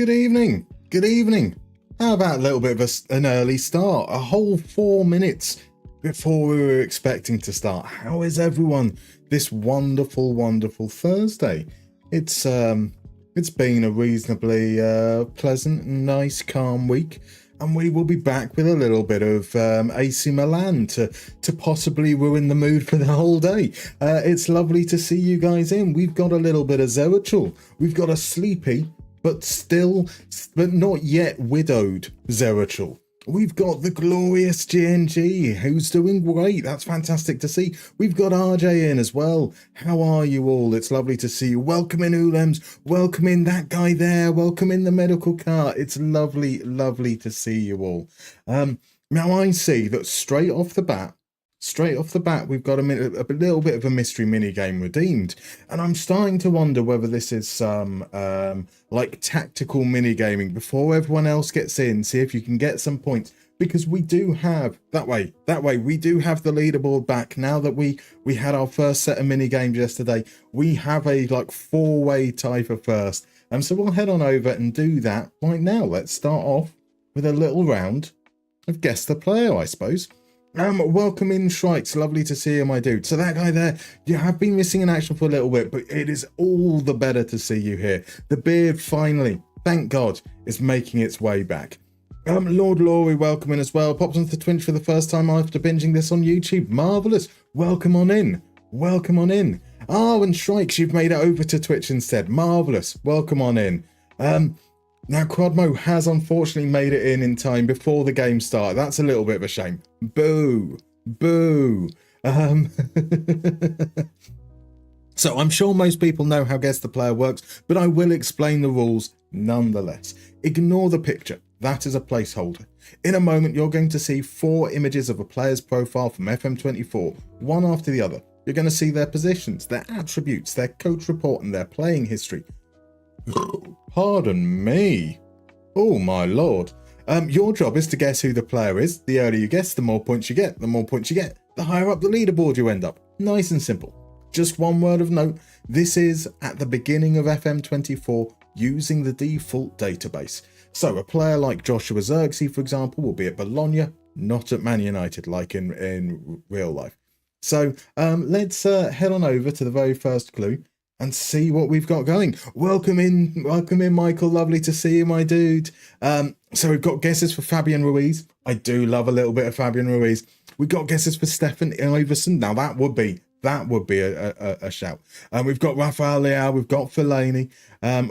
Good evening. Good evening. How about a little bit of an early start? A whole 4 minutes before we were expecting to start. How is everyone this wonderful, wonderful Thursday? It's been a reasonably pleasant, nice, calm week, and we will be back with a little bit of AC Milan to possibly ruin the mood for the whole day. It's lovely to see you guys in. We've got a little bit of Zerachel. We've got a sleepy, but not yet widowed Zerachel. We've got the glorious GNG, who's doing great. That's fantastic to see. We've got RJ in as well. How are you all? It's lovely to see you. Welcome in, Ulems. Welcome in that guy there. Welcome in the medical car. It's lovely, lovely to see you all. Now I see that straight off the bat, we've got a little bit of a mystery mini game redeemed, and I'm starting to wonder whether this is some like tactical mini gaming before everyone else gets in. See if you can get some points, because we do have that way. We do have the leaderboard back now that we had our first set of mini games yesterday. We have a like 4-way tie for first, and so we'll head on over and do that right now. Let's start off with a little round of guess the player, I suppose. Welcome in, Shrikes. Lovely to see you, my dude. So that guy there, you have been missing in action for a little bit, but it is all the better to see you here. The beard finally, thank God, is making its way back. Lord Laurie, welcome in as well. Pops onto the Twitch for the first time after binging this on YouTube. Marvellous. Welcome on in. Welcome on in. Oh, and Shrikes, you've made it over to Twitch instead. Marvellous. Welcome on in. Now, Quadmo has unfortunately made it in time before the game started. That's a little bit of a shame. Boo. Boo. So I'm sure most people know how Guess the Player works, but I will explain the rules nonetheless. Ignore the picture. That is a placeholder. In a moment, you're going to see 4 images of a player's profile from FM24, one after the other. You're going to see their positions, their attributes, their coach report, and their playing history. Pardon me. Oh my lord. Your job is to guess who the player is. The earlier you guess, the more points you get. The more points you get, the higher up the leaderboard you end up. Nice and simple. Just one word of note. This is at the beginning of FM24 using the default database. So a player like Joshua Zirksey, for example, will be at Bologna, not at Man United like in real life. So let's head on over to the very first clue and see what we've got going. Welcome in, Michael. Lovely to see you, my dude. So we've got guesses for Fabian Ruiz. I do love a little bit of Fabian Ruiz. We've got guesses for Stefan Iverson. Now that would be a shout. We've got Rafael Leao. We've got Fellaini.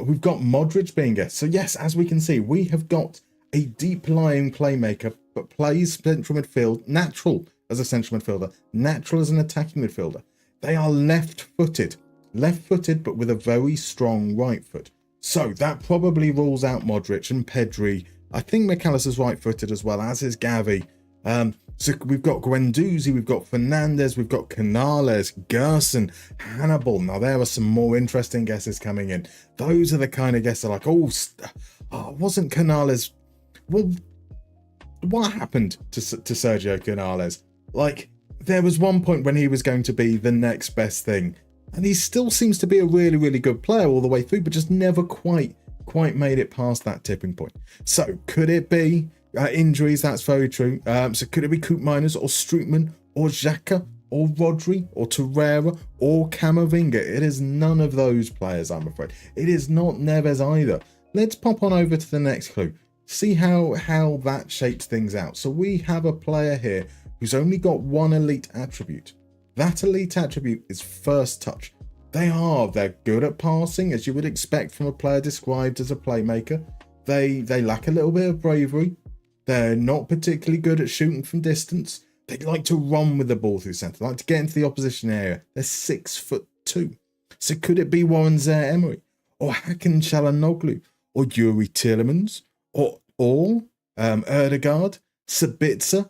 We've got Modric being guessed. So yes, as we can see, we have got a deep-lying playmaker, but plays central midfield, natural as a central midfielder, natural as an attacking midfielder. They are left-footed, but with a very strong right foot. So that probably rules out Modric and Pedri. I think McAllister's right-footed as well, as is Gavi. So we've got Guendouzi, we've got Fernandez, we've got Canales, Gerson, Hannibal. Now there are some more interesting guesses coming in. Those are the kind of guesses like, wasn't Canales... Well, what happened to Sergio Canales? Like, there was one point when he was going to be the next best thing. And he still seems to be a really, really good player all the way through, but just never quite made it past that tipping point. So could it be injuries? That's very true. So could it be Coop Miners or Strootman or Xhaka or Rodri or Torreira or Camavinga? It is none of those players, I'm afraid. It is not Neves either. Let's pop on over to the next clue. See how that shapes things out. So we have a player here who's only got one elite attribute. That elite attribute is first touch. They're good at passing, as you would expect from a player described as a playmaker. They lack a little bit of bravery. They're not particularly good at shooting from distance. They like to run with the ball through centre, like to get into the opposition area. They're 6'2". So could it be Warren Zaire-Emery or Hakan Çalhanoğlu or Yuri Tielemans or Erdegaard, Sabitzer?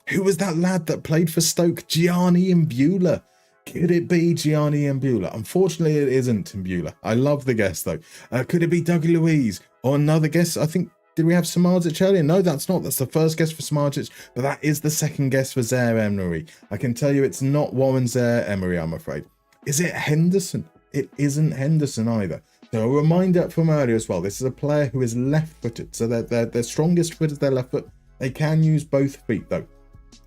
Who was that lad that played for Stoke? Gianni Imbula. Could it be Gianni Imbula? Unfortunately, it isn't Imbula. I love the guess, though. Could it be Dougie Luiz? Or another guess? I think, did we have Samardzic earlier? No, that's not. That's the first guess for Samardzic, but that is the second guess for Zaire-Emery. I can tell you it's not Warren Zaire-Emery, I'm afraid. Is it Henderson? It isn't Henderson either. So a reminder from earlier as well, this is a player who is left-footed, so their strongest foot is their left foot. They can use both feet though.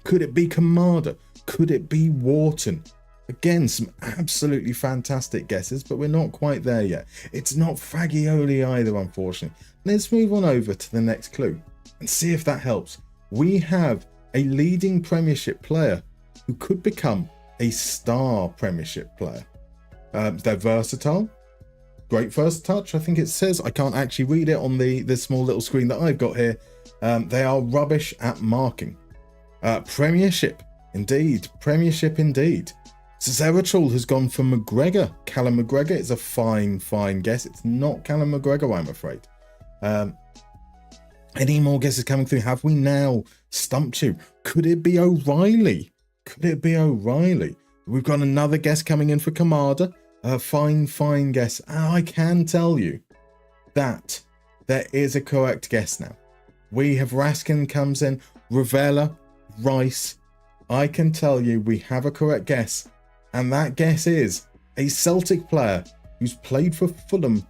Could it be Kamada? Could it be Wharton? Again, some absolutely fantastic guesses, but we're not quite there yet. It's not Fagioli either, unfortunately. Let's move on over to the next clue and see if that helps. We have a leading Premiership player who could become a star Premiership player. They're versatile. Great first touch, I think it says. I can't actually read it on the small little screen that I've got here. They are rubbish at marking. Premiership, indeed. Premiership, indeed. Zerachul has gone for McGregor. Callum McGregor is a fine guess. It's not Callum McGregor, I'm afraid. Any more guesses coming through? Have we now stumped you? Could it be O'Reilly? Could it be O'Reilly? We've got another guess coming in for Kamada. A fine guess. And I can tell you that there is a correct guess now. We have Raskin comes in, Ravella, Rice. I can tell you we have a correct guess. And that guess is a Celtic player who's played for Fulham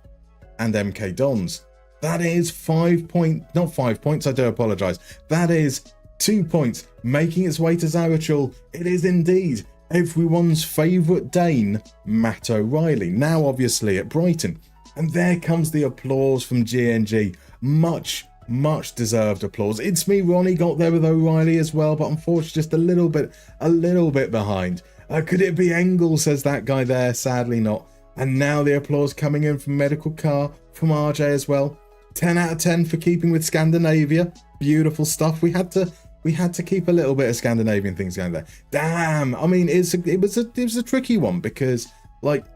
and MK Dons. That is 5 points, not 5 points, I do apologise. That is 2 points, making its way to Zerachul. It is indeed everyone's favourite Dane, Matt O'Reilly, now obviously at Brighton. And there comes the applause from GNG. Much deserved applause. It's me, Ronnie, got there with O'Reilly as well, but unfortunately just a little bit behind. Could it be Engel, says that guy there? Sadly not. And now the applause coming in from Medical Car, from RJ as well. 10 out of 10 for keeping with Scandinavia. Beautiful stuff. We had to keep a little bit of Scandinavian things going there. Damn. I mean, it was a tricky one because like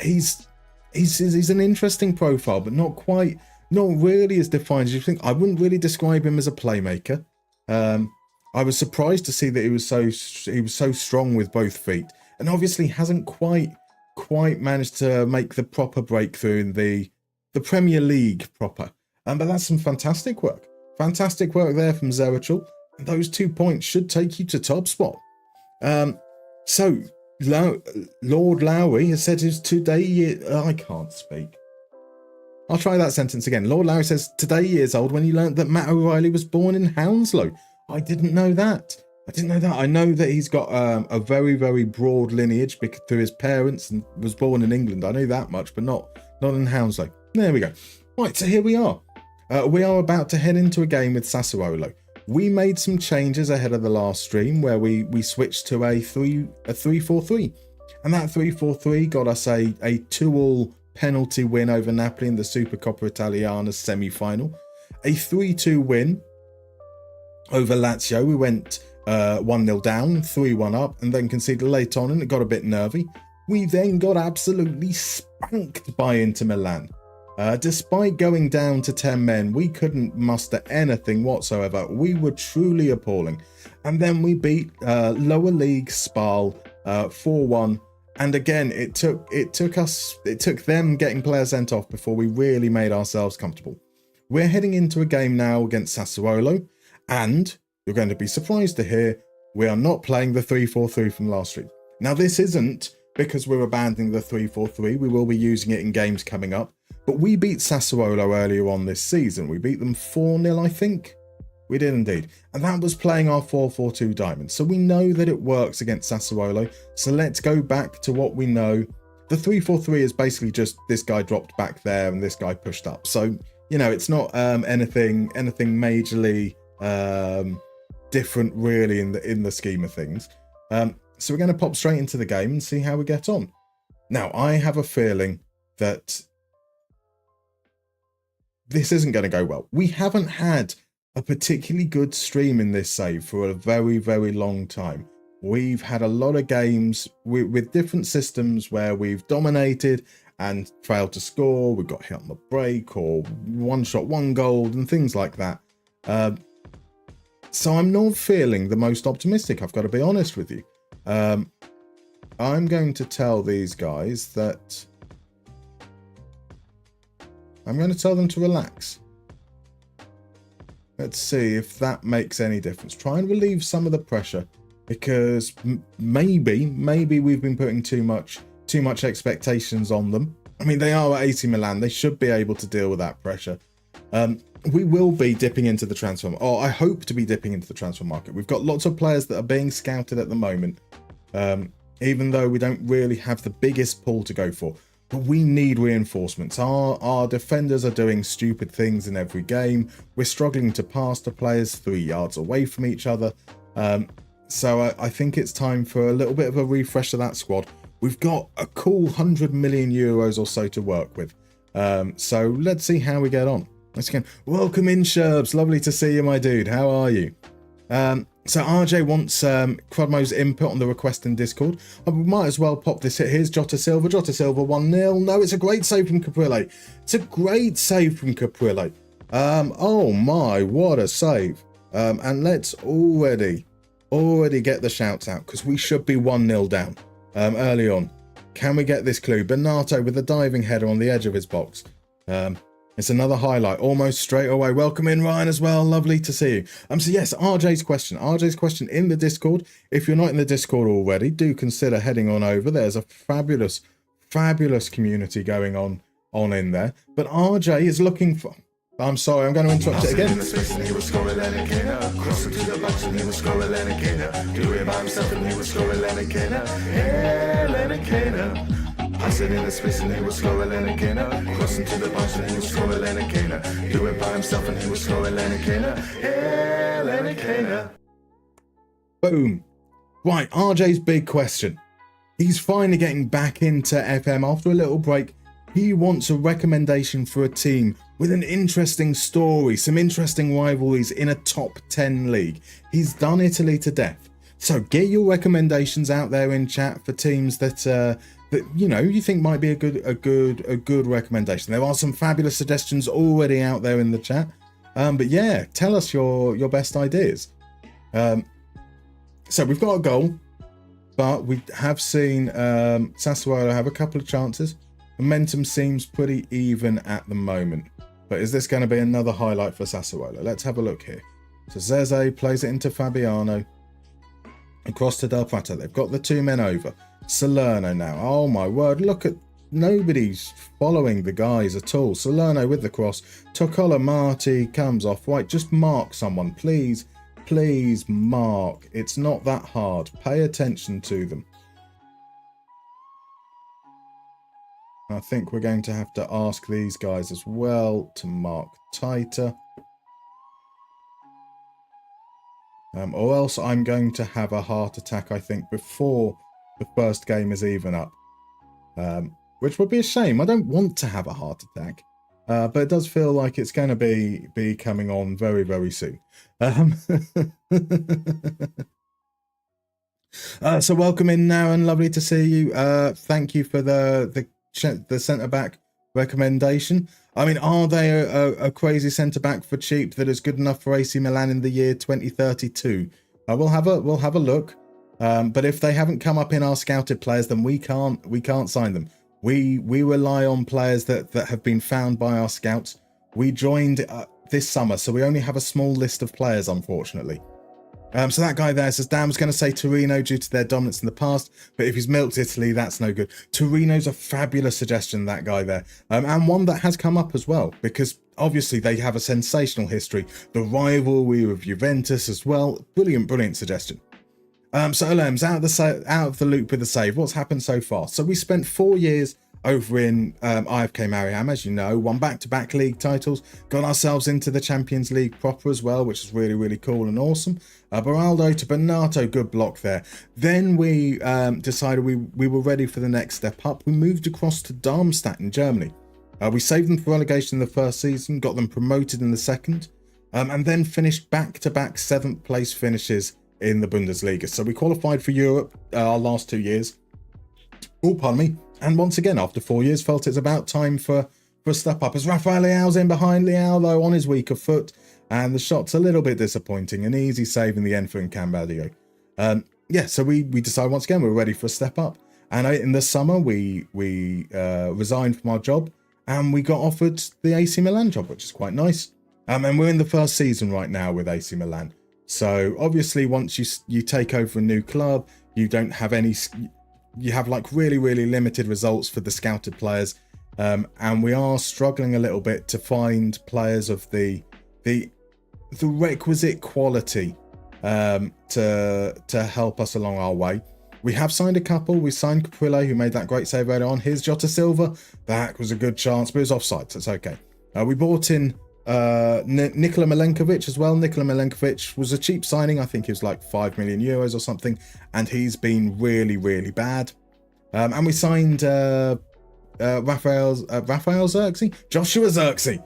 he's an interesting profile, but not really as defined as you think. I wouldn't really describe him as a playmaker. I was surprised to see that he was so strong with both feet, and obviously hasn't quite managed to make the proper breakthrough in the Premier League proper. But that's some fantastic work. Fantastic work there from Zerachul. Those 2 points should take you to top spot. So Lord Lowry has said his today. I can't speak. I'll try that sentence again. Lord Lowry says today years old when he learnt that Matt O'Reilly was born in Hounslow. I didn't know that. I know that he's got a very broad lineage through his parents and was born in England. I know that much, but not in Hounslow. There we go. Right, so here we are. We are about to head into a game with Sassuolo. We made some changes ahead of the last stream where we switched to a 3-4-3. And that 3-4-3 got us a 2-2 penalty win over Napoli in the Supercoppa Italiana semi-final. A 3-2 win over Lazio. We went 1-0 down, 3-1 up, and then conceded late on, and it got a bit nervy. We then got absolutely spanked by Inter Milan. Despite going down to 10 men, we couldn't muster anything whatsoever. We were truly appalling. And then we beat lower league Spal 4-1. And again, it took them getting players sent off before we really made ourselves comfortable. We're heading into a game now against Sassuolo, and you're going to be surprised to hear we are not playing the 3-4-3 from last stream. Now, this isn't because we're abandoning the 3-4-3. We will be using it in games coming up. But we beat Sassuolo earlier on this season. We beat them 4-0, I think. We did indeed. And that was playing our 4-4-2 diamond. So we know that it works against Sassuolo. So let's go back to what we know. The 3-4-3 is basically just this guy dropped back there and this guy pushed up. So, you know, it's not anything majorly different really in the scheme of things. So we're going to pop straight into the game and see how we get on. Now, I have a feeling that this isn't going to go well. We haven't had a particularly good stream in this save for a very long time. We've had a lot of games with different systems where we've dominated and failed to score. We've got hit on the break or one shot, one goal and things like that. So I'm not feeling the most optimistic, I've got to be honest with you. I'm going to tell these guys that I'm going to tell them to relax. Let's see if that makes any difference. Try and relieve some of the pressure, because maybe we've been putting too much expectations on them. I mean, they are at AC Milan. They should be able to deal with that pressure. We will be dipping into the transfer, or I hope to be dipping into the transfer market. We've got lots of players that are being scouted at the moment, even though we don't really have the biggest pool to go for. But we need reinforcements. Our defenders are doing stupid things in every game. We're struggling to pass to players 3 yards away from each other. So I think it's time for a little bit of a refresh of that squad. We've got a cool 100 million euros or so to work with. So let's see how we get on. Let's go. Welcome in, Sherbs. Lovely to see you, my dude. How are you? So RJ wants Crudmo's input on the request in Discord. We might as well pop this hit. Here's Jota Silva. Jota Silva 1-0. No, it's a great save from Caprile. It's a great save from Caprile. Oh my, what a save. And let's already get the shouts out, because we should be 1-0 down early on. Can we get this clue? Bernardo with a diving header on the edge of his box. It's another highlight almost straight away. Welcome in, Ryan, as well. Lovely to see you. So yes, RJ's question in the Discord. If you're not in the Discord already, do consider heading on over. There's a fabulous community going on in there. But RJ is looking for... I'm sorry, I'm going to interrupt it again. I said in the space and he was scoring Lennon crossing to the box and he was scoring Lennon do it by himself and he was scoring Lennon yeah, Lennon. Boom. Right, RJ's big question. He's finally getting back into FM after a little break. He wants a recommendation for a team with an interesting story, some interesting rivalries in a top 10 league. He's done Italy to death. So get your recommendations out there in chat for teams that you know you think might be a good recommendation. There are some fabulous suggestions already out there in the chat. But yeah, tell us your best ideas. So we've got a goal, but we have seen Sassuolo have a couple of chances. Momentum seems pretty even at the moment. But is this going to be another highlight for Sassuolo? Let's have a look here. So Zeze plays it into Fabiano. Across to Del Prato. They've got the two men over. Salerno now. Oh my word. Look at... Nobody's following the guys at all. Salerno with the cross. Tokola Marti comes off. Right, just mark someone. Please. Please mark. It's not that hard. Pay attention to them. I think we're going to have to ask these guys as well to mark tighter. Or else I'm going to have a heart attack, I think, before the first game is even up. Which would be a shame. I don't want to have a heart attack. But it does feel like it's going to be coming on very, very soon. So welcome in now and lovely to see you. Thank you for the centre-back recommendation. I mean, are they a crazy centre-back for cheap that is good enough for AC Milan in the year 2032? We'll have a look. But if they haven't come up in our scouted players, then we can't sign them. We rely on players that have been found by our scouts. We joined this summer, so we only have a small list of players, unfortunately. So that guy there says, Dan, I was going to say Torino due to their dominance in the past, but if he's milked Italy, that's no good. Torino's a fabulous suggestion, that guy there. And one that has come up as well, because obviously they have a sensational history. The rivalry with Juventus as well. Brilliant suggestion. So Olem's out of the loop with the save. What's happened so far? So we spent 4 years over in IFK Mariam, as you know, won back-to-back league titles, got ourselves into the Champions League proper as well, which is really, really cool and awesome. Beraldo to Bernardo, good block there. Then we decided we were ready for the next step up. We moved across to Darmstadt in Germany. We saved them for relegation in the first season, got them promoted in the second, and then finished back-to-back 7th place finishes in the Bundesliga. So we qualified for Europe our last 2 years. Oh, pardon me. And once again, after 4 years, felt it's about time for a step up. As Rafael Leao's in behind, Leao, though, on his weaker foot. And the shot's a little bit disappointing. An easy save in the end for Cambadio. Yeah, so we decided once again we're ready for a step up. And in the summer, we resigned from our job. And we got offered the AC Milan job, which is quite nice. And we're in the first season right now with AC Milan. So obviously, once you take over a new club, you don't have any... You have like really, really limited results for the scouted players. And we are struggling a little bit to find players of the requisite quality to help us along our way. We have signed a couple. We signed Caprillo, who made that great save earlier on. Here's Jota Silva. That was a good chance, but it was offside, so it's okay. We bought in Nikola Milenkovic as well. Nikola Milenkovic was a cheap signing. I think he was like 5 million euros or something, and he's been really, really bad. And we signed Raphael Xerxes? Joshua Xerxes.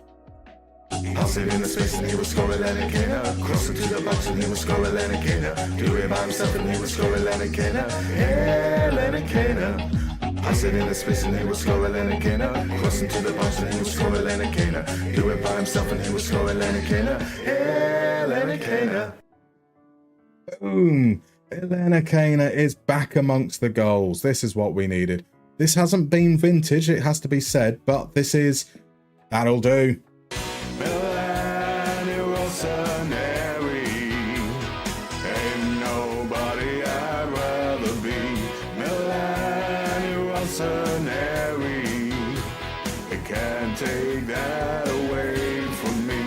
Passing in the space and he was scoring Lenakina. Crossing to the box and he was scoring Lenakina. Do it by himself and he was scoring Lenakina. Yeah, Lenakina. Passing in the space and he was scoring Lenakina. Crossing to the box and he was scoring Lenakina. Do it by himself and he was scoring Lenakina. Yeah, Lenakina. Boom. Lenakina is back amongst the goals. This is what we needed. This hasn't been vintage, it has to be said, but this is... That'll do. Milan, ain't nobody I'd rather be. Milan, I can't take that away from me.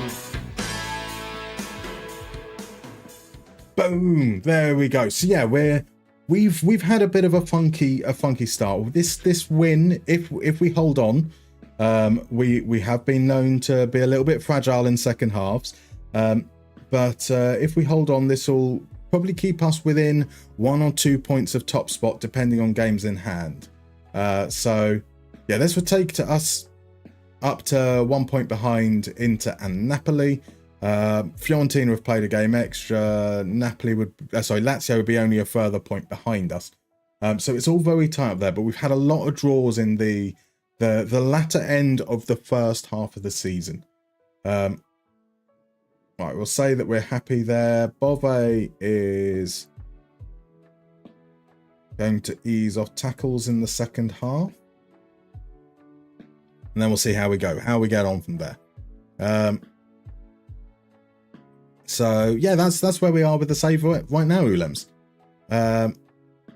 Boom! There we go. So yeah, we've had a bit of a funky start. This win, if we hold on, we have been known to be a little bit fragile in second halves, but if we hold on, this will probably keep us within 1 or 2 points of top spot depending on games in hand. So yeah, this would take us up to 1 point behind Inter and Napoli. Fiorentina have played a game extra. Lazio would be only a further point behind us. So it's all very tight up there, but we've had a lot of draws in the latter end of the first half of the season. Right, we'll say that we're happy there. Bove is going to ease off tackles in the second half. And then we'll see how we go, how we get on from there. So yeah, that's where we are with the save right now, Ulems.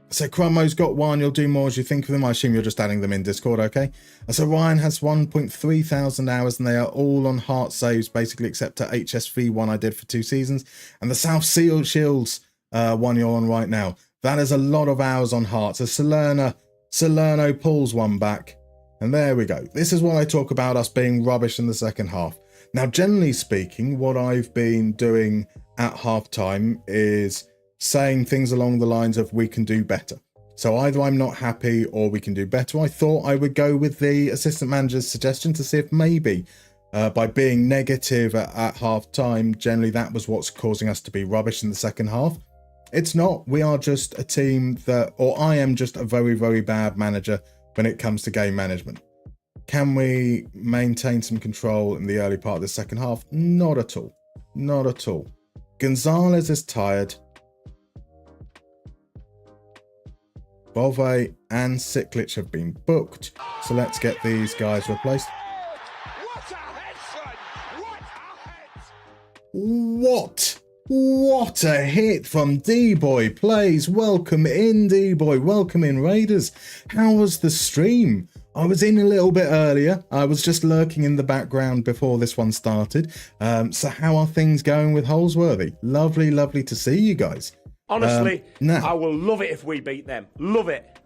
So Crummo's got one. You'll do more as you think of them. I assume you're just adding them in Discord, okay? So Ryan has 1.3 thousand hours, and they are all on heart saves, basically, except a HSV one I did for 2 seasons. And the South Seal Shields one you're on right now. That is a lot of hours on heart. So Salerno pulls one back. And there we go. This is what I talk about us being rubbish in the second half. Now, generally speaking, what I've been doing at halftime is saying things along the lines of we can do better. So either I'm not happy or we can do better. I thought I would go with the assistant manager's suggestion to see if maybe by being negative at half time, generally that was what's causing us to be rubbish in the second half. It's not. We are just a team or I am just a very, very bad manager when it comes to game management. Can we maintain some control in the early part of the second half? Not at all. Not at all. Gonzalez is tired. Bove and Siklic have been booked, so let's get these guys replaced. What a head, son! What a head! What a hit from D-Boy Plays. Welcome in, D-Boy. Welcome in, Raiders. How was the stream? I was in a little bit earlier. I was just lurking in the background before this one started. So how are things going with Holsworthy? Lovely, lovely to see you guys. Honestly, now, I will love it if we beat them. Love it.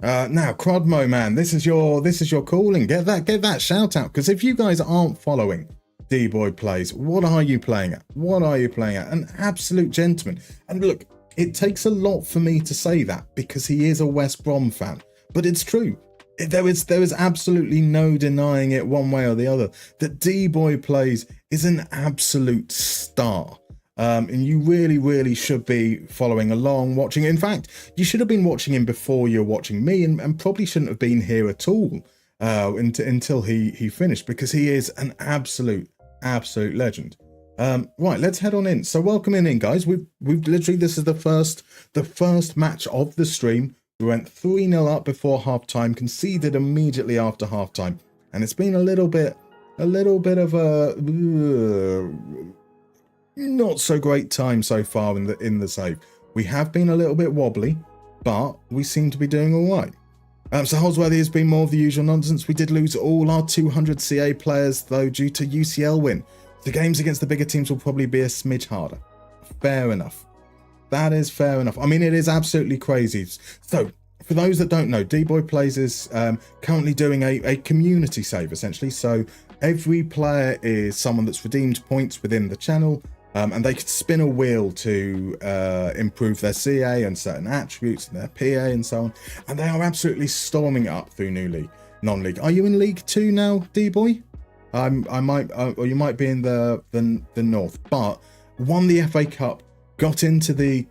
Now, Crodmo, man, this is your calling. Get that shout out, because if you guys aren't following D-Boy Plays, what are you playing at? What are you playing at? An absolute gentleman. And look, it takes a lot for me to say that because he is a West Brom fan, but it's true. There is absolutely no denying it one way or the other that D-Boy Plays is an absolute star. And you really, really should be following along, watching. In fact, you should have been watching him before you're watching me, and probably shouldn't have been here at all until he finished, because he is an absolute legend. Right, let's head on in. So welcome in, guys. We've literally, this is the first match of the stream. We went 3-0 up before halftime, conceded immediately after halftime, and it's been a little bit of a not so great time so far in the save. We have been a little bit wobbly, but we seem to be doing all right. So Holsworthy has been more of the usual nonsense. We did lose all our 200 CA players, though, due to UCL win. The games against the bigger teams will probably be a smidge harder. Fair enough. That is fair enough. I mean, it is absolutely crazy. So, for those that don't know, D-Boy Plays is currently doing a community save, essentially. So, every player is someone that's redeemed points within the channel, and they could spin a wheel to improve their CA and certain attributes and their PA and so on. And they are absolutely storming it up through New League, non-league. Are you in League 2 now, D-Boy? I might, or you might be in the North, but won the FA Cup, got into the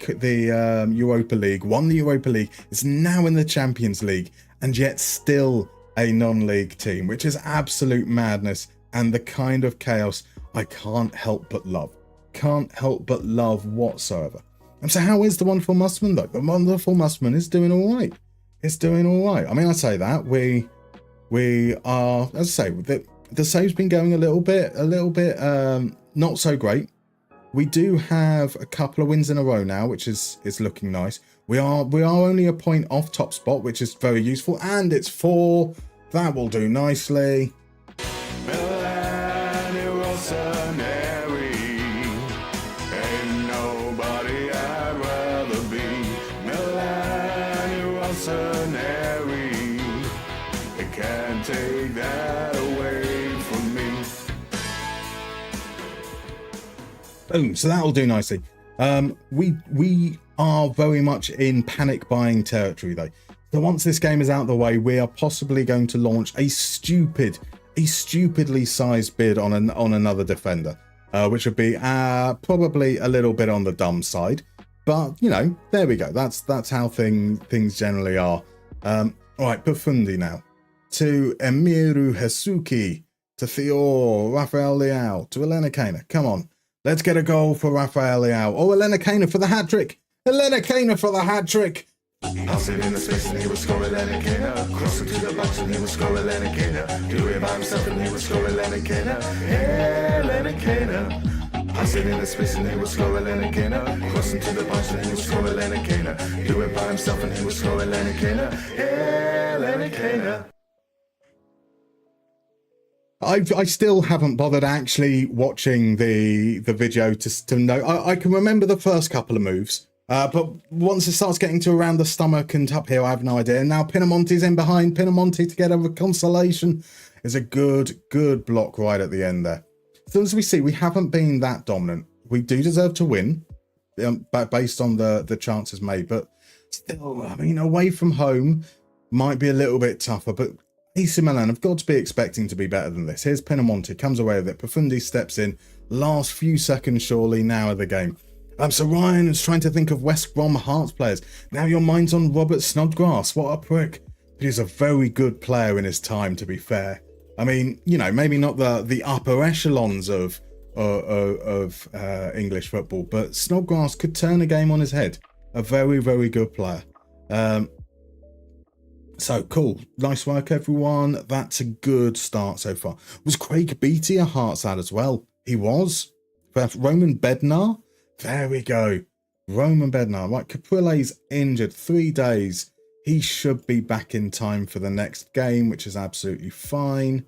Europa League, won the Europa League, is now in the Champions League, and yet still a non-league team, which is absolute madness and the kind of chaos I can't help but love. Can't help but love whatsoever. And so how is the wonderful Musterman though? The wonderful Musterman is doing all right. It's doing all right. I mean, I say that we are, as I say, the save's been going a little bit not so great. We do have a couple of wins in a row now, which is looking nice. We are only a point off top spot, which is very useful, and it's 4. That will do nicely. Milan, Rossoneri. Ain't nobody I'd rather be. Milan, Rossoneri. They can't take that away from me. Boom. So that'll do nicely. We are very much in panic buying territory though. So once this game is out of the way, we are possibly going to launch a stupidly sized bid on another defender, which would be probably a little bit on the dumb side. But you know, there we go. That's how things generally are. All right, Profundi now to Emiru Hesuki, to Theo, Rafael Leao, to Elena Kainer. Come on, let's get a goal for Rafael Leao. Oh, Elena Kainer for the hat trick. Elena Kainer for the hat trick. Passing in the space and he would score Elena Kainer. Crossing to the box and he would score Elena Kainer. Do it by himself and he would score Elena Kainer. Elena Kainer. Passing in the space and he would score Elena Kainer. Crossing to the box and he would score Elena Kainer. Do it by himself and he would score Elena Kainer. Elena Kainer. I still haven't bothered actually watching the video to know. I can remember the first couple of moves. But once it starts getting to around the stomach and up here, I have no idea. And now Pinamonti's in behind. Pinamonti to get a consolation is a good block right at the end there. So as we see, we haven't been that dominant. We do deserve to win, based on the chances made. But still, I mean, away from home might be a little bit tougher. But AC Milan have got to be expecting to be better than this. Here's Pinamonti, comes away with it. Profundi steps in. Last few seconds, surely, now of the game. So Ryan is trying to think of West Brom Hearts players. Now your mind's on Robert Snodgrass. What a prick. But he's a very good player in his time, to be fair. I mean, you know, maybe not the upper echelons of English football, but Snodgrass could turn a game on his head. A very, very good player. So cool. Nice work, everyone. That's a good start so far. Was Craig Beattie a Hearts lad as well? He was. Roman Bednar. There we go. Roman Bednar. Right, Caprile's injured. 3 days. He should be back in time for the next game, which is absolutely fine.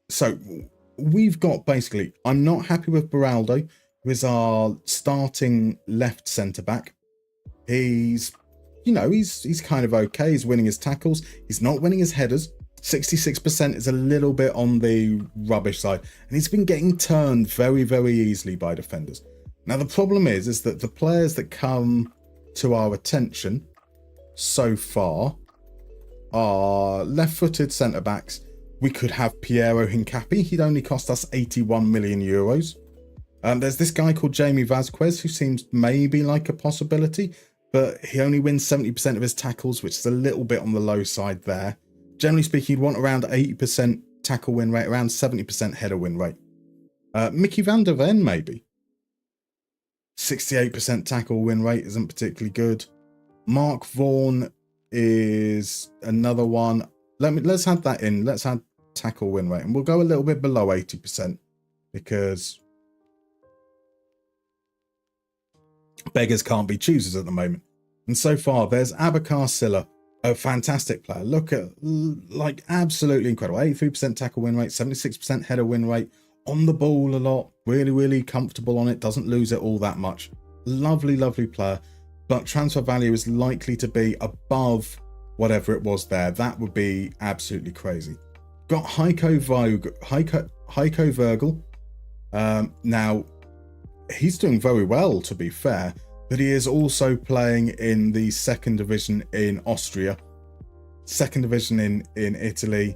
So we've got basically, I'm not happy with Beraldo, who is our starting left centre-back. He's, you know, he's kind of okay. He's winning his tackles. He's not winning his headers. 66% is a little bit on the rubbish side, and he's been getting turned very, very easily by defenders. Now, the problem is that the players that come to our attention so far are left-footed centre-backs. We could have Piero Hincapi. He'd only cost us 81 million euros. There's this guy called Jamie Vasquez, who seems maybe like a possibility, but he only wins 70% of his tackles, which is a little bit on the low side there. Generally speaking, you'd want around 80% tackle win rate, around 70% header win rate. Mickey van der Ven, maybe. 68% tackle win rate isn't particularly good. Mark Vaughan is another one. Let's add that in. Let's add tackle win rate, and we'll go a little bit below 80% because beggars can't be choosers at the moment. And so far, there's Abakar Silla, A fantastic player. Look at, like, absolutely incredible. 83% tackle win rate, 76% header win rate, on the ball a lot, really, really comfortable on it, doesn't lose it all that much. Lovely, lovely player, but transfer value is likely to be above whatever it was there. That would be absolutely crazy. Got Heiko Virgil. Now, he's doing very well, to be fair, but he is also playing in the second division in Austria, second division in Italy,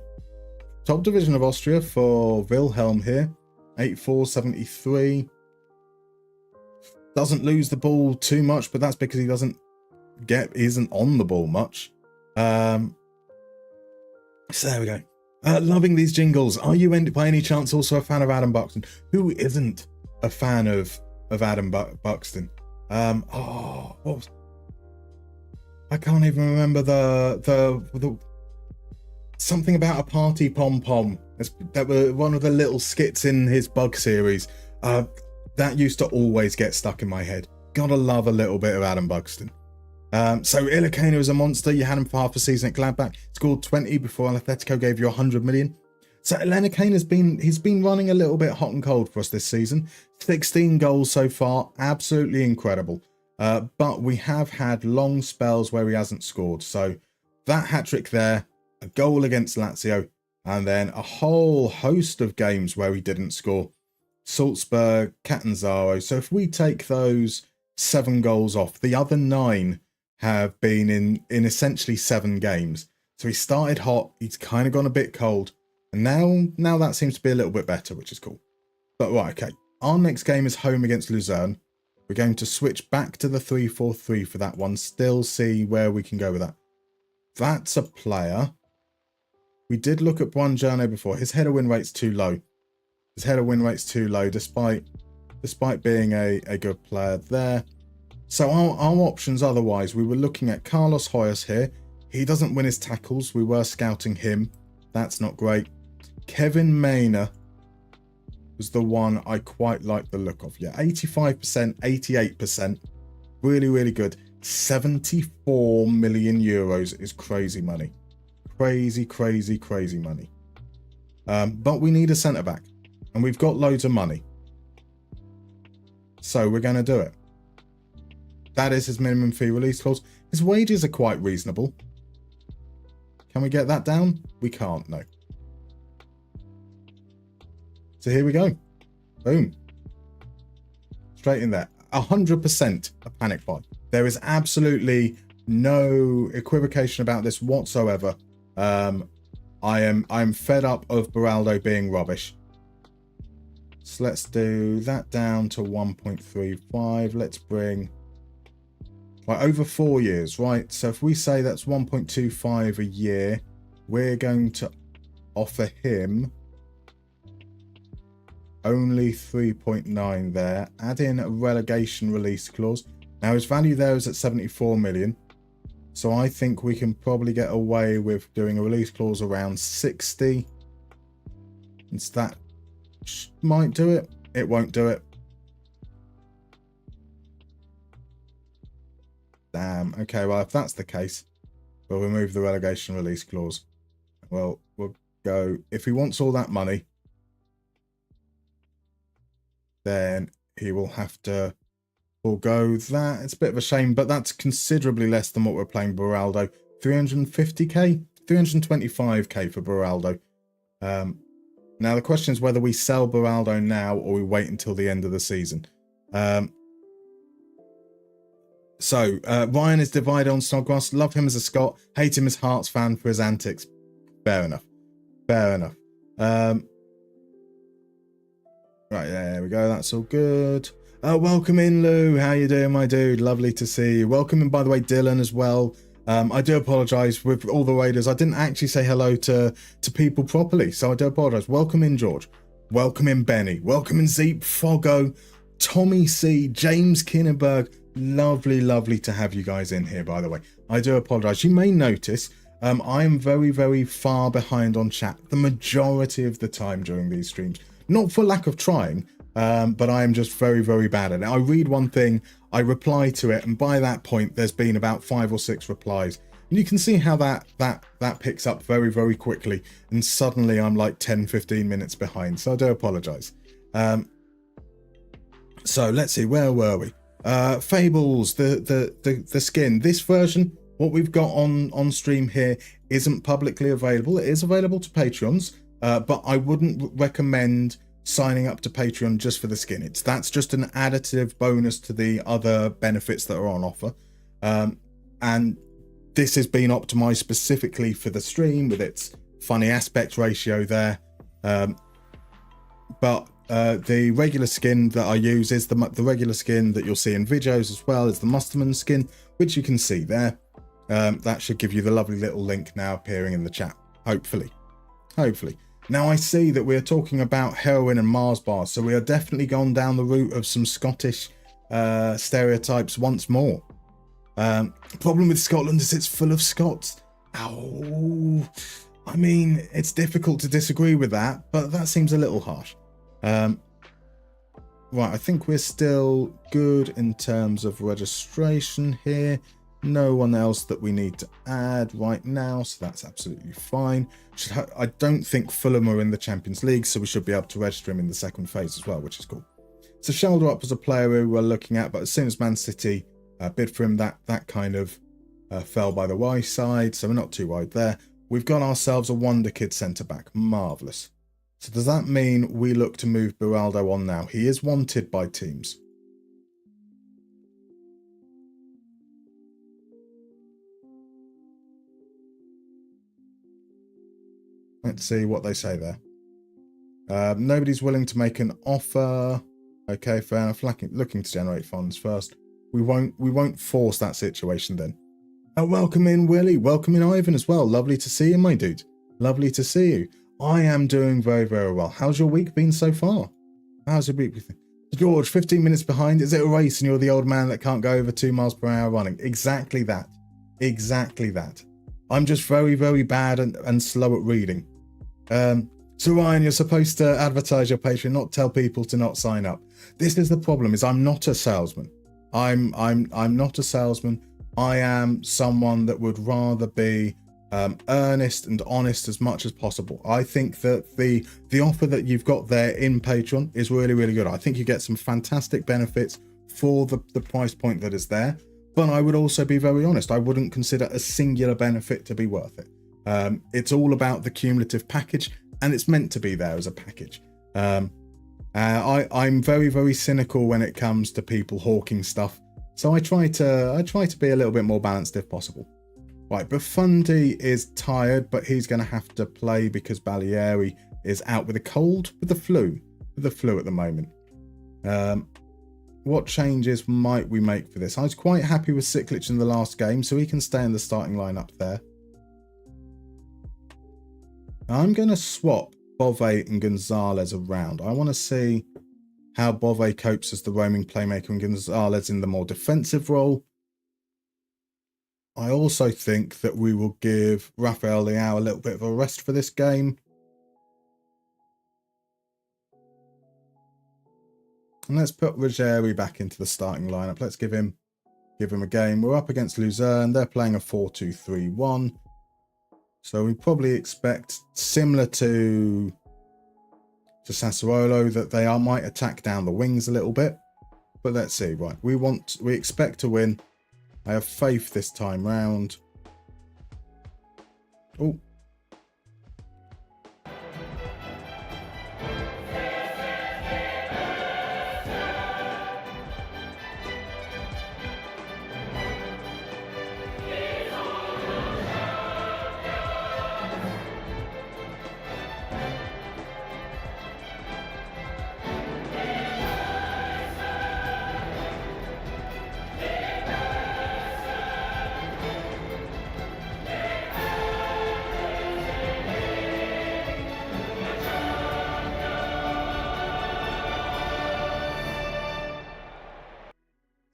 top division of Austria for Wilhelm here, 8473. Doesn't lose the ball too much, but that's because he isn't on the ball much. So there we go. Loving these jingles. Are you by any chance also a fan of Adam Buxton? Who isn't a fan of Adam Buxton? I can't even remember the something about a party pom pom. That were one of the little skits in his Bug series. That used to always get stuck in my head. Gotta love a little bit of Adam Buxton. So Ilakena is a monster. You had him for half a season at Gladbach. Scored 20 before Atletico gave you 100 million. So Ilakena he's been running a little bit hot and cold for us this season. 16 goals so far, absolutely incredible. But we have had long spells where he hasn't scored. So that hat-trick there, a goal against Lazio, and then a whole host of games where he didn't score. Salzburg, Catanzaro. So if we take those 7 goals off, the other 9 have been in essentially 7 games. So he started hot, he's kind of gone a bit cold, and now that seems to be a little bit better, which is cool. But right, okay, our next game is home against Luzern. We're going to switch back to the 3-4-3 for that one, still see where we can go with that. That's a player. We did look at Buongiorno before. His header win rate's too low. His header win rate's too low, despite being a good player there. So our options otherwise, we were looking at Carlos Hoyas here. He doesn't win his tackles. We were scouting him. That's not great. Kevin Mayner was the one I quite like the look of. Yeah, 85%, 88%. Really, really good. 74 million euros is crazy money. Crazy, crazy, crazy money. But we need a centre-back. And we've got loads of money. So we're going to do it. That is his minimum fee release clause. His wages are quite reasonable. Can we get that down? We can't, no. So here we go. Boom. Straight in there. 100% a panic buy. There is absolutely no equivocation about this whatsoever. I'm fed up of Beraldo being rubbish. So let's do that down to 1.35. Let's bring over 4 years, right? So if we say that's 1.25 a year, we're going to offer him only 3.9 there. Add in a relegation release clause. Now his value there is at 74 million. So I think we can probably get away with doing a release clause around 60. And that might do it. It won't do it. Damn. Okay, well, if that's the case, we'll remove the relegation release clause. Well, we'll go, if he wants all that money, then he will have to forego that. It's a bit of a shame, but that's considerably less than what we're playing Beraldo. 350k? 325k for Beraldo. Now, the question is whether we sell Beraldo now or we wait until the end of the season. So, Ryan is divided on Snodgrass. Love him as a Scot. Hate him as Hearts fan for his antics. Fair enough. Fair enough. Right, there we go. That's all good. Welcome in, Lou. How you doing, my dude? Lovely to see you. Welcome in, by the way, Dylan as well. I do apologise with all the raiders. I didn't actually say hello to people properly, so I do apologise. Welcome in, George. Welcome in, Benny. Welcome in, Zeep, Foggo, Tommy C, James Kinneberg. Lovely, lovely to have you guys in here, by the way. I do apologise. You may notice I am very, very far behind on chat the majority of the time during these streams. Not for lack of trying, but I am just very, very bad at it. I read one thing, I reply to it, and by that point, there's been about 5 or 6 replies. And you can see how that picks up very, very quickly. And suddenly I'm like 10, 15 minutes behind. So I do apologize. So let's see, where were we? Fables, the skin. This version, what we've got on stream here, isn't publicly available. It is available to Patreons, but I wouldn't recommend signing up to Patreon just for the skin. That's just an additive bonus to the other benefits that are on offer. And this has been optimized specifically for the stream with its funny aspect ratio there. But the regular skin that I use is the regular skin that you'll see in videos, as well as the Musterman skin, which you can see there. That should give you the lovely little link now appearing in the chat, hopefully. Now I see that we're talking about heroin and Mars bars, so we are definitely gone down the route of some Scottish stereotypes once more. Problem with Scotland is it's full of Scots. Ow. I mean, it's difficult to disagree with that, but that seems a little harsh. Right, I think we're still good in terms of registration here. No one else that we need to add right now, so that's absolutely fine. I don't think Fulham are in the Champions League, so we should be able to register him in the second phase as well, which is cool. So Shoulder Up was a player we were looking at, but as soon as Man City bid for him, that kind of fell by the wayside, so we're not too wide there. We've got ourselves a wonder kid centre-back. Marvellous. So does that mean we look to move Beraldo on now? He is wanted by teams. Let's see what they say there. Nobody's willing to make an offer. Okay, fair enough. Looking to generate funds first. We won't force that situation then. Welcome in Willie. Welcome in Ivan as well. Lovely to see you, my dude. Lovely to see you. I am doing very, very well. How's your week been so far? How's your week been? George, 15 minutes behind. Is it a race and you're the old man that can't go over 2 miles per hour running? Exactly that. Exactly that. I'm just very, very bad and slow at reading. So Ryan, you're supposed to advertise your Patreon, not tell people to not sign up. This is the problem, is I'm not a salesman. I'm not a salesman. I am someone that would rather be earnest and honest as much as possible. I think that the offer that you've got there in Patreon is really, really good. I think you get some fantastic benefits for the price point that is there. But I would also be very honest. I wouldn't consider a singular benefit to be worth it. It's all about the cumulative package, and it's meant to be there as a package. I'm very, very cynical when it comes to people hawking stuff, so I try to be a little bit more balanced if possible. Right, Buffon is tired, but he's going to have to play because Balieri is out with a cold, with the flu at the moment. What changes might we make for this? I was quite happy with Siklic in the last game, so he can stay in the starting lineup there. I'm going to swap Bove and Gonzalez around. I want to see how Bove copes as the roaming playmaker and Gonzalez in the more defensive role. I also think that we will give Rafael Leao a little bit of a rest for this game. And let's put Ruggieri back into the starting lineup. Let's give him a game. We're up against Luzerne. They're playing a 4-2-3-1. So we probably expect, similar to Sassuolo, that they might attack down the wings a little bit. But let's see. Right, we expect to win. I have faith this time round. Oh.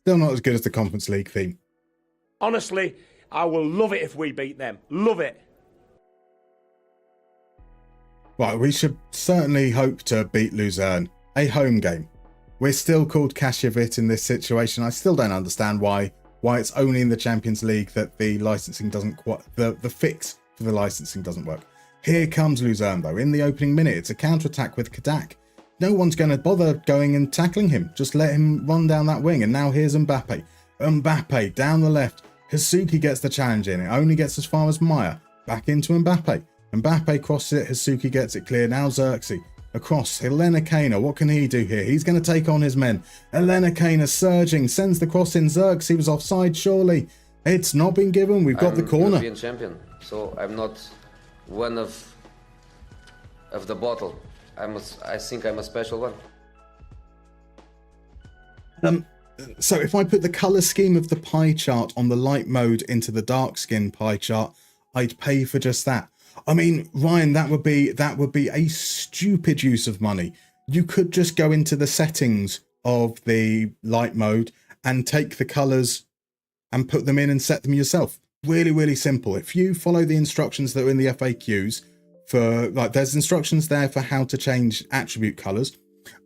Still not as good as the Conference League theme. Honestly, I will love it if we beat them. Love it. Right, we should certainly hope to beat Luzerne. A home game. We're still called Kashevit in this situation. I still don't understand why why it's only in the Champions League that the licensing doesn't quite, the fix for the licensing doesn't work. Here comes Luzerne though. In the opening minute, it's a counter-attack with Kadak. No one's going to bother going and tackling him. Just let him run down that wing. And now here's Mbappe. Mbappe down the left. Hasuki gets the challenge in. It only gets as far as Maya. Back into Mbappe. Mbappe crosses it. Hasuki gets it clear. Now Xerxes. Across. Helena Kana. What can he do here? He's going to take on his men. Helena Kana surging. Sends the cross in. Xerxes was offside surely. It's not been given. We've got the corner. I'm European champion. So I'm not one of the bottle. I think I'm a special one. So if I put the color scheme of the pie chart on the light mode into the dark skin pie chart, I'd pay for just that. I mean, Ryan, that would be a stupid use of money. You could just go into the settings of the light mode and take the colors and put them in and set them yourself. Really, really simple. If you follow the instructions that are in the FAQs for, like, there's instructions there for how to change attribute colors.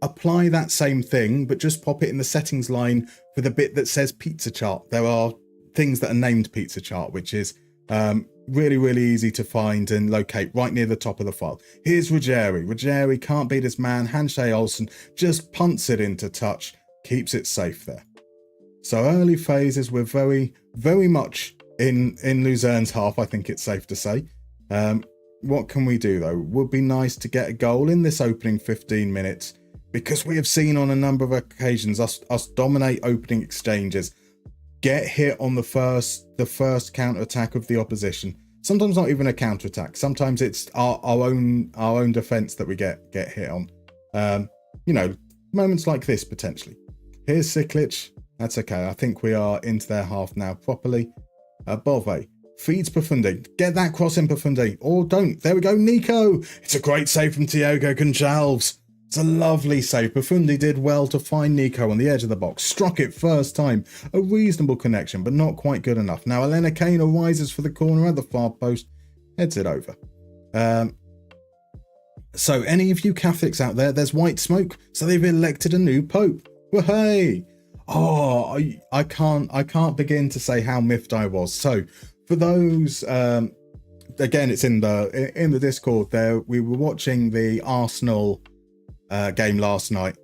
Apply that same thing, but just pop it in the settings line for the bit that says pizza chart. There are things that are named pizza chart, which is really, really easy to find and locate right near the top of the file. Here's Ruggieri. Ruggieri can't beat his man. Hanshay Olsen just punts it into touch, keeps it safe there. So early phases, we're very, very much in Luzerne's half, I think it's safe to say. What can we do though? Would be nice to get a goal in this opening 15 minutes, because we have seen on a number of occasions us dominate opening exchanges, get hit on the first counter attack of the opposition. Sometimes not even a counter attack. Sometimes it's our own defense that we get hit on. You know, moments like this potentially. Here's Siklic. That's okay. I think we are into their half now properly. Bove feeds Profundi. Get that cross in, Profundi. Or don't. There we go. Nico. It's a great save from Thiago Gonçalves. It's a lovely save. Profundi did well to find Nico on the edge of the box. Struck it first time. A reasonable connection, but not quite good enough. Now Elena Kane rises for the corner at the far post. Heads it over. So any of you Catholics out there, there's white smoke. So they've elected a new pope. Well, hey. Oh, I can't begin to say how miffed I was. So for those, again, it's in the Discord there. We were watching the Arsenal game last night,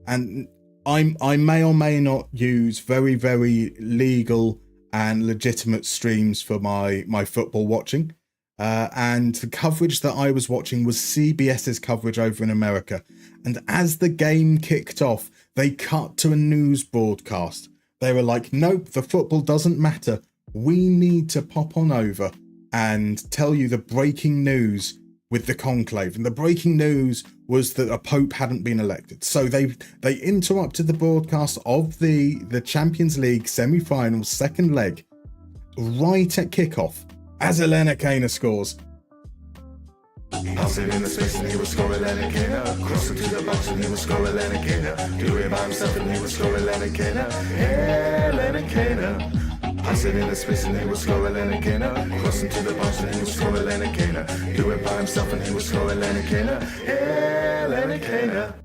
and I may or may not use very, very legal and legitimate streams for my football watching. And the coverage that I was watching was CBS's coverage over in America. And as the game kicked off, they cut to a news broadcast. They were like, nope, the football doesn't matter. We need to pop on over and tell you the breaking news with the conclave. And the breaking news was that a pope hadn't been elected. So they interrupted the broadcast of the Champions League semi-final second leg right at kickoff as Elena Kana scores. Pass it in the space and he would score Elena Kana. Cross it to the box and he would score Elena Kana. Do it by himself and he would score Elena Kana. Elena Kana. Pass it in the space and he would score Elena Kana. Cross it to the box and he would score Elena Kana. Do it by himself and he would score Elena Kana. Elena Kana.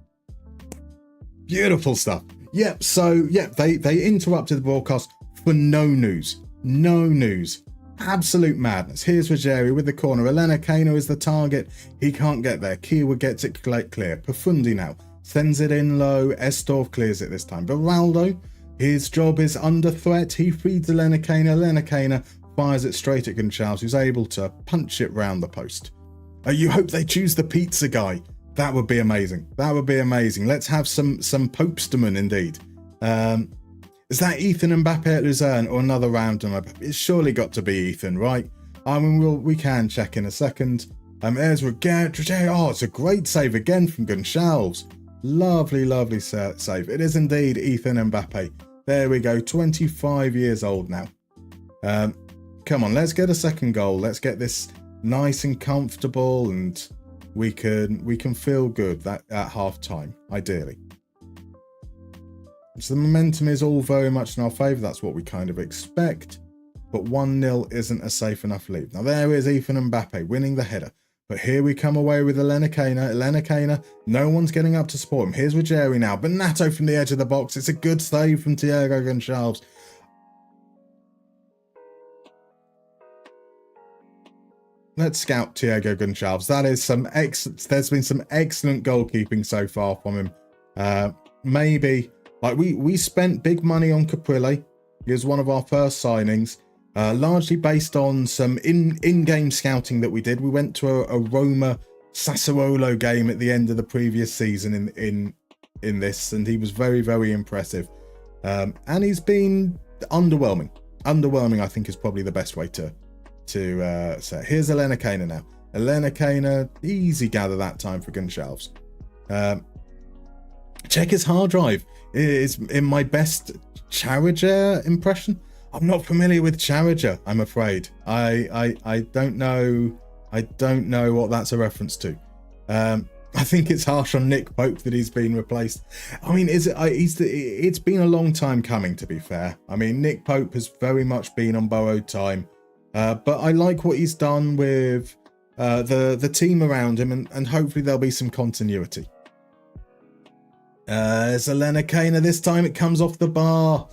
Beautiful stuff. Yep, so they interrupted the broadcast for no news. No news. Absolute madness. Here's Ruggieri with the corner. Elena Kana is the target. He can't get there. Kiwa gets it clear. Profundi now sends it in low. Estorff clears it this time. Beraldo, his job is under threat. He feeds Elena Kana. Elena Kana fires it straight at Gonçalves, who's able to punch it round the post. You hope they choose the pizza guy. That would be amazing. That would be amazing. Let's have some Popesterman indeed. Is that Ethan Mbappe at Luzerne or another random? It's surely got to be Ethan, right? I mean, we can check in a second. There's Ruggieri. Oh, it's a great save again from Gonçalves. Lovely, lovely save. It is indeed Ethan Mbappe. There we go. 25 years old now. Come on, let's get a second goal. Let's get this nice and comfortable, and we can feel good at half time, ideally. So the momentum is all very much in our favour. That's what we kind of expect. But 1-0 isn't a safe enough lead. Now there is Ethan Mbappe winning the header. But here we come away with Elena Kana. Elena Kana, no one's getting up to support him. Here's Ruggieri now. Bonato from the edge of the box. It's a good save from Thiago Gonçalves. let's scout Thiago Gonçalves. That is there's been some excellent goalkeeping so far from him. Maybe, like, we spent big money on Caprile. He was one of our first signings, largely based on some in-game scouting that we did. We went to a Roma Sassuolo game at the end of the previous season in this, and he was very, very impressive. And he's been underwhelming. Underwhelming, I think, is probably the best way to say. Here's Elena Kejna now. Elena Kejna, easy gather that time for Gonçalves. Check his hard drive. It's in my best Charger impression. I'm not familiar with Charger, I'm afraid. I don't know. I don't know what that's a reference to. I think it's harsh on Nick Pope that he's been replaced. I mean, it's been a long time coming, to be fair. I mean, Nick Pope has very much been on borrowed time. But I like what he's done with the team around him, and hopefully there'll be some continuity. It's Elena Kejna. This time it comes off the bar.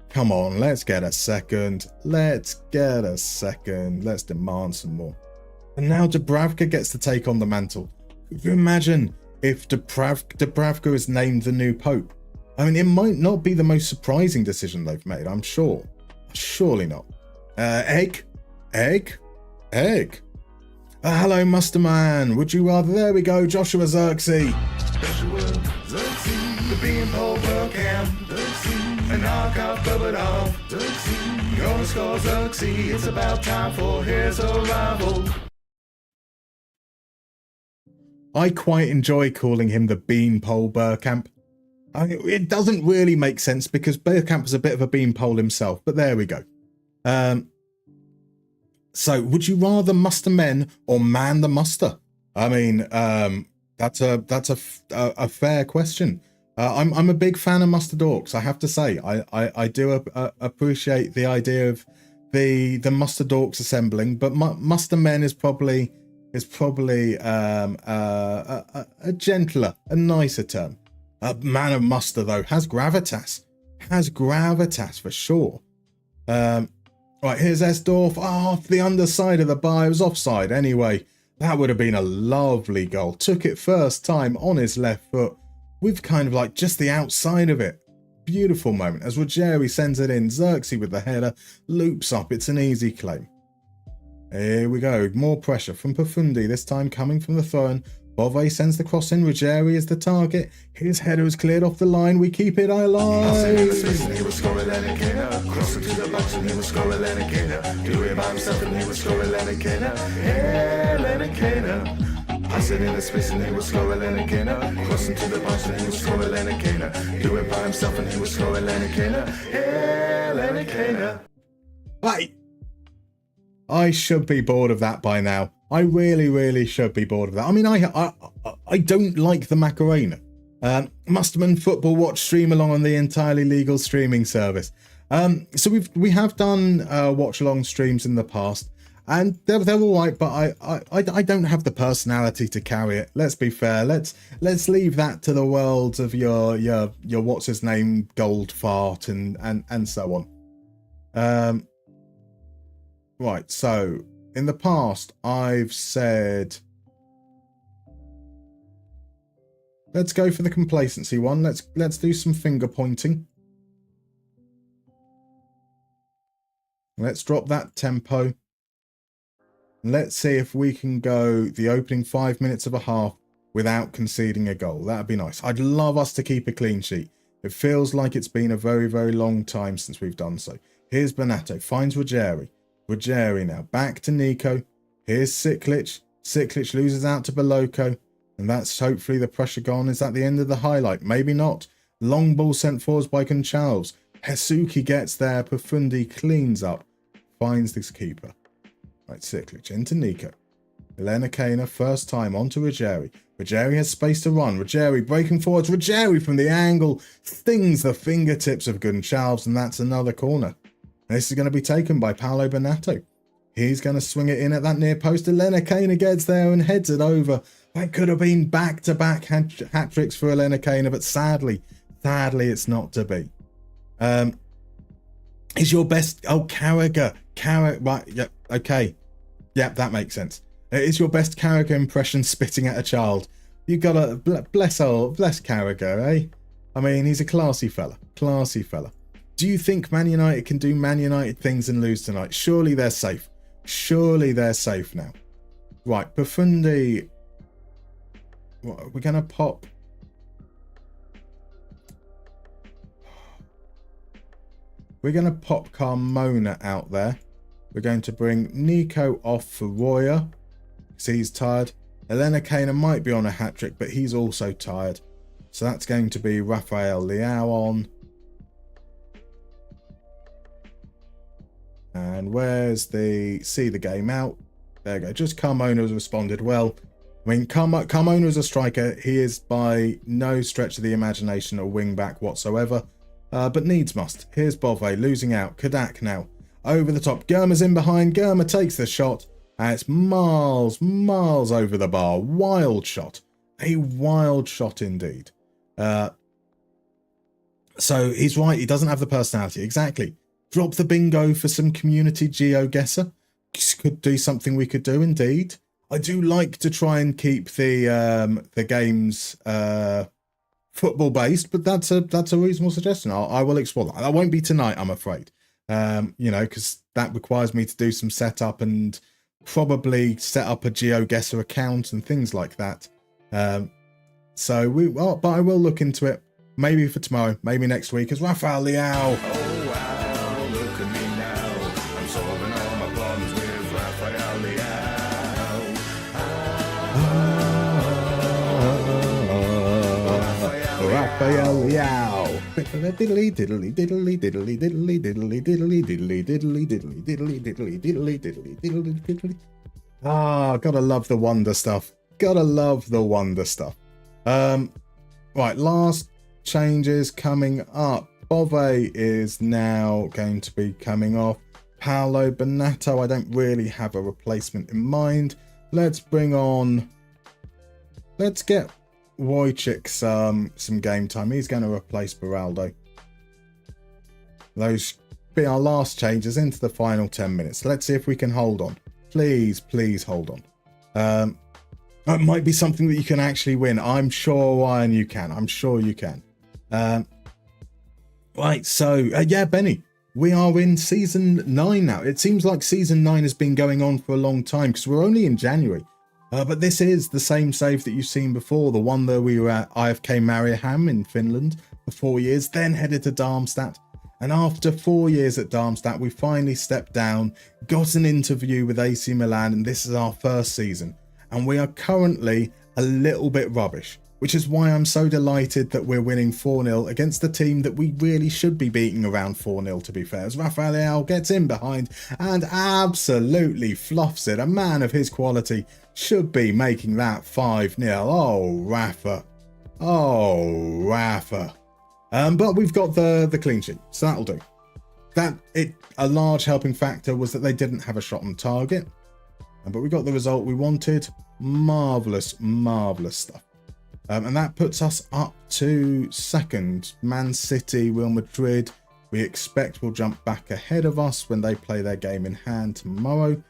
Come on, let's get a second. Let's demand some more. And now Dubravka gets to take on the mantle. Could you imagine if Dubravka is named the new Pope? I mean, it might not be the most surprising decision they've made, I'm sure. Surely not. Egg. Hello, Musterman. Would you rather? There we go, Joshua Xerxes. The bean pole cam, and knock out Bubba. Gonna score Xerxes. It's about time for his arrival. I quite enjoy calling him the Beanpole Bergkamp. I mean, it doesn't really make sense because Bergkamp is a bit of a beanpole himself, but there we go. So, would you rather muster men or man the muster? I mean, that's a fair question. I'm a big fan of muster dorks, I have to say. I do appreciate the idea of the muster dorks assembling, but muster men is probably a gentler, a nicer term. A man of muster, though, has gravitas for sure. Right, here's Esdorf. Off the underside of the bar. It was offside anyway. That would have been a lovely goal. Took it first time on his left foot with kind of like just the outside of it. Beautiful moment as Ruggieri sends it in. Xerxes with the header loops up. It's an easy claim. Here we go. More pressure from Profundi, this time coming from the throw-in. Bove sends the cross in. Ruggieri is the target. His header is cleared off the line. We keep it alive. He was scoring Elena Kejna. Crossing to the box and he was scoring Elena Kejna. Do it by himself and he was scoring Elena Kejna. Elena Kejna. I said in the space and he was scoring Elena Kejna. Crossing to the box and he was scoring Elena Kejna. Do it by himself and he was scoring Elena Kejna. Elena Kejna. Right. I should be bored of that by now. I really, really should be bored of that. I mean, I don't like the Macarena. Musterman Football Watch stream along on the entirely legal streaming service. So we have done watch along streams in the past, and they're all right. But I don't have the personality to carry it. Let's be fair. Let's leave that to the worlds of your what's his name Gold Fart and so on. Right. So. In the past, I've said, let's go for the complacency one. Let's do some finger pointing. Let's drop that tempo. Let's see if we can go the opening 5 minutes of a half without conceding a goal. That'd be nice. I'd love us to keep a clean sheet. It feels like it's been a very, very long time since we've done so. Here's Bonato, finds Ruggieri. Ruggieri now, back to Nico. Here's Siklic. Siklic loses out to Boloko. And that's hopefully the pressure gone. Is that the end of the highlight? Maybe not. Long ball sent forwards by Gonçalves. Hesuki gets there. Profundi cleans up. Finds this keeper. Right, Siklic into Nico. Elena Kejna, first time onto Ruggieri. Ruggieri has space to run. Ruggieri breaking forwards. Ruggieri from the angle stings the fingertips of Gonçalves, and that's another corner. This is going to be taken by Paolo Bonato. He's going to swing it in at that near post. Elena Kejna gets there and heads it over. That could have been back-to-back hat-tricks for Elena Kejna, but sadly, it's not to be. Is your best... Oh, Carragher. Right, yeah, okay. Yep, that makes sense. It's your best Carragher impression spitting at a child. You gotta bless Carragher, eh? I mean, he's a classy fella. Classy fella. Do you think Man United can do Man United things and lose tonight? Surely they're safe. Surely they're safe now. Right, Profundi. What, we're gonna pop. We're gonna pop Carmona out there. We're going to bring Nico off for Royer, because he's tired. Elena Kana might be on a hat-trick, but he's also tired. So that's going to be Rafael Leao on. And where's the... see the game out. There you go. Just Carmona has responded well. I mean, Carmona is a striker. He is by no stretch of the imagination a wing-back whatsoever. But needs must. Here's Bove losing out. Kadak now. Over the top. Germa's in behind. Germa takes the shot. And it's miles over the bar. Wild shot. A wild shot indeed. So he's right. He doesn't have the personality. Exactly. Drop the bingo for some community geo-guesser. Could do something we could do indeed. I do like to try and keep the games football based, but that's a reasonable suggestion. I will explore that. That won't be tonight, I'm afraid. You know, because that requires me to do some setup and probably set up a GeoGuessr account and things like that. But I will look into it. Maybe for tomorrow, maybe next week. As Rafael Leao. Oh wow, look at me now. I'm solving all my problems with Rafael Leao. Rafael Leao. Diddly diddly diddly diddly diddly diddly diddly diddly diddly diddly diddly diddly diddly diddly diddly diddly. Ah, gotta love the wonder stuff. Gotta love the wonder stuff. Right, last changes coming up. Bove is now going to be coming off. Paolo Bonato, I don't really have a replacement in mind. Let's bring on... let's get Wojcik some game time. He's going to replace Beraldo. Those be our last changes into the final 10 minutes. Let's see if we can hold on. Please hold on. It might be something that you can actually win. I'm sure, Ryan, you can. I'm sure you can. Right, so, yeah, Benny, we are in Season 9 now. It seems like Season 9 has been going on for a long time because we're only in January. But this is the same save that you've seen before, the one that we were at IFK Mariehamn in Finland for 4 years, then headed to Darmstadt. And after 4 years at Darmstadt, we finally stepped down, got an interview with AC Milan, and this is our first season. And we are currently a little bit rubbish, which is why I'm so delighted that we're winning 4-0 against a team that we really should be beating around 4-0, to be fair. As Rafael Leao gets in behind and absolutely fluffs it. A man of his quality should be making that 5-0. Oh, Rafa. Oh, Rafa. But we've got the clean sheet, so that'll do. A large helping factor was that they didn't have a shot on target. But we got the result we wanted. Marvellous stuff. And that puts us up to second. Man City, Real Madrid, we expect will jump back ahead of us when they play their game in hand tomorrow.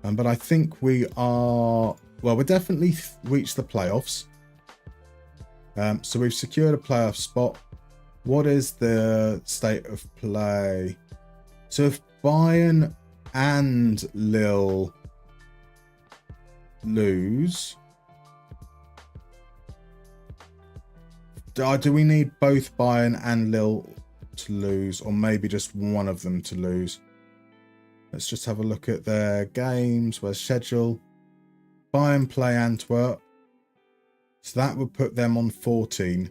But I think we are... well, we're definitely reached the playoffs. So we've secured a playoff spot. What is the state of play? So if Bayern and Lille lose... do we need both Bayern and Lille to lose, or maybe just one of them to lose? Let's just have a look at their games. Where's schedule? Bayern play Antwerp, so that would put them on 14.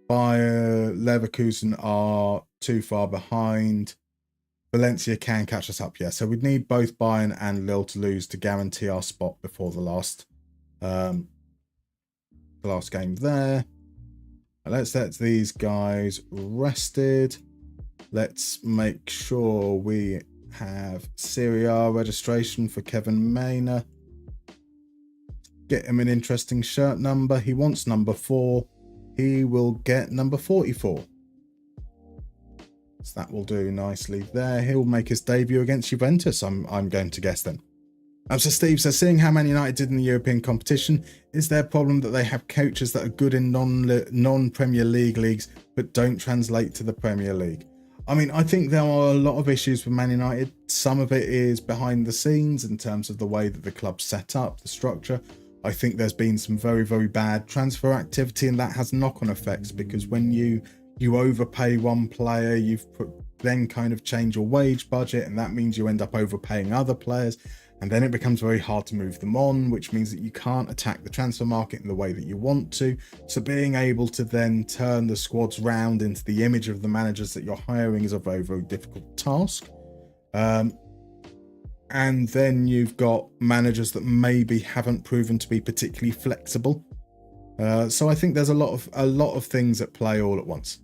Bayer Leverkusen are too far behind. Valencia can catch us up, yeah. So we'd need both Bayern and Lille to lose to guarantee our spot before the last game there. Let's let these guys rested. Let's make sure we have Serie A registration for Kevin Mayner. Get him an interesting shirt number. He wants number 4. He will get number 44. So that will do nicely there. He'll make his debut against Juventus, I'm going to guess then. So Steve says, seeing how Man United did in the European competition, is there a problem that they have coaches that are good in non-Premier League leagues but don't translate to the Premier League? I mean, I think there are a lot of issues with Man United. Some of it is behind the scenes in terms of the way that the club's set up, the structure. I think there's been some very, very bad transfer activity, and that has knock-on effects, because when you overpay one player, then kind of change your wage budget, and that means you end up overpaying other players. And then it becomes very hard to move them on, which means that you can't attack the transfer market in the way that you want to. So being able to then turn the squads round into the image of the managers that you're hiring is a very, very difficult task. And then you've got managers that maybe haven't proven to be particularly flexible. So I think there's a lot of things at play all at once.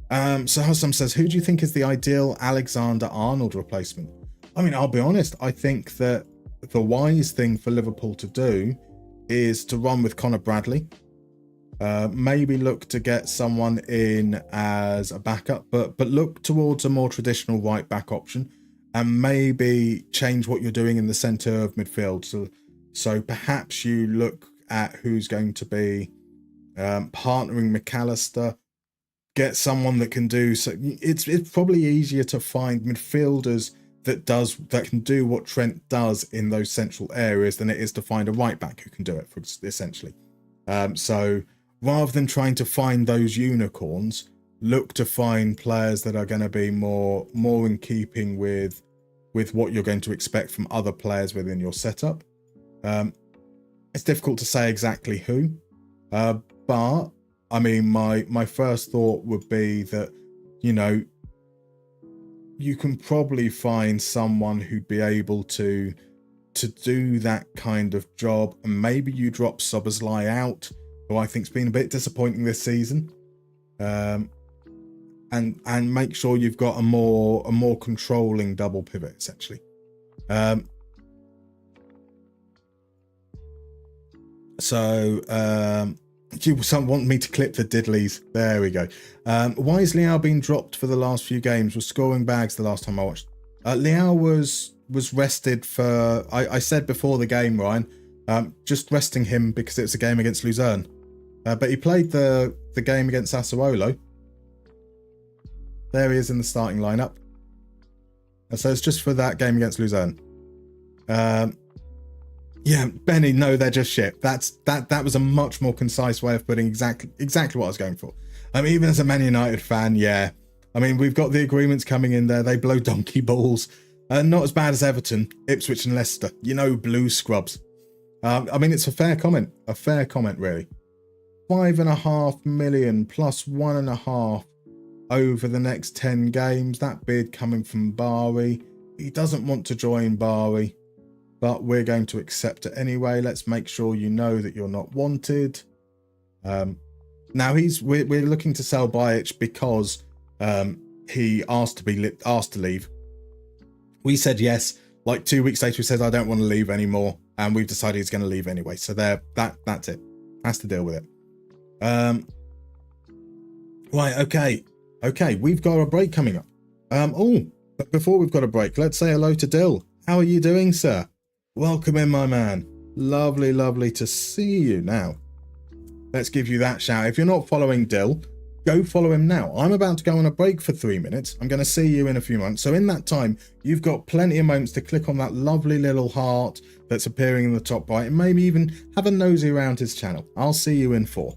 So Hussam says, who do you think is the ideal Alexander-Arnold replacement? I mean, I'll be honest, I think that the wise thing for Liverpool to do is to run with Conor Bradley. Maybe look to get someone in as a backup, but look towards a more traditional right back option, and maybe change what you're doing in the centre of midfield. So perhaps you look at who's going to be partnering McAllister, get someone that can do so. It's probably easier to find midfielders that can do what Trent does in those central areas than it is to find a right back who can do it, essentially. So rather than trying to find those unicorns, look to find players that are going to be more in keeping with what you're going to expect from other players within your setup. It's difficult to say exactly who, but I mean, my first thought would be that, you can probably find someone who'd be able to do that kind of job, and maybe you drop Szoboszlai out, who I think's been a bit disappointing this season, and make sure you've got a more controlling double pivot, essentially. You want me to clip the diddlies? There we go. Why is Liao being dropped for the last few games? Was scoring bags the last time I watched? Liao was rested for, I said before the game, Ryan, just resting him because it's a game against Luzerne. But he played the game against Sassuolo. There he is in the starting lineup. And so it's just for that game against Luzerne. Yeah, Benny, no, they're just shit. That was a much more concise way of putting exactly what I was going for. Even as a Man United fan, yeah. I mean, we've got the agreements coming in there. They blow donkey balls. Not as bad as Everton, Ipswich and Leicester. Blue scrubs. I mean, it's a fair comment. A fair comment, really. 5.5 million plus 1.5 over the next 10 games. That bid coming from Bari. He doesn't want to join Bari, but we're going to accept it anyway. Let's make sure you know that you're not wanted. Now we're looking to sell Bajic because he asked to leave. We said yes. Like 2 weeks later, we said I don't want to leave anymore, and we've decided he's going to leave anyway. So that's it. Has to deal with it. Right. Okay. We've got a break coming up. But before we've got a break, let's say hello to Dill. How are you doing, sir? Welcome in, my man. Lovely to see you. Now, let's give you that shout. If you're not following Dill, go follow him now. I'm about to go on a break for 3 minutes. I'm going to see you in a few months. So in that time, you've got plenty of moments to click on that lovely little heart that's appearing in the top right, and maybe even have a nosy around his channel. I'll see you in 4.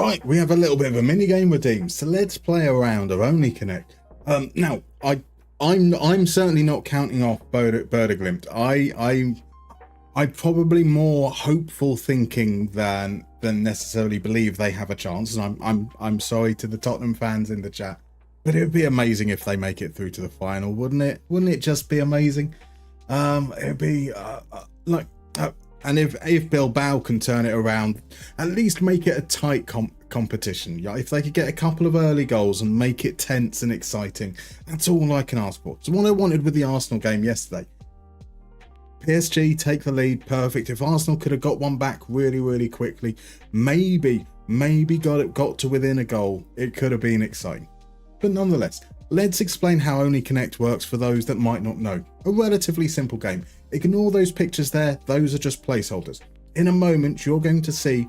Right, we have a little bit of a mini game redeemed, so let's play a round of Only Connect. Now, I'm certainly not counting off Berdeglimt. I'm probably more hopeful thinking than necessarily believe they have a chance. And I'm sorry to the Tottenham fans in the chat, but it would be amazing if they make it through to the final, wouldn't it? Wouldn't it just be amazing? It'd be and if Bilbao can turn it around, at least make it a tight competition. Yeah, if they could get a couple of early goals and make it tense and exciting, that's all I can ask for. So what I wanted with the Arsenal game yesterday, PSG take the lead, perfect. If Arsenal could have got one back really, really quickly, maybe got to within a goal, it could have been exciting. But nonetheless, let's explain how Only Connect works for those that might not know. A relatively simple game. Ignore those pictures there, those are just placeholders. In a moment, you're going to see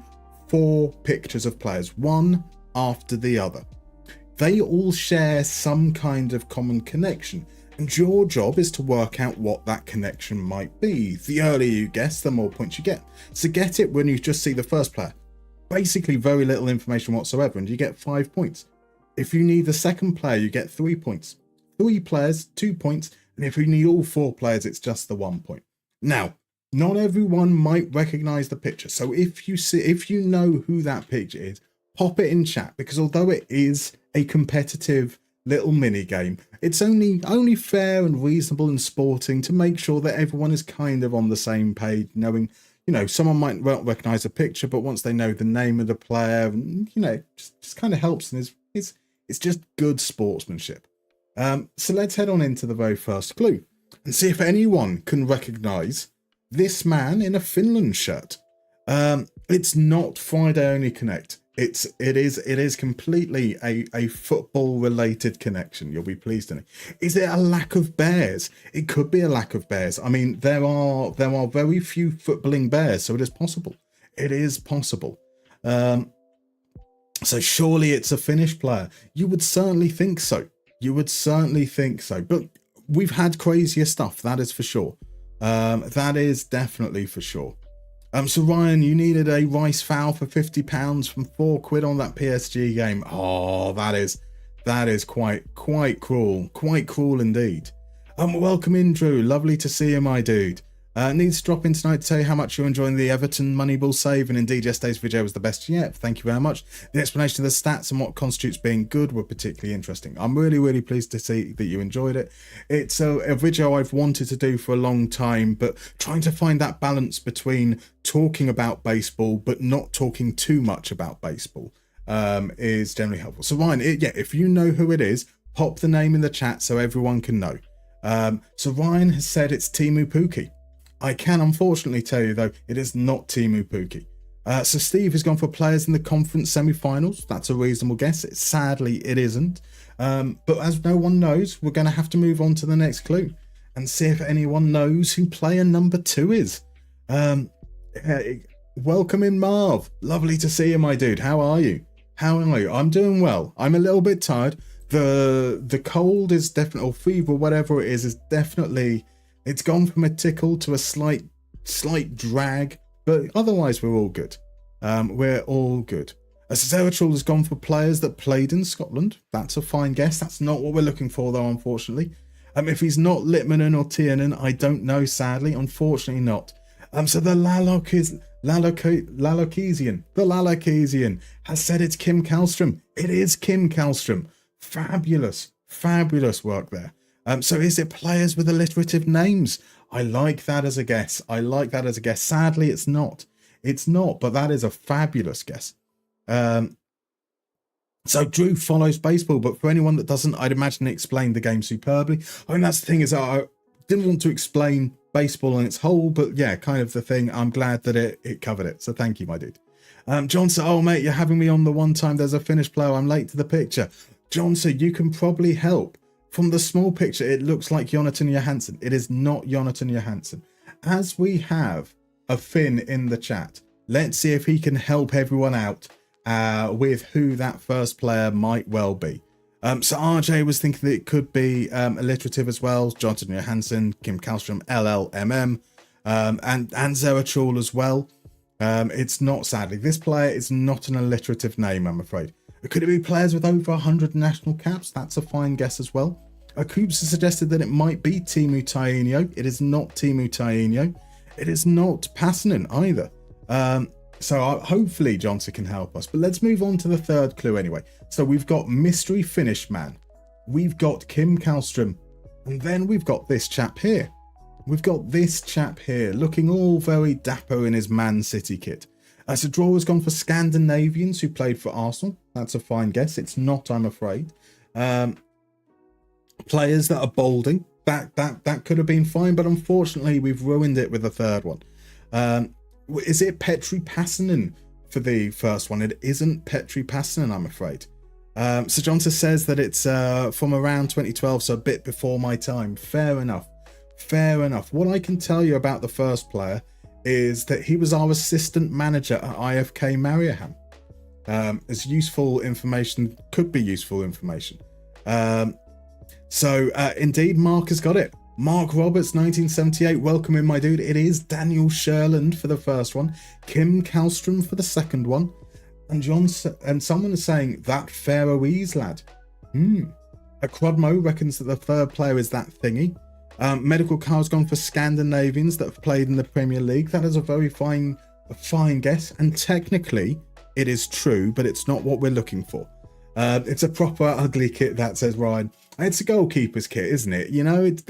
4 pictures of players, one after the other. They all share some kind of common connection, and your job is to work out what that connection might be. The earlier you guess, the more points you get. So get it when you just see the first player. Basically very little information whatsoever, and you get 5 points. If you need the second player, you get 3 points. 3 players, 2 points, and if you need all 4 players, it's just the 1 point. Now, not everyone might recognize the picture, so if you know who that picture is, pop it in chat, because although it is a competitive little mini game, it's only fair and reasonable and sporting to make sure that everyone is kind of on the same page, knowing, someone might not recognize a picture, but once they know the name of the player, just kind of helps, and it's just good sportsmanship. So let's head on into the very first clue and see if anyone can recognize this man in a Finland shirt. It's not Friday Only Connect. It is completely a football related connection. You'll be pleased to know. Is it a lack of bears? It could be a lack of bears. I mean, there are very few footballing bears, so it is possible. It is possible. So surely it's a Finnish player. You would certainly think so. But we've had crazier stuff, that is for sure. That is definitely for sure. So Ryan, you needed a Rice foul for £50 from £4 on that PSG game. Oh, that is quite cruel indeed. Welcome in, Drew. Lovely to see you, my dude. Needs to drop in tonight to tell you how much you're enjoying the Everton Moneyball save, and indeed yesterday's video was the best yet. Thank you very much. The explanation of the stats and what constitutes being good were particularly interesting. I'm really pleased to see that you enjoyed it. It's a video I've wanted to do for a long time, but trying to find that balance between talking about baseball but not talking too much about baseball is generally helpful. So Ryan, if you know who it is, pop the name in the chat so everyone can know. So Ryan has said it's Timu Pukki. I can unfortunately tell you, though, it is not Timu Pukki. So Steve has gone for players in the conference semi-finals. That's a reasonable guess. Sadly, it isn't. But as no one knows, we're going to have to move on to the next clue and see if anyone knows who player number 2 is. Welcome in, Marv. Lovely to see you, my dude. How are you? I'm doing well. I'm a little bit tired. The cold is definitely, or fever, whatever it is definitely... It's gone from a tickle to a slight drag, but otherwise we're all good. We're all good. Zeratul has gone for players that played in Scotland. That's a fine guess. That's not what we're looking for, though, unfortunately. If he's not Litmanen or Tiernan, I don't know, sadly. Unfortunately not. So the Lalokesian has said it's Kim Kallstrom. It is Kim Kallstrom. Fabulous work there. So is it players with alliterative names? I like that as a guess. Sadly, it's not. But that is a fabulous guess. So Drew follows baseball, but for anyone that doesn't, I'd imagine it explained the game superbly. I mean, that's the thing, is I didn't want to explain baseball in its whole, but yeah, kind of the thing. I'm glad that it covered it. So thank you, my dude. John said, oh mate, you're having me on the one time there's a Finnish player. I'm late to the picture. John said, you can probably help. From the small picture, it looks like Jonathan Johansson. It is not Jonathan Johansson. As we have a Finn in the chat, let's see if he can help everyone out with who that first player might well be. So RJ was thinking that it could be alliterative as well. Jonathan Johansson, Kim Kallstrom, LLMM, and Zeratul as well. It's not, sadly. This player is not an alliterative name, I'm afraid. Could it be players with over 100 national caps? That's a fine guess as well. Coops has suggested that it might be Teemu Tainio. It is not Teemu Tainio. It is not Passanen either. So hopefully Johnson can help us. But let's move on to the third clue anyway. So we've got Mystery Finnish Man. We've got Kim Kallstrom. And then we've got this chap here. We've got this chap here looking all very dapper in his Man City kit. So draw has gone for Scandinavians who played for Arsenal. That's a fine guess. It's not, I'm afraid. Players that are bolding. That could have been fine, but unfortunately we've ruined it with the third one. Is it Petri Passanen for the first one? It isn't Petri Passanen, I'm afraid. Sir Johnson says that it's from around 2012, so a bit before my time. Fair enough. Fair enough. What I can tell you about the first player is that he was our assistant manager at IFK Mariehamn. As useful information, could be useful information. So indeed, Mark has got it. Mark Roberts, 1978. Welcome in, my dude. It is Daniel Sherland for the first one, Kim Kallstrom for the second one, and someone is saying that Faroese lad. Crodmo reckons that the third player is that thingy. Medical Car's gone for Scandinavians that have played in the Premier League. That is a very fine guess, and technically it is true, but it's not what we're looking for. It's a proper ugly kit, that says Ryan. It's a goalkeeper's kit, isn't it? You know, it's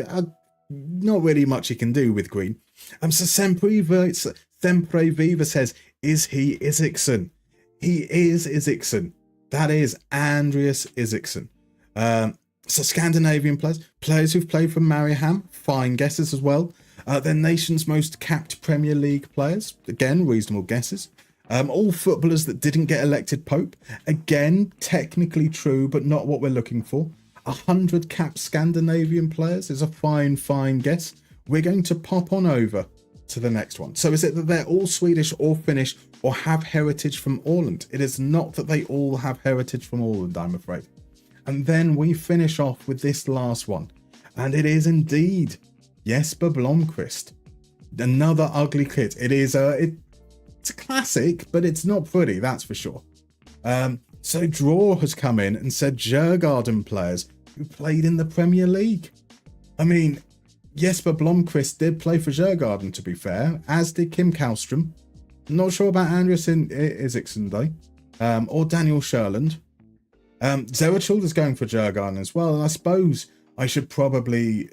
not really much he can do with green. So Sempre Viva says, is he Isaacson? He is Isaacson. That is Andreas Isaacson. So Scandinavian players who've played for Mariehamn, fine guesses as well. They're nation's most capped Premier League players. Again, reasonable guesses. All footballers that didn't get elected Pope. Again, technically true, but not what we're looking for. 100 capped Scandinavian players is a fine guess. We're going to pop on over to the next one. So is it that they're all Swedish or Finnish or have heritage from Åland? It is not that they all have heritage from Åland, I'm afraid. And then we finish off with this last one. And it is indeed Jesper Blomqvist. Another ugly kit. It is it's a classic, but it's not pretty, that's for sure. So Draw has come in and said Djurgården players who played in the Premier League. I mean, Jesper Blomqvist did play for Djurgården, to be fair, as did Kim Kallstrom. Not sure about Andreas Isaacson, though. Or Daniel Sherland. Zerachuld is going for Djurgården as well, and I suppose I should probably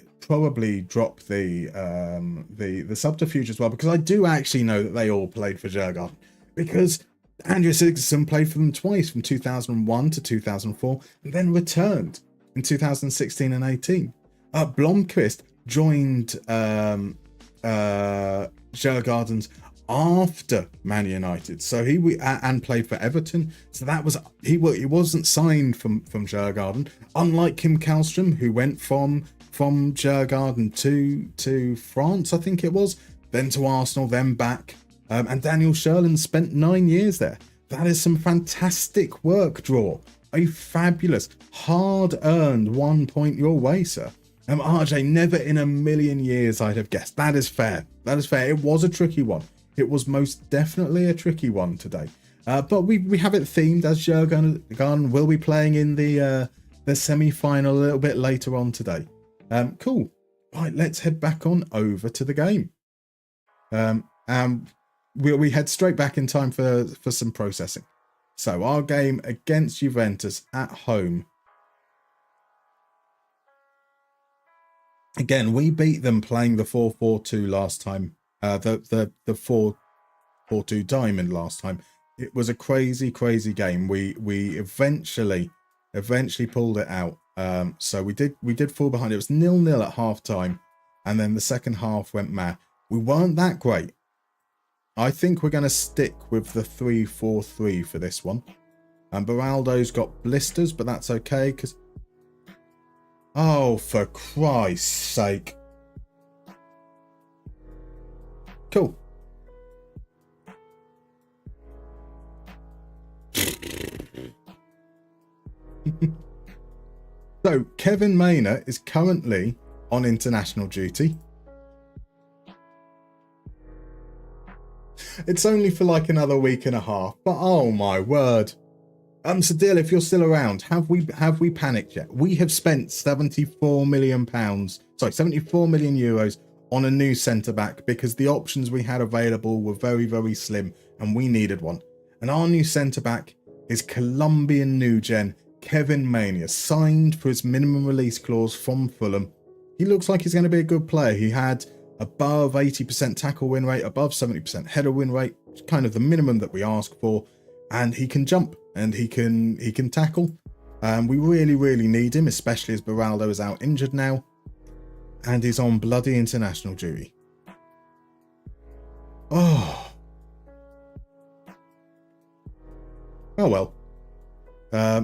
drop the subterfuge as well, because I do actually know that they all played for Djurgården, because Andreas Isaacson played for them twice, from 2001 to 2004, and then returned in 2016 and 18. Blomqvist joined Djurgården's after Man United, so and played for Everton. So that was he wasn't signed from Djurgården, unlike Kim Kallstrom, who went from Djurgården to France, I think it was, then to Arsenal, then back. And Daniel Sherland spent 9 years there. That is some fantastic work, Draw. A fabulous, hard-earned 1 point your way, sir. RJ, never in a million years I'd have guessed. That is fair. That is fair. It was a tricky one. It was most definitely a tricky one today. But we have it themed, as Djurgården will be playing in the semi-final a little bit later on today. Cool. Right, let's head back on over to the game. We head straight back in time for some processing. So our game against Juventus at home. Again, we beat them playing the 4-4-2 last time. The 4-4-2 diamond last time. It was a crazy game. We eventually pulled it out. So we did fall behind. It was 0-0 at half time, and then the second half went mad. We weren't that great. I think we're going to stick with the 3-4-3 for this one. And Beraldo's got blisters, but that's okay, because... Oh, for Christ's sake. Cool. So, Kevin Mayner is currently on international duty. It's only for like another week and a half, but oh my word. Sadil, if you're still around, have we panicked yet? We have spent £74 million euros on a new centre-back because the options we had available were very, very slim and we needed one. And our new centre-back is Colombian new gen Kevin Mania, signed for his minimum release clause from Fulham. He looks like he's going to be a good player. He had above 80% tackle win rate, above 70% header win rate, kind of the minimum that we ask for. And he can jump and he can tackle. We really, really need him, especially as Beraldo is out injured now. And he's on bloody international duty. Oh well.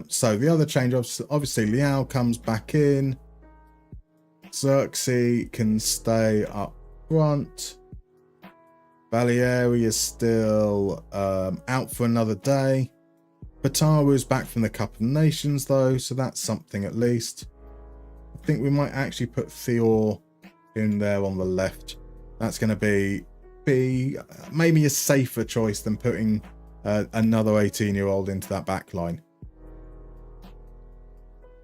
So the other change, obviously Leao comes back in. Xerxes can stay up front. Baleari is still out for another day. Bataru's back from the Cup of Nations though, so that's something at least. I think we might actually put Thior in there on the left. That's going to be maybe a safer choice than putting another 18-year-old into that back line.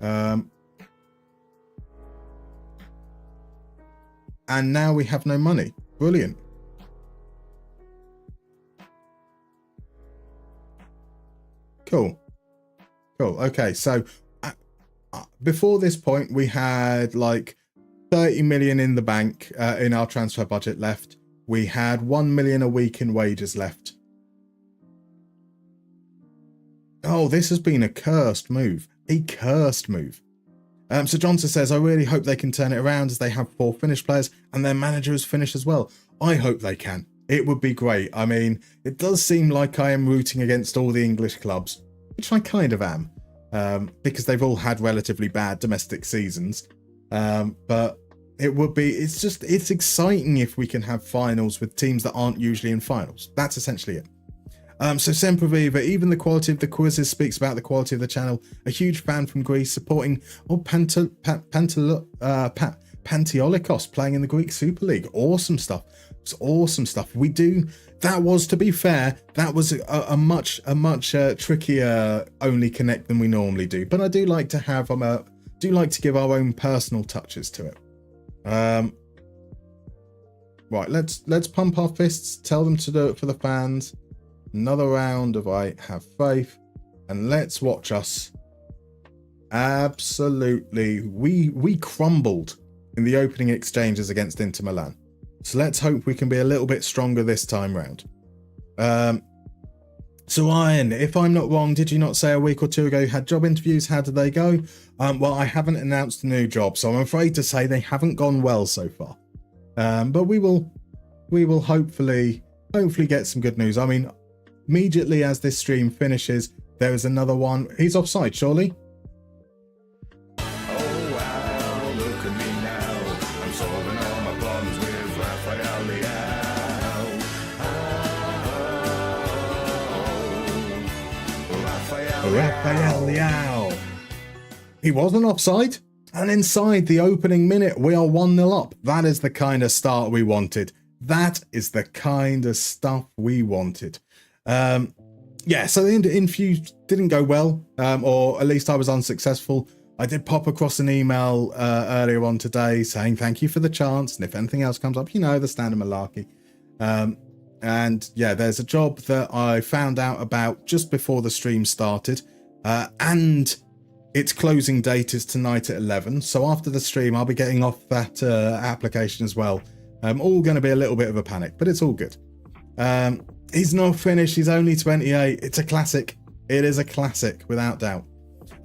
And now we have no money. Brilliant. Cool. Okay, so before this point, we had like 30 million in the bank in our transfer budget left. We had 1 million a week in wages left. Oh, this has been a cursed move. A cursed move. So Johnson says, I really hope they can turn it around as they have 4 Finnish players and their manager is Finnish as well. I hope they can. It would be great. I mean, it does seem like I am rooting against all the English clubs, which I kind of am, because they've all had relatively bad domestic seasons. But it's exciting if we can have finals with teams that aren't usually in finals. That's essentially it. So Sempre Viva, even the quality of the quizzes speaks about the quality of the channel. A huge fan from Greece supporting Panteolikos playing in the Greek Super League. Awesome stuff. It's awesome stuff. That was, to be fair, that was a much trickier only connect than we normally do. But I do like to have to give our own personal touches to it. Right, let's pump our fists. Tell them to do it for the fans. Another round of I Have Faith, and let's watch us. Absolutely, we crumbled in the opening exchanges against Inter Milan. So let's hope we can be a little bit stronger this time round. So Iron, if I'm not wrong, did you not say a week or two ago you had job interviews? How did they go? Well, I haven't announced a new job, so I'm afraid to say they haven't gone well so far. But we will hopefully get some good news. I mean, immediately as this stream finishes, there is another one. He's offside, surely? Oh wow, look at me now. I'm solving all my problems with Rafael Leao. Rafael Leao. He wasn't offside. And inside the opening minute, we are 1-0 up. That is the kind of start we wanted. That is the kind of stuff we wanted. Yeah, so the interview didn't go well, or at least I was unsuccessful. I did pop across an email earlier on today saying thank you for the chance, and if anything else comes up, the standard malarkey. And yeah, there's a job that I found out about just before the stream started, and its closing date is tonight at 11. So after the stream, I'll be getting off that application as well. All going to be a little bit of a panic, but it's all good. He's not finished. He's only 28. It's a classic. It is a classic, without doubt.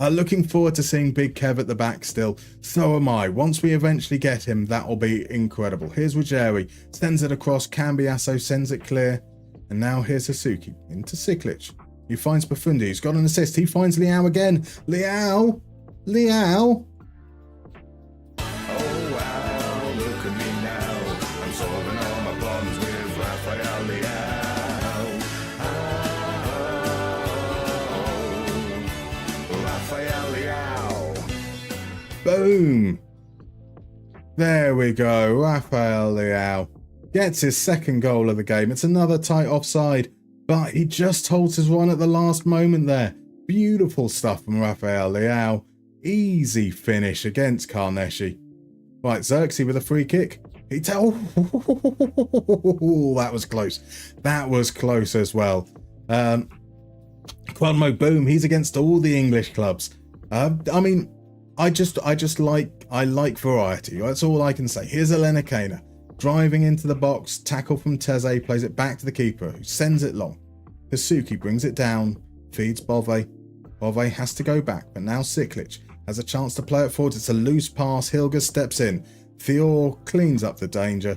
Looking forward to seeing Big Kev at the back still. So am I. Once we eventually get him, that will be incredible. Here's Ruggieri. Sends it across. Cambiasso sends it clear. And now here's Hasuki into Siklic. He finds Bafundi. He's got an assist. He finds Leao again. Leao. Boom. There we go. Rafael Leao. Gets his second goal of the game. It's another tight offside, but he just holds his one at the last moment there. Beautiful stuff from Rafael Leao. Easy finish against Carnesci. Right, Xerxes with a free kick. That was close. That was close as well. Quadmo, boom. He's against all the English clubs. I mean, I like variety. That's all I can say. Here's Elena Kena driving into the box. Tackle from Teze, plays it back to the keeper, who sends it long. Hasuki brings it down, feeds Bove. Bove has to go back, but now Siklic has a chance to play it forward. It's a loose pass. Hilger steps in. Thior cleans up the danger.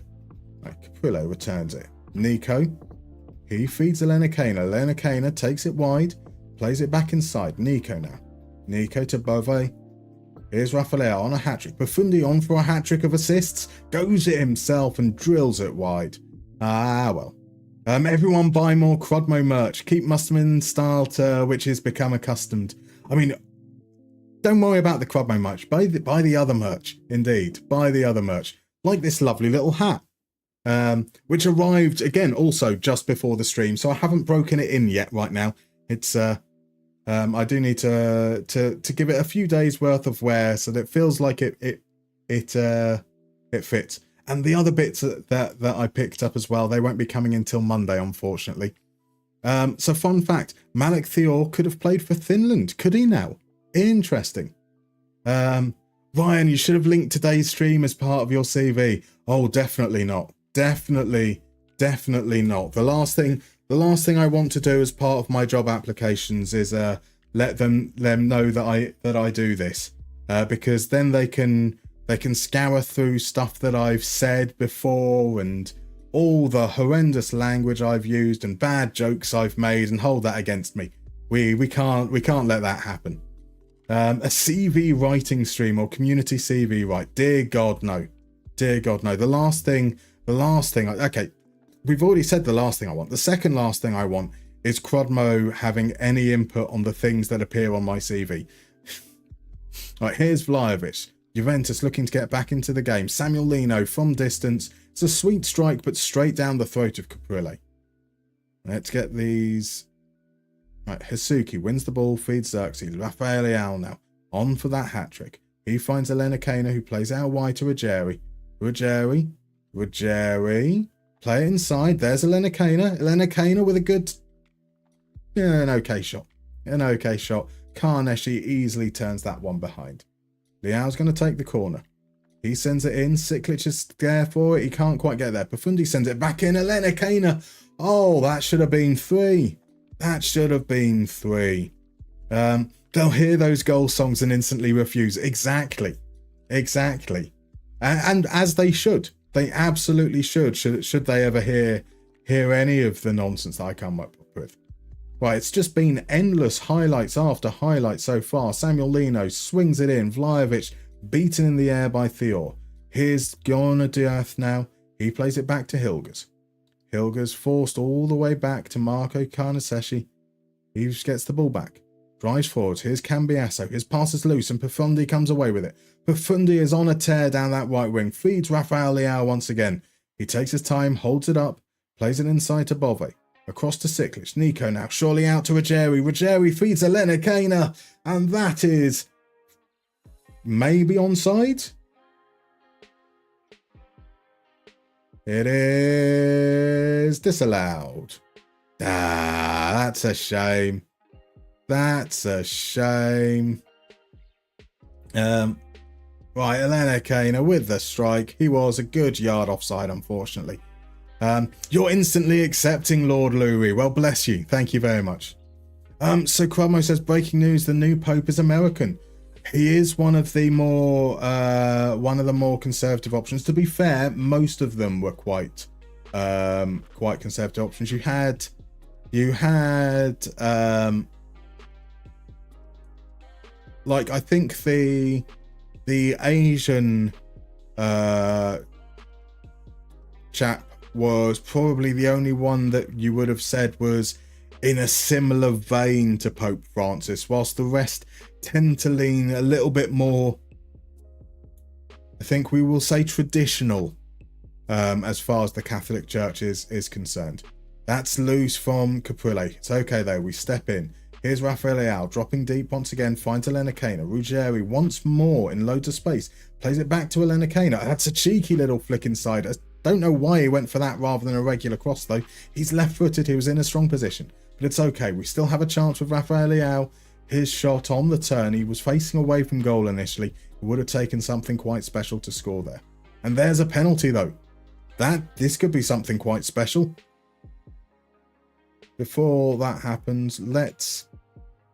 Caprillo returns it. Nico, he feeds Elena Kena. Elena Kena takes it wide, plays it back inside. Nico now. Nico to Bove. Here's Rafael on a hat-trick. Profundi on for a hat-trick of assists. Goes it himself and drills it wide. Ah, well. Everyone buy more Crodmo merch. Keep Musterman style to which is become accustomed. I mean, don't worry about the Crodmo merch. Buy the other merch. Indeed. Buy the other merch. Like this lovely little hat. Which arrived, again, also just before the stream. So I haven't broken it in yet right now. It's... I do need to give it a few days worth of wear so that it feels like it fits. And the other bits that I picked up as well, they won't be coming until Monday, unfortunately. So fun fact, Malik Thior could have played for Finland. Could he now? Interesting. Ryan, you should have linked today's stream as part of your CV. Oh, definitely not. Definitely not. The last thing I want to do as part of my job applications is let them know that I do this, because then they can scour through stuff that I've said before and all the horrendous language I've used and bad jokes I've made and hold that against me. We can't let that happen. A CV writing stream or community CV write? Dear God, no. Dear God, no. The last thing. Okay. We've already said the last thing I want. The second last thing I want is Crodmo having any input on the things that appear on my CV. Right, here's Vlahovic. Juventus looking to get back into the game. Samuel Lino from distance. It's a sweet strike, but straight down the throat of Caprile. Let's get these. Right, Hasuki wins the ball, feeds Xerxes. Rafael Leao now on for that hat-trick. He finds Elena Kena, who plays out wide to Ruggieri. Ruggieri. Play it inside. There's Elena Kena. Elena Kena with a good... Yeah, an okay shot. Carnesci easily turns that one behind. Leao's going to take the corner. He sends it in. Siklic is there for it. He can't quite get there. Profundi sends it back in. Elena Kena. Oh, that should have been 3. They'll hear those goal songs and instantly refuse. Exactly. And as they should. They absolutely should they ever hear any of the nonsense that I come up with. Right, it's just been endless highlights after highlights so far. Samuel Lino swings it in. Vlahovic beaten in the air by Thior. Here's Giona Diath now. He plays it back to Hilgers. Hilgers forced all the way back to Marco Carnesecchi. He just gets the ball back. Drives forward. Here's Cambiasso. His pass is loose and Profundi comes away with it. Profundi is on a tear down that right wing. Feeds Rafael Leao once again. He takes his time, holds it up, plays it inside to Bove. Across to Siklic. Nico now surely out to Ruggieri. Ruggieri feeds Elena Kena. And that is maybe onside. It is disallowed. That's a shame. Right, Elena Kena with the strike. He was a good yard offside, unfortunately. You're instantly accepting, Lord Louis. Well, bless you. Thank you very much. So Cromwell says, breaking news, the new Pope is American. He is one of the more conservative options. To be fair, most of them were quite conservative options. You had like, I think the Asian chap was probably the only one that you would have said was in a similar vein to Pope Francis, whilst the rest tend to lean a little bit more, I think we will say, traditional as far as the Catholic Church is concerned. That's loose from Caprile. It's okay though. We step in. Here's Rafael Leao dropping deep once again. Finds Elena Kena. Ruggieri once more in loads of space. Plays it back to Elena Kena. That's a cheeky little flick inside. I don't know why he went for that rather than a regular cross though. He's left-footed. He was in a strong position. But it's okay. We still have a chance with Rafael Leao. His shot on the turn. He was facing away from goal initially. It would have taken something quite special to score there. And there's a penalty though. This could be something quite special. Before that happens,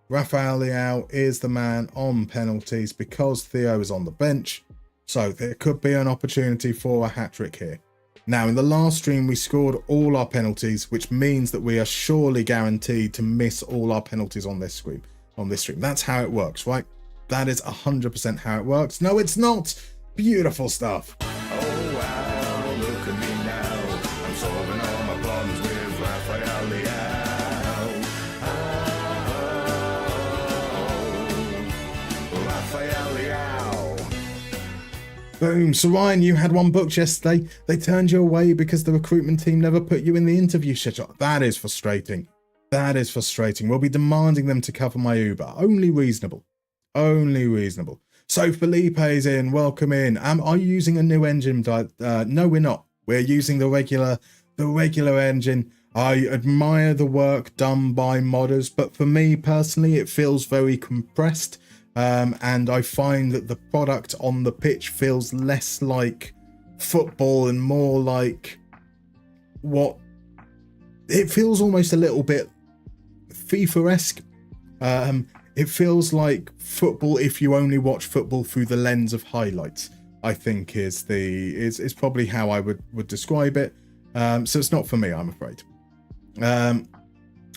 Rafael Leao is the man on penalties because Theo is on the bench. So there could be an opportunity for a hat-trick here. Now, in the last stream, we scored all our penalties, which means that we are surely guaranteed to miss all our penalties on this stream. That's how it works, right? That is 100% how it works. No, it's not. Beautiful stuff. Oh wow, look at me now. I'm solving all my problems with Rafael Leao. Oh, Rafael Leao. Boom. So Ryan, you had one booked yesterday. They turned you away because the recruitment team never put you in the interview schedule. That is frustrating. That is frustrating. We'll be demanding them to cover my Uber. Only reasonable. Only reasonable. So Felipe's in. Welcome in. Are you using a new engine? No, we're not. We're using the regular engine. I admire the work done by modders, but for me personally, it feels very compressed. And I find that the product on the pitch feels less like football and more like it feels almost a little bit FIFA-esque. It feels like football if you only watch football through the lens of highlights, I think is probably how I would describe it. So it's not for me, I'm afraid.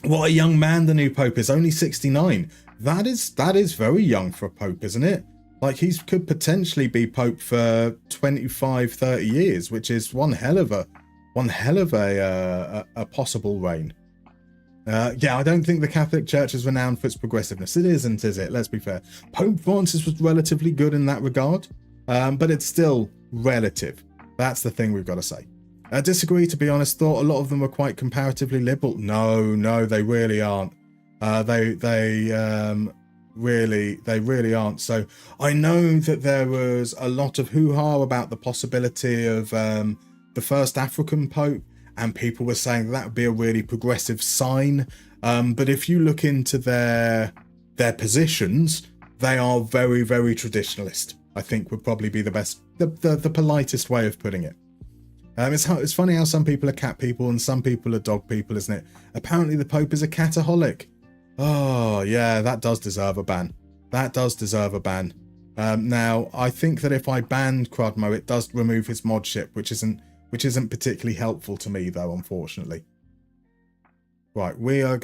What a young man the new Pope is, only 69. That is very young for a Pope, isn't it? Like he could potentially be Pope for 25, 30 years, which is one hell of a possible reign. Yeah, I don't think the Catholic Church is renowned for its progressiveness. It isn't, is it? Let's be fair. Pope Francis was relatively good in that regard, but it's still relative. That's the thing we've got to say. I disagree, to be honest. Thought a lot of them were quite comparatively liberal. No, they really aren't. They really aren't. So I know that there was a lot of hoo-ha about the possibility of the first African Pope, and people were saying that would be a really progressive sign. But if you look into their positions, they are very, very traditionalist. I think would probably be the politest way of putting it. It's funny how some people are cat people and some people are dog people, isn't it? Apparently the Pope is a cataholic. Oh yeah, that does deserve a ban. Now I think that if I banned Crudmo, it does remove his modship, which isn't particularly helpful to me though, unfortunately. Right, we are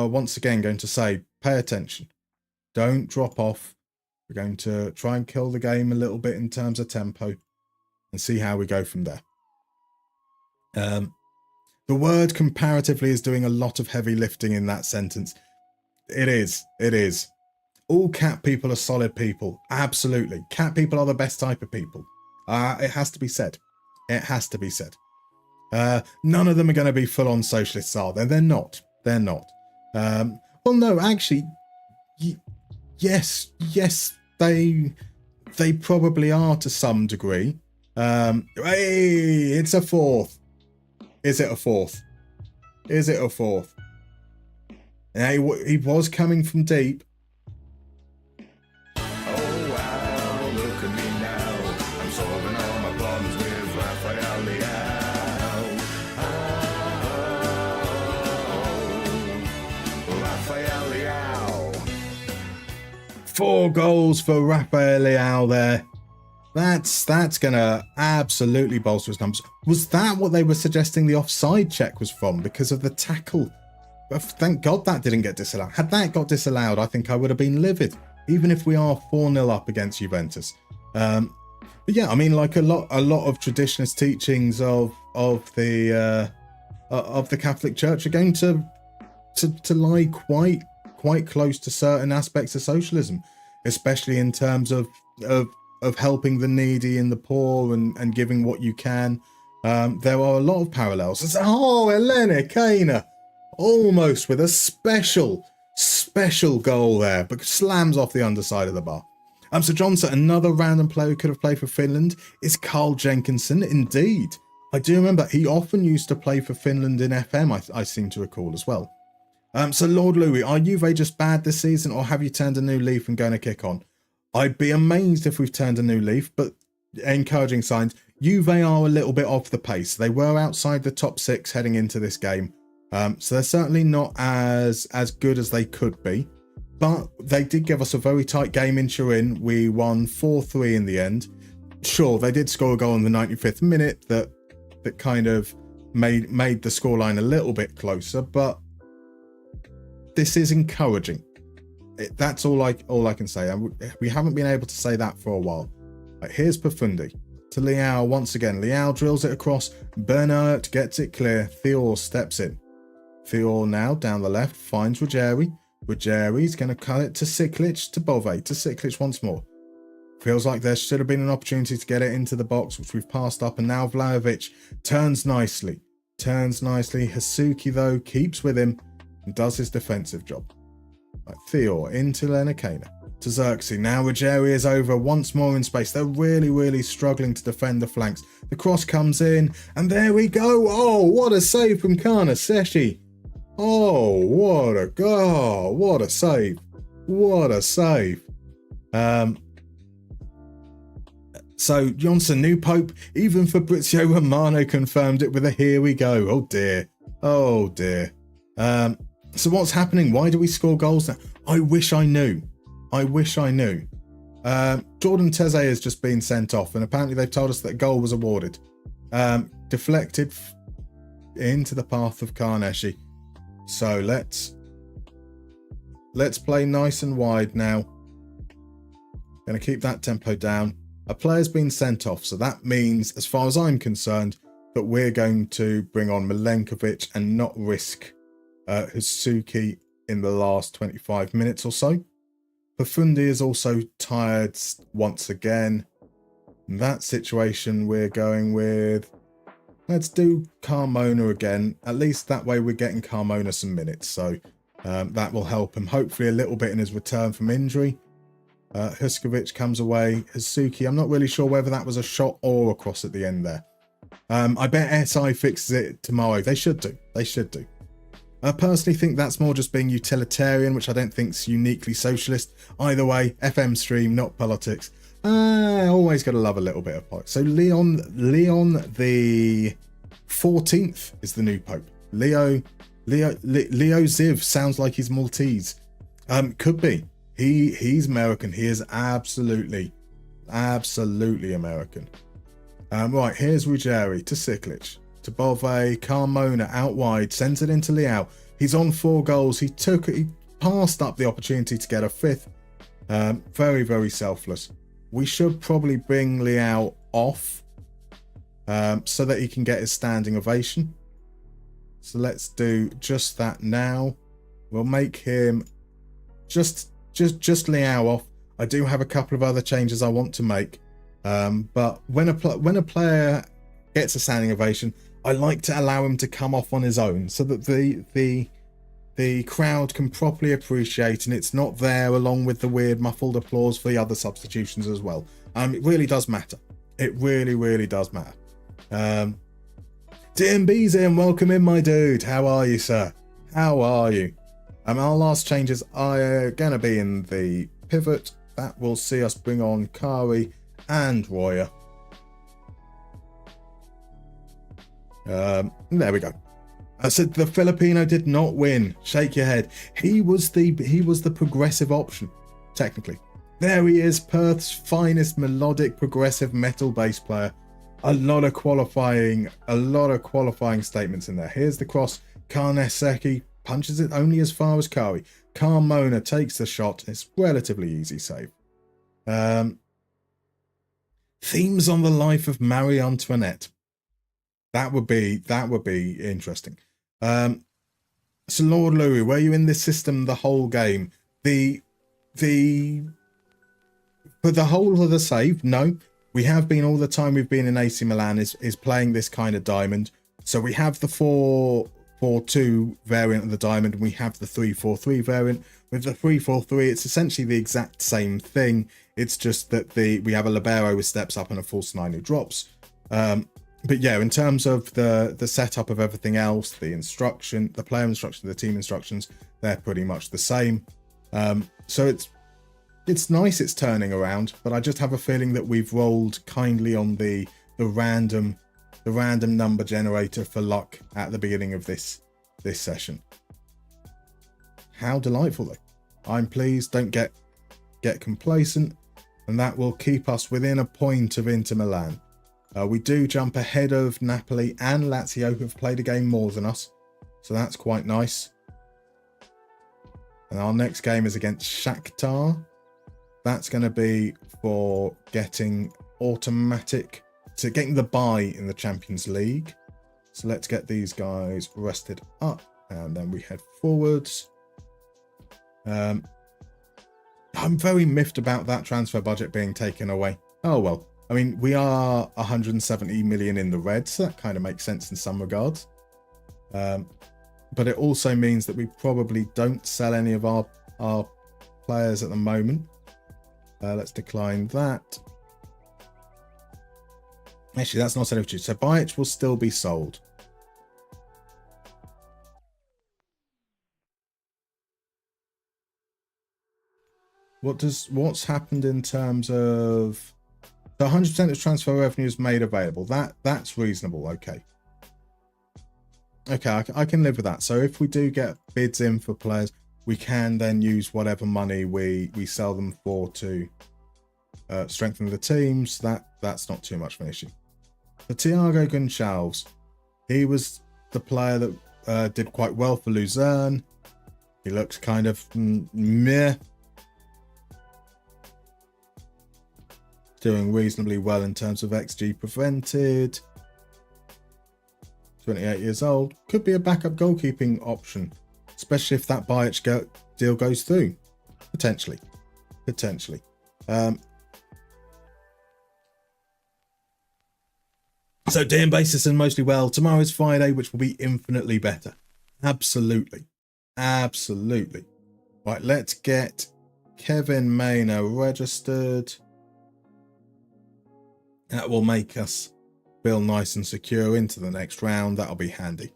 once again going to say, pay attention. Don't drop off. We're going to try and kill the game a little bit in terms of tempo and see how we go from there. The word comparatively is doing a lot of heavy lifting in that sentence. It is. All cat people are solid people. Absolutely. Cat people are the best type of people. It has to be said. None of them are going to be full-on socialists, are they? They're not. Well, no, actually, yes, they probably are to some degree. Hey, it's a fourth. Is it a fourth? Yeah, he was coming from deep. Oh wow, look at me now. I'm solving all my problems with Rafael Leao. Oh, Rafael Leao. 4 goals for Rafael Leao there. That's gonna absolutely bolster his numbers. Was that what they were suggesting the offside check was from because of the tackle? Thank God that didn't get disallowed. Had that got disallowed, I think I would have been livid, even if we are 4-0 up against Juventus. But yeah, I mean, like a lot of traditionalist teachings of the Catholic Church are going to lie quite close to certain aspects of socialism, especially in terms of of helping the needy and the poor and giving what you can. There are a lot of parallels. Oh, Elena Kana, almost with a special goal there, but slams off the underside of the bar. So Johnson, another random player who could have played for Finland is Carl Jenkinson. Indeed, I do remember he often used to play for Finland in FM, I seem to recall as well. So Lord Louis, are Juve just bad this season, or have you turned a new leaf and going to kick on? I'd be amazed if we've turned a new leaf, but encouraging signs. Juve are a little bit off the pace. They were outside the top 6 heading into this game. So they're certainly not as good as they could be. But they did give us a very tight game in Turin. We won 4-3 in the end. Sure, they did score a goal in the 95th minute that kind of made the scoreline a little bit closer, but this is encouraging. That's all I can say. We haven't been able to say that for a while. Right, here's Pafundi to Leao once again. Leao drills it across. Bernard gets it clear. Thior steps in. Thior now down the left finds Ruggieri. Ruggieri's going to cut it to Siklic, to Bove, to Siklic once more. Feels like there should have been an opportunity to get it into the box, which we've passed up, and now Vlahovic turns nicely. Hasuki, though, keeps with him and does his defensive job. Right, Thior into Lenakena. To Xerxes. Now Ruggieri is over once more in space. They're really struggling to defend the flanks. The cross comes in, and there we go. Oh, what a save from Kana Seshi. Oh, what a goal. What a save. What a save. So Johnson, new pope, even Fabrizio Romano confirmed it with a here we go. Oh dear. Oh dear. So what's happening? Why do we score goals now? I wish I knew. Jordan Teze has just been sent off, and apparently they've told us that a goal was awarded. Deflected into the path of Karneshi. So let's play nice and wide now. Going to keep that tempo down. A player's been sent off, so that means, as far as I'm concerned, that we're going to bring on Milenkovic and not risk Hasuki in the last 25 minutes or so. Pafundi is also tired once again. In that situation, we're going with... Let's do Carmona again. At least that way we're getting Carmona some minutes, so that will help him hopefully a little bit in his return from injury. Huskovic comes away. Hasuki, I'm not really sure whether that was a shot or a cross at the end there. I bet SI fixes it tomorrow. They should do. I personally think that's more just being utilitarian, which I don't think's uniquely socialist. Either way, FM stream, not politics. Always got to love a little bit of politics. So Leon the 14th is the new pope. Leo Ziv sounds like he's Maltese. Could be. He's American. He is absolutely American. Right, here's Ruggieri to Siklic, to Bove, Carmona out wide, sends it into Leao. He's on 4 goals. He passed up the opportunity to get a 5th. Very selfless. We should probably bring Leao off so that he can get his standing ovation. So let's do just that now. We'll make him just Leao off. I do have a couple of other changes I want to make, but when a player gets a standing ovation, I like to allow him to come off on his own so that the crowd can properly appreciate, and it's not there along with the weird muffled applause for the other substitutions as well. It really does matter. It really does matter. DMB's in. Welcome in, my dude. How are you, sir? How are you? Our last changes are going to be in the pivot. That will see us bring on Kari and Royer. There we go. I said the Filipino did not win. Shake your head. He was the progressive option, technically. There he is, Perth's finest melodic progressive metal bass player. A lot of qualifying statements in there. Here's the cross. Karneseki punches it only as far as Kari. Carmona takes the shot. It's relatively easy save. Themes on the life of Marie Antoinette. That would be interesting. So Lord Louis, were you in this system the whole game? The For the whole of the save, no. We have been all the time we've been in AC Milan is playing this kind of diamond. So we have the 4-4-2 variant of the diamond, and we have the 3-4-3 variant. With the 3-4-3, it's essentially the exact same thing. It's just that we have a libero with steps up and a false 9 who drops. But yeah, in terms of the setup of everything else, the instruction, the player instruction, the team instructions, they're pretty much the same. So it's nice it's turning around, but I just have a feeling that we've rolled kindly on the random number generator for luck at the beginning of this session. How delightful though. I'm pleased. Don't get complacent, and that will keep us within a point of Inter Milan. We do jump ahead of Napoli and Lazio, who have played a game more than us, so that's quite nice. And our next game is against Shakhtar. That's going to be for getting getting the bye in the Champions League. So let's get these guys rested up, and then we head forwards. I'm very miffed about that transfer budget being taken away. Oh well. I mean, we are 170 million in the red, so that kind of makes sense in some regards. But it also means that we probably don't sell any of our players at the moment. Let's decline that. Actually, that's not an issue. So Bajic will still be sold. What's happened in terms of... So 100% of transfer revenue is made available. That's reasonable. Okay, I can live with that. So if we do get bids in for players, we can then use whatever money we sell them for to strengthen the teams. That's not too much of an issue. For Thiago Gonçalves, he was the player that did quite well for Luzerne. He looks kind of meh. Doing reasonably well in terms of XG prevented. 28 years old. Could be a backup goalkeeping option, especially if that Bajic deal goes through. Potentially. So Dan Basis and mostly well. Tomorrow is Friday, which will be infinitely better. Absolutely. Right, let's get Kevin Mayner registered. That will make us feel nice and secure into the next round. That'll be handy.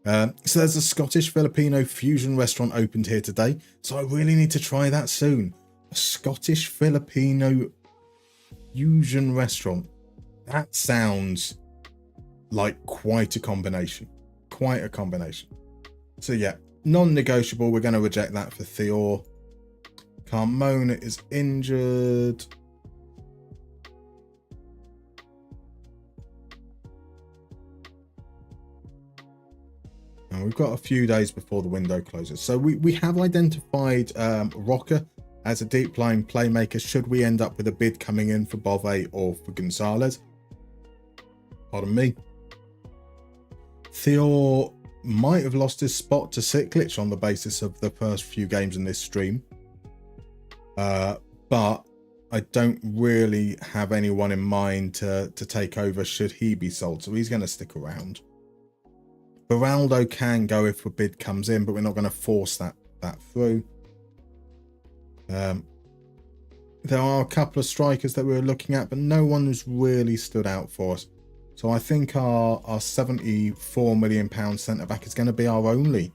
So there's a Scottish Filipino fusion restaurant opened here today. So I really need to try that soon. A Scottish Filipino fusion restaurant. That sounds like quite a combination. So yeah, non-negotiable. We're going to reject that for Theor. Carmona is injured. And we've got a few days before the window closes. So we have identified Roca as a deep line playmaker should we end up with a bid coming in for Bove or for Gonzalez. Pardon me. Theo might have lost his spot to Siklic on the basis of the first few games in this stream. But I don't really have anyone in mind to take over should he be sold. So he's going to stick around. Beraldo can go if a bid comes in, but we're not going to force that through. There are a couple of strikers that we were looking at, but no one has really stood out for us. So I think our £74 million centre back is going to be our only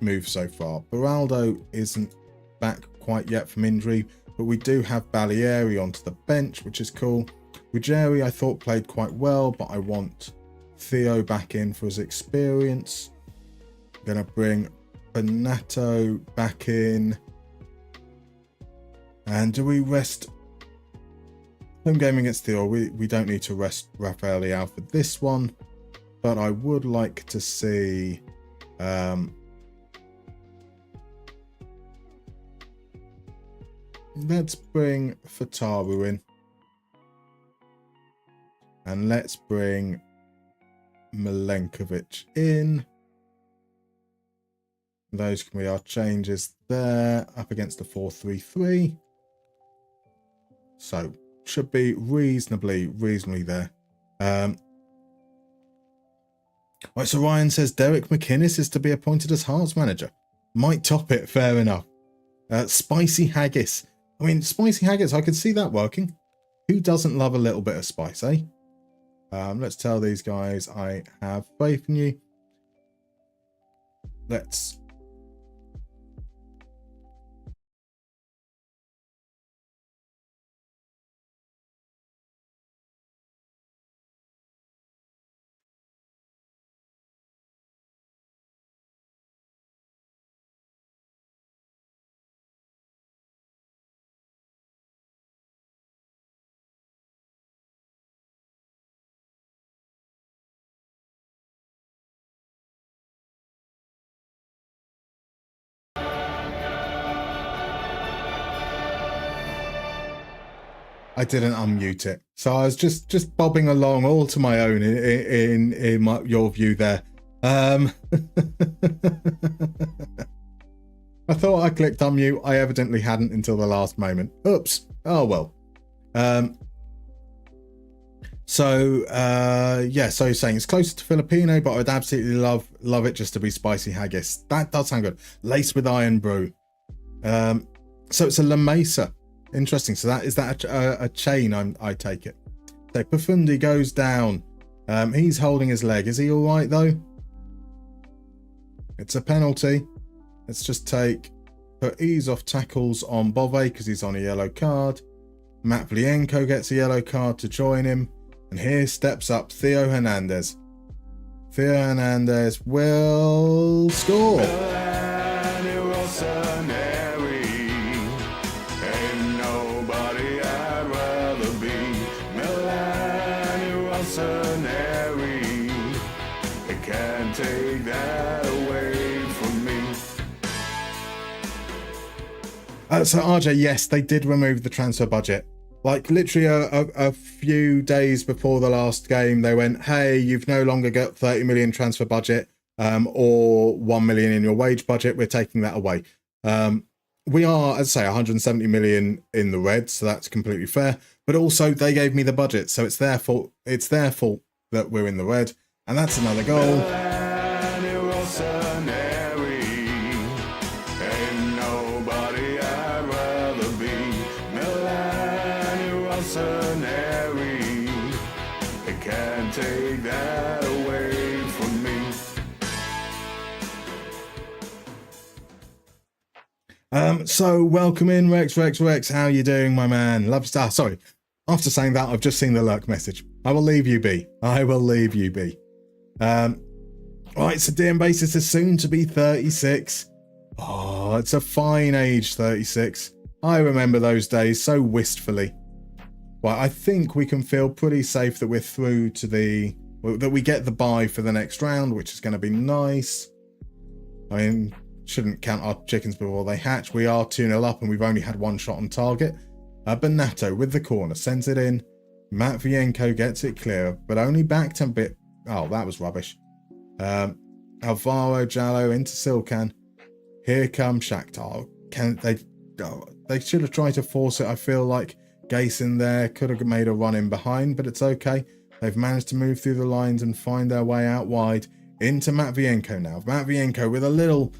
move so far. Beraldo isn't back quite yet from injury, but we do have Balieri onto the bench, which is cool. Ruggieri I thought played quite well, but I want Theo back in for his experience. I'm going to bring Benato back in. And do we rest home game against Theo? We don't need to rest Rafael Leao for this one, but I would like to see let's bring Fataru in. And let's bring Milenkovic in. Those can be our changes there, up against the 4-3-3. So should be reasonably there. Right, so Ryan says Derek McInnes is to be appointed as Hearts manager. Might top it, fair enough. Spicy haggis. I mean, spicy haggis, I could see that working. Who doesn't love a little bit of spice, eh? Let's tell these guys I have faith in you. Let's... I didn't unmute it, so I was just bobbing along all to my own in your view there. I thought I clicked unmute. I evidently hadn't until the last moment. Oops. Oh well. So yeah. So you're saying it's closer to Filipino, but I'd absolutely love it just to be spicy haggis. That does sound good. Laced with iron brew. So it's a La Mesa. Interesting. So is that a chain? I take it. So Pafundi goes down. He's holding his leg. Is he all right though? It's a penalty. Let's just put ease off tackles on Bove because he's on a yellow card. Matvienko gets a yellow card to join him, and here steps up Theo Hernandez. Theo Hernandez will score. So RJ, yes, they did remove the transfer budget. Like literally a few days before the last game, they went, hey, you've no longer got 30 million transfer budget or 1 million in your wage budget. We're taking that away. We are, as I say, 170 million in the red, so that's completely fair. But also they gave me the budget, so it's their fault. It's their fault that we're in the red. And that's another goal. So welcome in, Rex. How you doing, my man? Love stuff. Sorry. After saying that, I've just seen the lurk message. I will leave you be. Right, so DM Basis is soon to be 36. Oh, it's a fine age, 36. I remember those days so wistfully. Well, I think we can feel pretty safe that we're through to that we get the bye for the next round, which is going to be nice. I mean, shouldn't count our chickens before they hatch. We are 2-0 up and we've only had one shot on target. Benato with the corner, sends it in. Matvienko gets it clear, but only backed a bit. Oh, that was rubbish. Alvaro Jallo into Silkan. Here comes Shakhtar. They should have tried to force it. I feel like Gayson there could have made a run in behind, but it's okay. They've managed to move through the lines and find their way out wide into Matvienko now. Matvienko with a little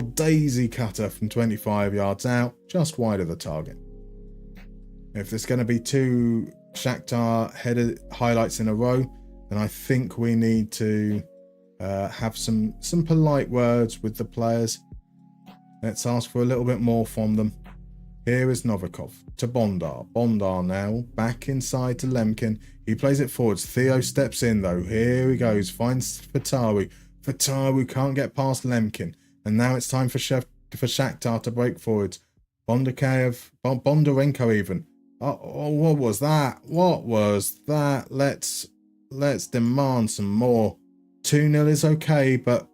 daisy cutter from 25 yards out, just wide of the target. If there's going to be two Shakhtar headed highlights in a row, then I think we need to have some polite words with the players. Let's ask for a little bit more from them. Here is Novikov to Bondar. Bondar now back inside to Lemkin. He plays it forwards. Theo steps in though. Here he goes. Finds Fatawu. Fatawu can't get past Lemkin. And now it's time for Shakhtar to break forwards. Bondarenko even. Oh, what was that? What was that? Let's demand some more. 2-0 is okay, but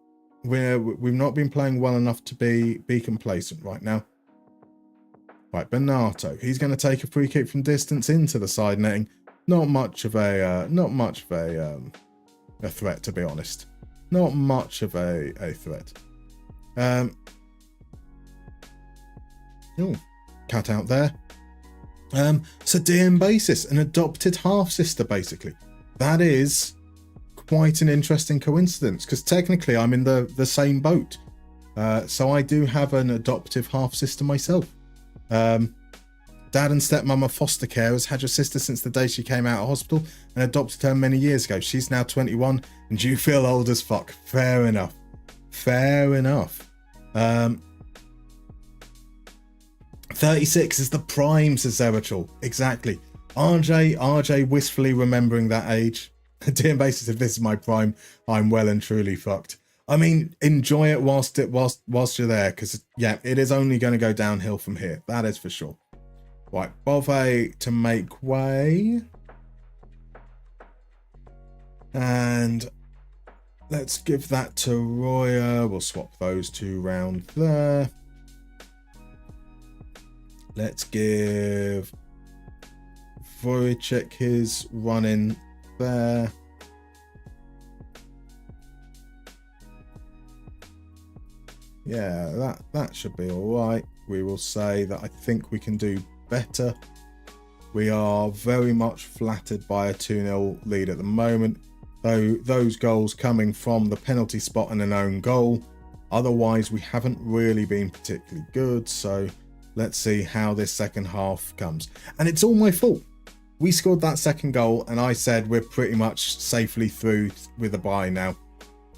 we've not been playing well enough to be complacent right now. Right, Benato. He's going to take a free kick from distance into the side netting. Not much of a threat, to be honest. Not much of a threat. Oh, cut out there. So DM Basis, an adopted half-sister, basically. That is quite an interesting coincidence, because technically I'm in the same boat. So I do have an adoptive half-sister myself. Dad and stepmom are foster carers, had your sister since the day she came out of hospital and adopted her many years ago. She's now 21 and you feel old as fuck. Fair enough. Fair enough. 36 is the prime, says Zeratul. Exactly. RJ wistfully remembering that age. DM Basis, if this is my prime, I'm well and truly fucked. I mean, enjoy it whilst you're there, because yeah, it is only going to go downhill from here. That is for sure. Right, Bove to make way. And let's give that to Roya. We'll swap those two round there. Let's give Voracek his running there. Yeah, that should be all right. We will say that I think we can do better. We are very much flattered by a 2-0 lead at the moment, though those goals coming from the penalty spot and an own goal. Otherwise, we haven't really been particularly good, so let's see how this second half comes. And it's all my fault. We scored that second goal, and I said we're pretty much safely through with a bye now.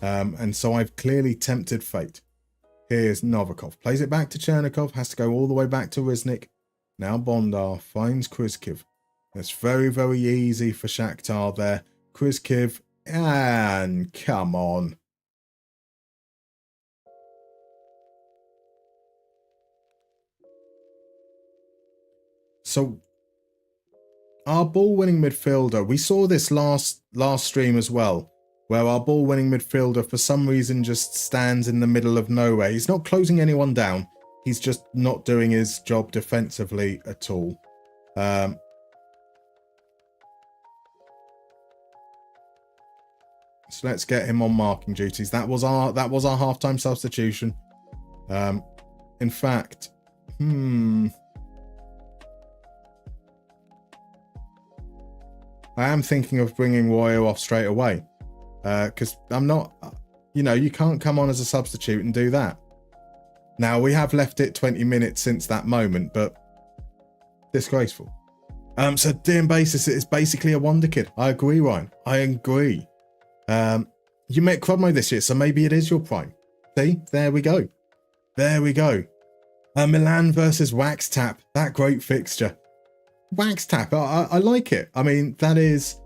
And so I've clearly tempted fate. Here's Novikov. Plays it back to Chernikov. Has to go all the way back to Riznik. Now Bondar finds Kryzkiv. It's very, very easy for Shakhtar there. Kryzkiv, and come on. So our ball-winning midfielder, we saw this last stream as well, where our ball-winning midfielder for some reason just stands in the middle of nowhere. He's not closing anyone down. He's just not doing his job defensively at all. So let's get him on marking duties. That was our halftime substitution. In fact, I am thinking of bringing Royo off straight away. Because I'm not, you can't come on as a substitute and do that. Now, we have left it 20 minutes since that moment, but disgraceful. So DM Basis is basically a wonder kid. I agree, Ryan. I agree. You met Crudmo this year, so maybe it is your prime. See? There we go. There we go. Milan versus Wax Tap. That great fixture. Wax Tap. I like it. I mean, that is,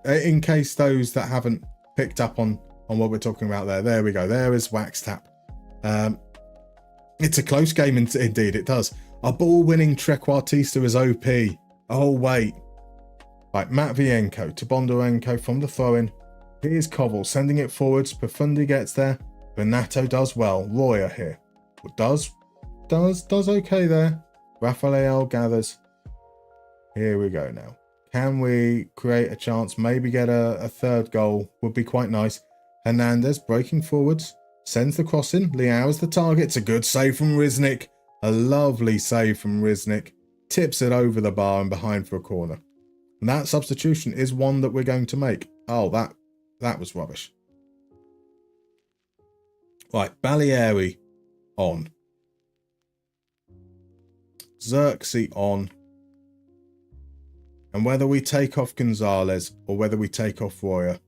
in case those that haven't picked up on what we're talking about there. There we go. There is Wax Tap. It's a close game, indeed. It does. Our ball-winning Trequartista is OP. Oh, wait. Right, Matvienko to Bondarenko from the throw-in. Here's Koval sending it forwards. Profundi gets there. Benato does well. Roya here. Does okay there. Rafael gathers. Here we go now. Can we create a chance? Maybe get a third goal. Would be quite nice. Hernandez breaking forwards. Sends the cross in. Liao is the target. It's a good save from Riznik. A lovely save from Riznik. Tips it over the bar and behind for a corner. And that substitution is one that we're going to make. Oh, that was rubbish. Right, Balieri on. Xerxes on. And whether we take off Gonzalez or whether we take off Roya.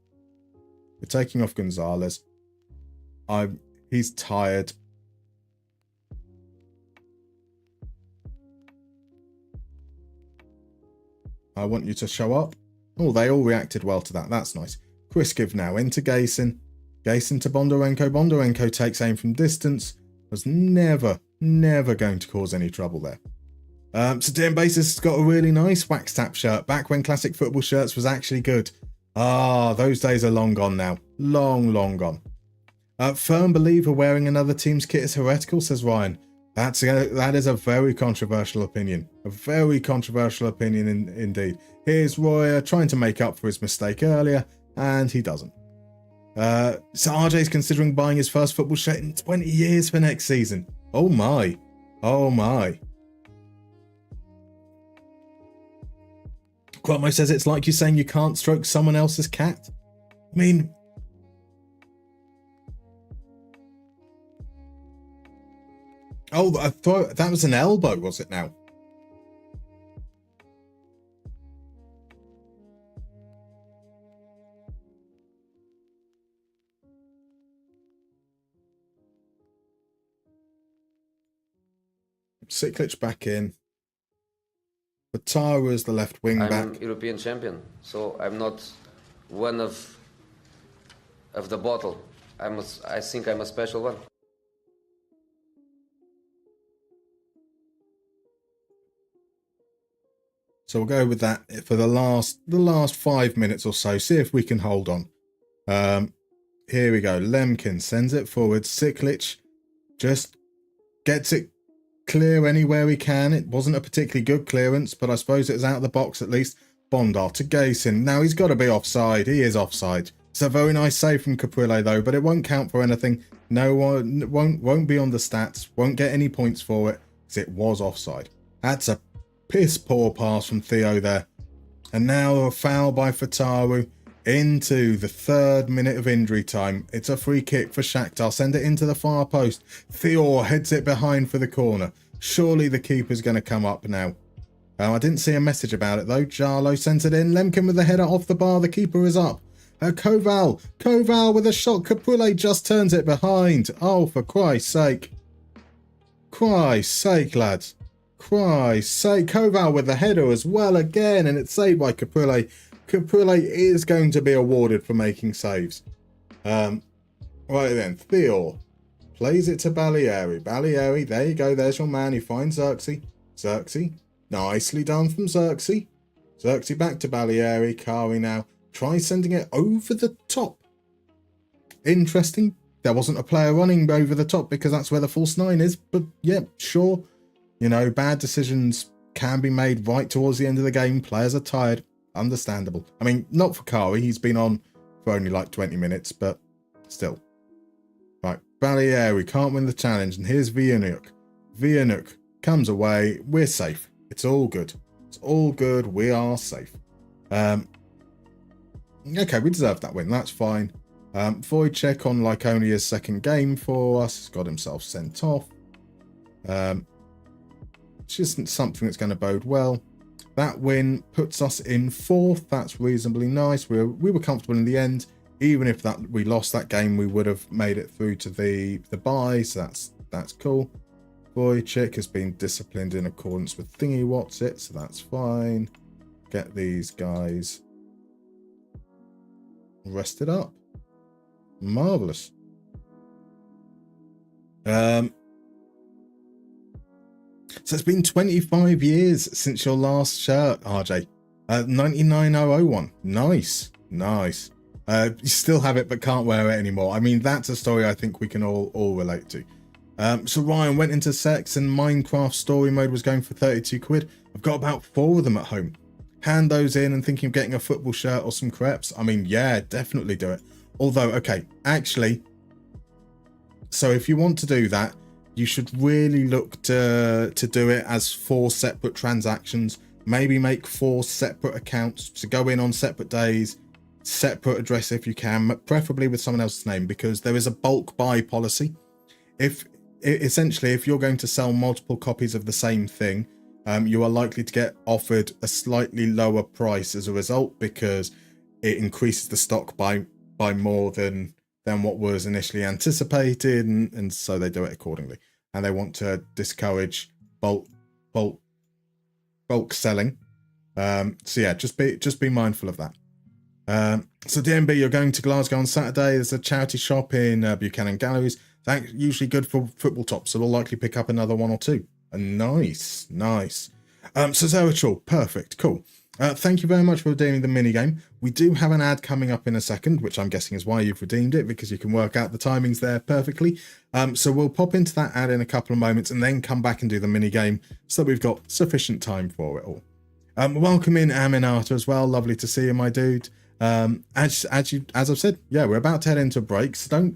We're taking off Gonzalez. He's tired. I want you to show up. Oh, they all reacted well to that. That's nice. Kryzkiv now into Gayson. Gayson to Bondarenko. Bondarenko takes aim from distance. Was never going to cause any trouble there. So DM Basis has got a really nice Wax Tap shirt. Back when classic football shirts was actually good. Ah, those days are long gone now. Long gone. Firm believer wearing another team's kit is heretical, says Ryan. That is a very controversial opinion. A very controversial opinion indeed. Here's Roya trying to make up for his mistake earlier, and he doesn't. So RJ's considering buying his first football shirt in 20 years for next season. Oh my. Oh my. Quamo says it's like you saying you can't stroke someone else's cat. I mean, oh, I thought that was an elbow, was it now? Siklic back in. Batara is the left wing back. I'm European champion, so I'm not one of the bottle. I think I'm a special one. So we'll go with that for the last 5 minutes or so. See if we can hold on. Here we go. Lemkin sends it forward. Siklic just gets it clear anywhere he can. It wasn't a particularly good clearance, but I suppose it was out of the box at least. Bondar to Gayson. Now he's got to be offside. He is offside. It's a very nice save from Caprile though, but it won't count for anything. No one won't be on the stats. Won't get any points for it because it was offside. That's a piss poor pass from Theo there. And now a foul by Fataru into the 3rd minute of injury time. It's a free kick for Shakhtar. Send it into the far post. Theo heads it behind for the corner. Surely the keeper's going to come up now. I didn't see a message about it though. Jarlo sent it in. Lemkin with the header off the bar. The keeper is up. Koval with a shot. Caprile just turns it behind. Oh, for Christ's sake. Christ's sake, lads. Christ's sake. Koval with the header as well again, and it's saved by Caprile. Caprile is going to be awarded for making saves. Right then, Theo plays it to Balieri. Balieri, there you go. There's your man. He finds Xerxes. Xerxes. Nicely done from Xerxes. Xerxes back to Balieri. Kari now tries sending it over the top. Interesting. There wasn't a player running over the top because that's where the false 9 is. But yeah, sure. You know, bad decisions can be made right towards the end of the game. Players are tired. Understandable. I mean, not for Kari. He's been on for only like 20 minutes, but still. Right, Balieri can't win the challenge. And here's Vianuk. Vianuk comes away. We're safe. It's all good. It's all good. We are safe. Okay, we deserve that win. That's fine. Wojciech on like only his 2nd game for us. He's got himself sent off. Which isn't something that's going to bode well. That win puts us in 4th. That's reasonably nice. We were comfortable in the end. Even if we lost that game, we would have made it through to the bye. So that's cool. Wojciech has been disciplined in accordance with Thingy What's It, so that's fine. Get these guys rested up. Marvelous. So it's been 25 years since your last shirt, RJ. 99001. Nice. Nice. You still have it but can't wear it anymore. I mean, that's a story I think we can all relate to. So Ryan went into sex and Minecraft story mode was going for 32 quid. I've got about 4 of them at home. Hand those in and thinking of getting a football shirt or some crepes. I mean, yeah, definitely do it. Although, okay, actually, so if you want to do that, you should really look to do it as 4 separate transactions. Maybe make 4 separate accounts to go in on separate days, separate address if you can, preferably with someone else's name, because there is a bulk buy policy. Essentially, if you're going to sell multiple copies of the same thing, you are likely to get offered a slightly lower price as a result, because it increases the stock by more than what was initially anticipated, and so they do it accordingly. And they want to discourage bulk selling. So yeah, just be mindful of that. So DMB, you're going to Glasgow on Saturday. There's a charity shop in Buchanan Galleries. That's usually good for football tops, so we'll likely pick up another 1 or 2. Nice. So Zerachal, perfect, cool. Thank you very much for redeeming the minigame. We do have an ad coming up in a second, which I'm guessing is why you've redeemed it, because you can work out the timings there perfectly. So we'll pop into that ad in a couple of moments and then come back and do the minigame so that we've got sufficient time for it all. Welcome in Aminata as well. Lovely to see you, my dude. As I've said, yeah, we're about to head into a break. So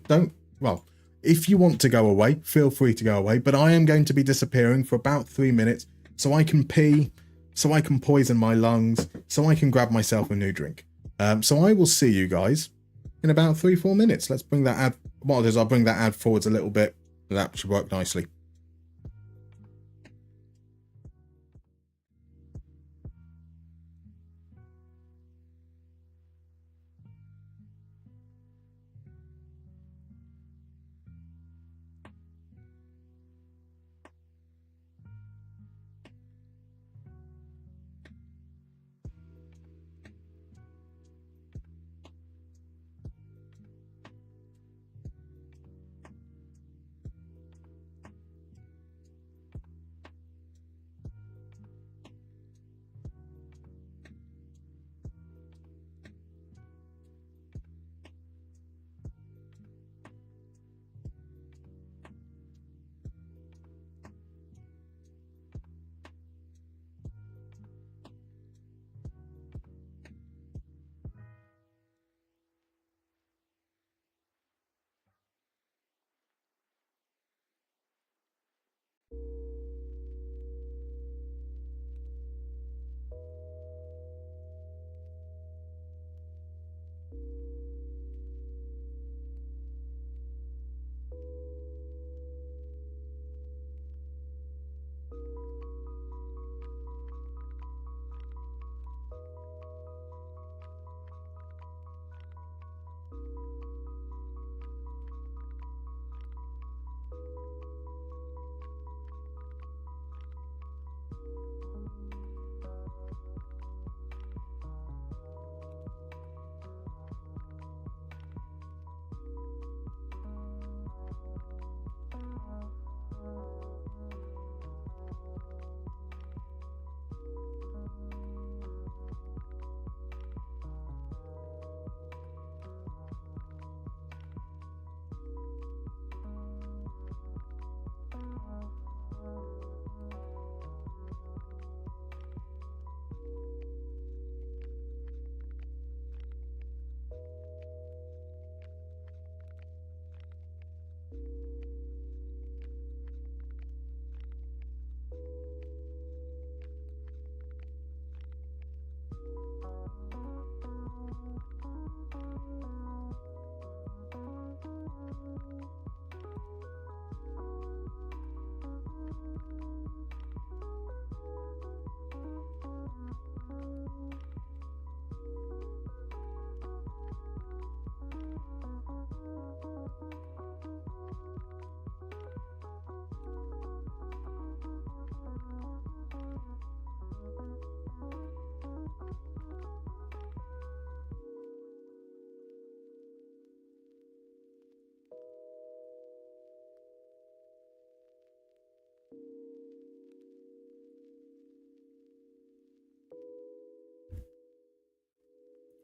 well, if you want to go away, feel free to go away. But I am going to be disappearing for about 3 minutes, so I can pee, so I can poison my lungs, so I can grab myself a new drink. So I will see you guys in about 3-4 minutes. Let's bring that ad. What I'll do is I'll bring that ad forwards a little bit. That should work nicely.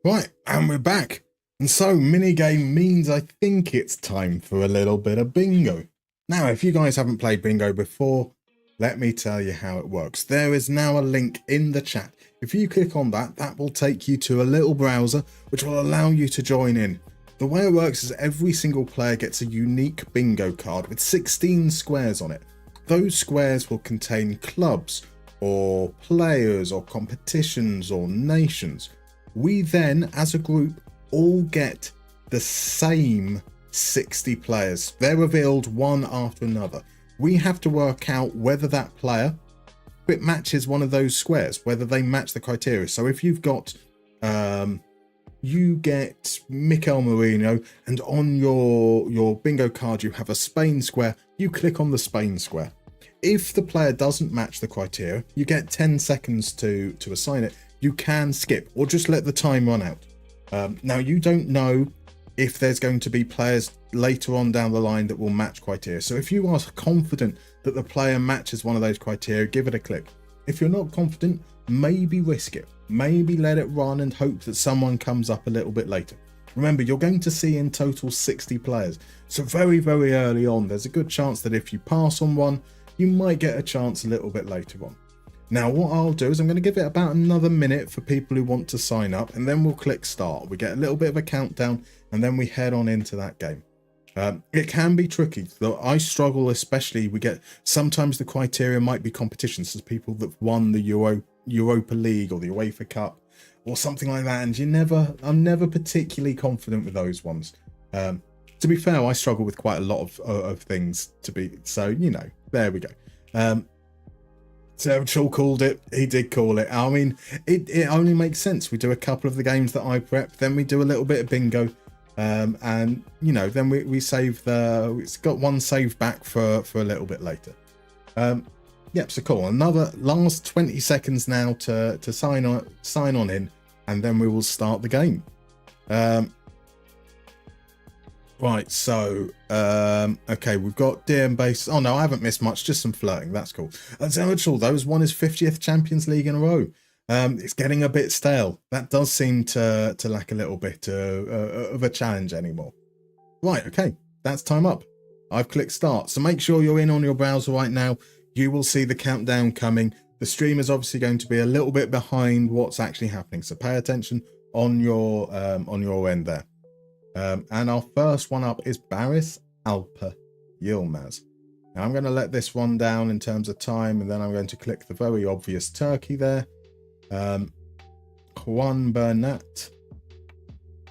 Right, and we're back. And so, minigame means I think it's time for a little bit of bingo. Now, if you guys haven't played bingo before, let me tell you how it works. There is now a link in the chat. If you click on that, that will take you to a little browser, which will allow you to join in. The way it works is every single player gets a unique bingo card with 16 squares on it. Those squares will contain clubs, or players, or competitions, or nations. We then, as a group, all get the same 60 players. They're revealed one after another. We have to work out whether that player matches one of those squares, whether they match the criteria. So if you've got, you get Mikel Merino, and on your bingo card you have a Spain square, you click on the Spain square. If the player doesn't match the criteria, you get 10 seconds to assign it. You can skip or just let the time run out. Now, you don't know if there's going to be players later on down the line that will match criteria. So if you are confident that the player matches one of those criteria, give it a click. If you're not confident, maybe risk it. Maybe let it run and hope that someone comes up a little bit later. Remember, you're going to see in total 60 players. So very, very early on, there's a good chance that if you pass on one, you might get a chance a little bit later on. Now, what I'll do is I'm going to give it about another minute for people who want to sign up, and then we'll click start. We get a little bit of a countdown, and then we head on into that game. It can be tricky, though. I struggle, especially sometimes the criteria might be competitions, so people that won the Europa League or the UEFA Cup or something like that, and I'm never particularly confident with those ones. To be fair, I struggle with quite a lot of things so there we go. So Shaw called it. He did call it. I mean, it only makes sense. We do a couple of the games that I prep, then we do a little bit of bingo, and then we save it's got one saved back for a little bit later. Yep. So cool. Another last 20 seconds now to sign on in, and then we will start the game. Right, so, okay, we've got DM base. Oh, no, I haven't missed much, just some flirting. That's cool. Zerachal, those won his 50th Champions League in a row. It's getting a bit stale. That does seem to lack a little bit of a challenge anymore. Right, okay, that's time up. I've clicked start, so make sure you're in on your browser right now. You will see the countdown coming. The stream is obviously going to be a little bit behind what's actually happening, so pay attention on your end there. And our first one up is Baris Alper Yilmaz. Now I'm going to let this one down in terms of time, and then I'm going to click the very obvious Turkey there. Juan Bernat.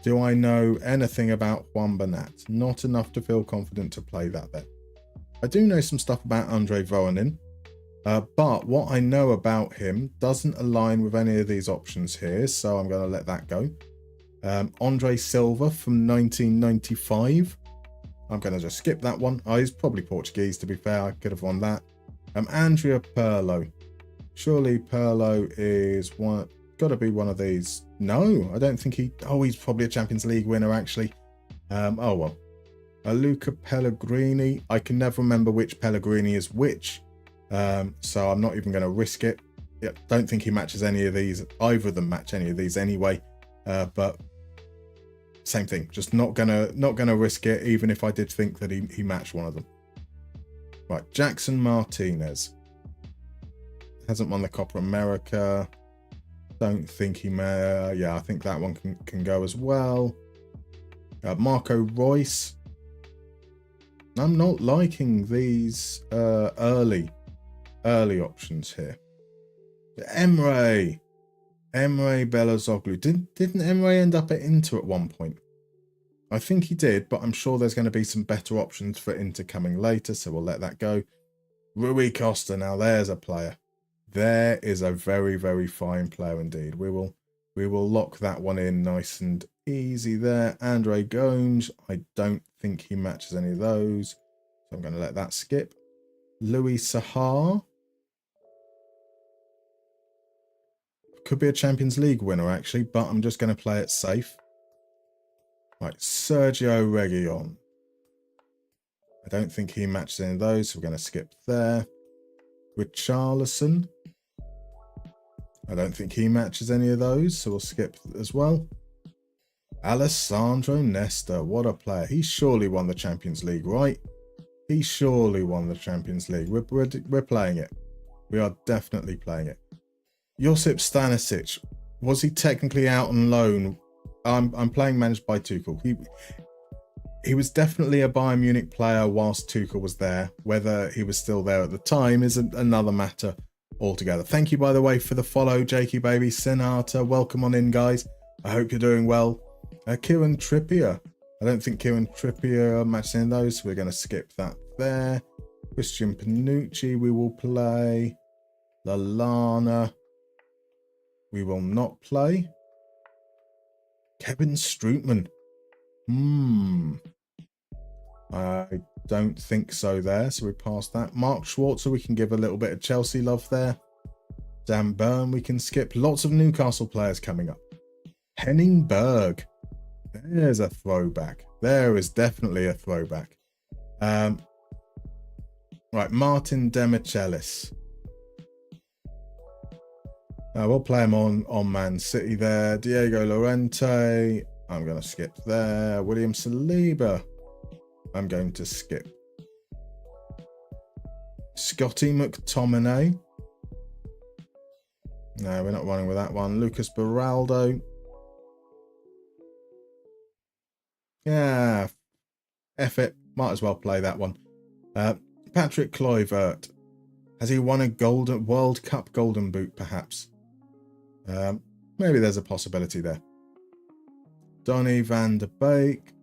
Do I know anything about Juan Bernat? Not enough to feel confident to play that there. I do know some stuff about Andre Voronin, but what I know about him doesn't align with any of these options here, so I'm going to let that go. Andre Silva from 1995. I'm going to just skip that one. Oh, he's probably Portuguese, to be fair. I could have won that. Andrea Pirlo. Surely Pirlo is got to be one of these. No, I don't think he's probably a Champions League winner, actually. Oh, well. Luca Pellegrini. I can never remember which Pellegrini is which. So I'm not even going to risk it. Yeah, don't think he matches any of these. Either of them match any of these anyway. But same thing, just not gonna risk it, even if I did think that he matched one of them. Right, Jackson Martinez hasn't won the Copa America. Don't think he may. Yeah, I think that one can go as well. Marco Reus. I'm not liking these early options here. Emre Belozoglu. Didn't Emre end up at Inter at one point? I think he did, but I'm sure there's going to be some better options for Inter coming later, so we'll let that go. Rui Costa. Now there's a player. There is a very, very fine player indeed. We will lock that one in nice and easy there. Andre Gomes. I don't think he matches any of those, so I'm going to let that skip. Louis Sahar. Could be a Champions League winner, actually, but I'm just going to play it safe. Right, Sergio Reguilon. I don't think he matches any of those, so we're going to skip there. Richarlison. I don't think he matches any of those, so we'll skip as well. Alessandro Nesta, what a player. He surely won the Champions League, right? He surely won the Champions League. We're playing it. We are definitely playing it. Josip Stanisic, was he technically out on loan? I'm playing managed by Tuchel. He was definitely a Bayern Munich player whilst Tuchel was there. Whether he was still there at the time is another matter altogether. Thank you, by the way, for the follow, Jakey Baby. Senata, welcome on in, guys. I hope you're doing well. Kieran Trippier. I don't think Kieran Trippier matches in those, so we're going to skip that there. Christian Panucci, we will play. Lallana. We will not play. Kevin Strootman. I don't think so there, so we pass that. Mark Schwarzer, we can give a little bit of Chelsea love there. Dan Burn, we can skip. Lots of Newcastle players coming up. Henning Berg. There's a throwback. There is definitely a throwback. Right, Martin Demichelis. We'll play him on Man City there. Diego Llorente. I'm going to skip there. William Saliba. I'm going to skip. Scotty McTominay. No, we're not running with that one. Lucas Beraldo. Yeah, F it. Might as well play that one. Patrick Kluivert. Has he won a World Cup Golden Boot, perhaps? Maybe there's a possibility there. Donny van de Beek.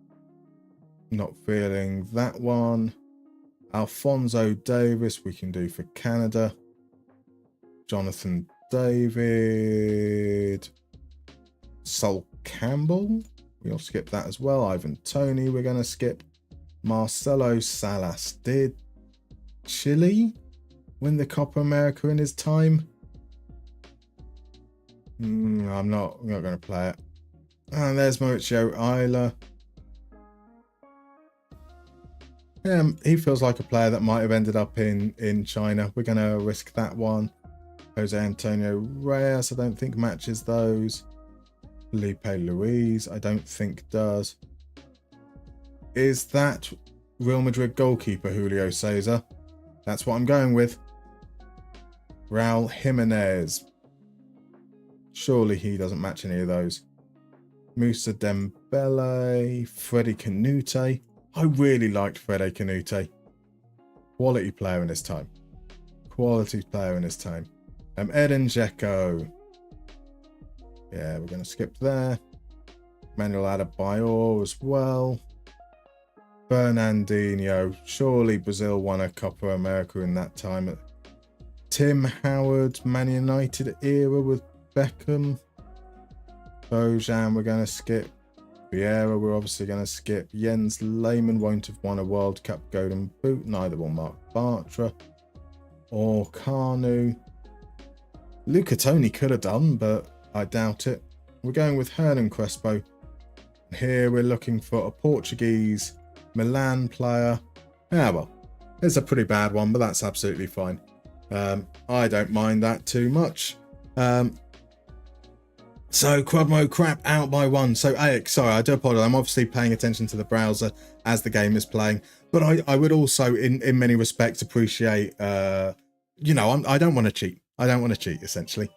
Not feeling that one. Alphonso Davis, we can do for Canada. Jonathan David. Sol Campbell. We'll skip that as well. Ivan Toney, we're going to skip. Marcelo Salas. Did Chile win the Copa America in his time? I'm not going to play it. And there's Mauricio Isla. Yeah, he feels like a player that might have ended up in China. We're going to risk that one. Jose Antonio Reyes, I don't think matches those. Felipe Luis, I don't think does. Is that Real Madrid goalkeeper Julio Cesar? That's what I'm going with. Raul Jimenez. Surely he doesn't match any of those. Moussa Dembele. Freddie Canute. I really liked Freddie Canute. Quality player in his time. Quality player in his time. Edin Dzeko. Yeah, we're going to skip there. Manuel Adebayor as well. Fernandinho. Surely Brazil won a Copa America in that time. Tim Howard, Man United era with Beckham. Bojan, we're going to skip. Vieira, we're obviously going to skip. Jens Lehmann won't have won a World Cup Golden Boot. Neither will Mark Bartra or Kanu. Luca Toni could have done, but I doubt it. We're going with Hernan Crespo. Here we're looking for a Portuguese Milan player. Ah, well, it's a pretty bad one, but that's absolutely fine. I don't mind that too much. So Crudmo crap out by one. So AX, sorry, I do apologize. I'm obviously paying attention to the browser as the game is playing, but I would also, in many respects, appreciate. I don't want to cheat. I don't want to cheat, essentially.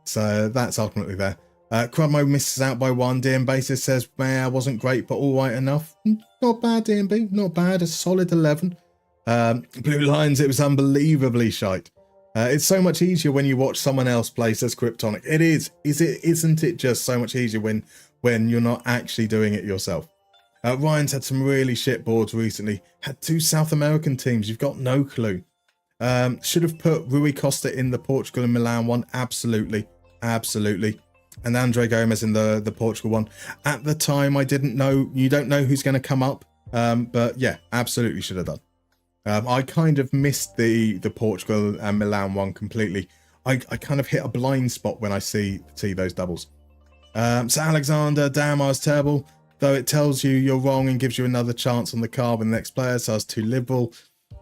So that's ultimately there. Crudmo misses out by one. DM Basis says, "Man, wasn't great, but all right enough." Not bad, DMB. Not bad. A solid 11. Blue Lions, it was unbelievably shite. It's so much easier when you watch someone else play says Kryptonic. It is. Isn't it just so much easier when you're not actually doing it yourself? Ryan's had some really shit boards recently. Had 2 South American teams. You've got no clue. Should have put Rui Costa in the Portugal and Milan one. Absolutely. And Andre Gomes in the Portugal one. At the time, I didn't know. You don't know who's going to come up. But yeah, absolutely should have done. I kind of missed the Portugal and Milan one completely. I kind of hit a blind spot when I see those doubles. So Alexander, damn, I was terrible. Though it tells you you're wrong and gives you another chance on the card with the next player, so I was too liberal.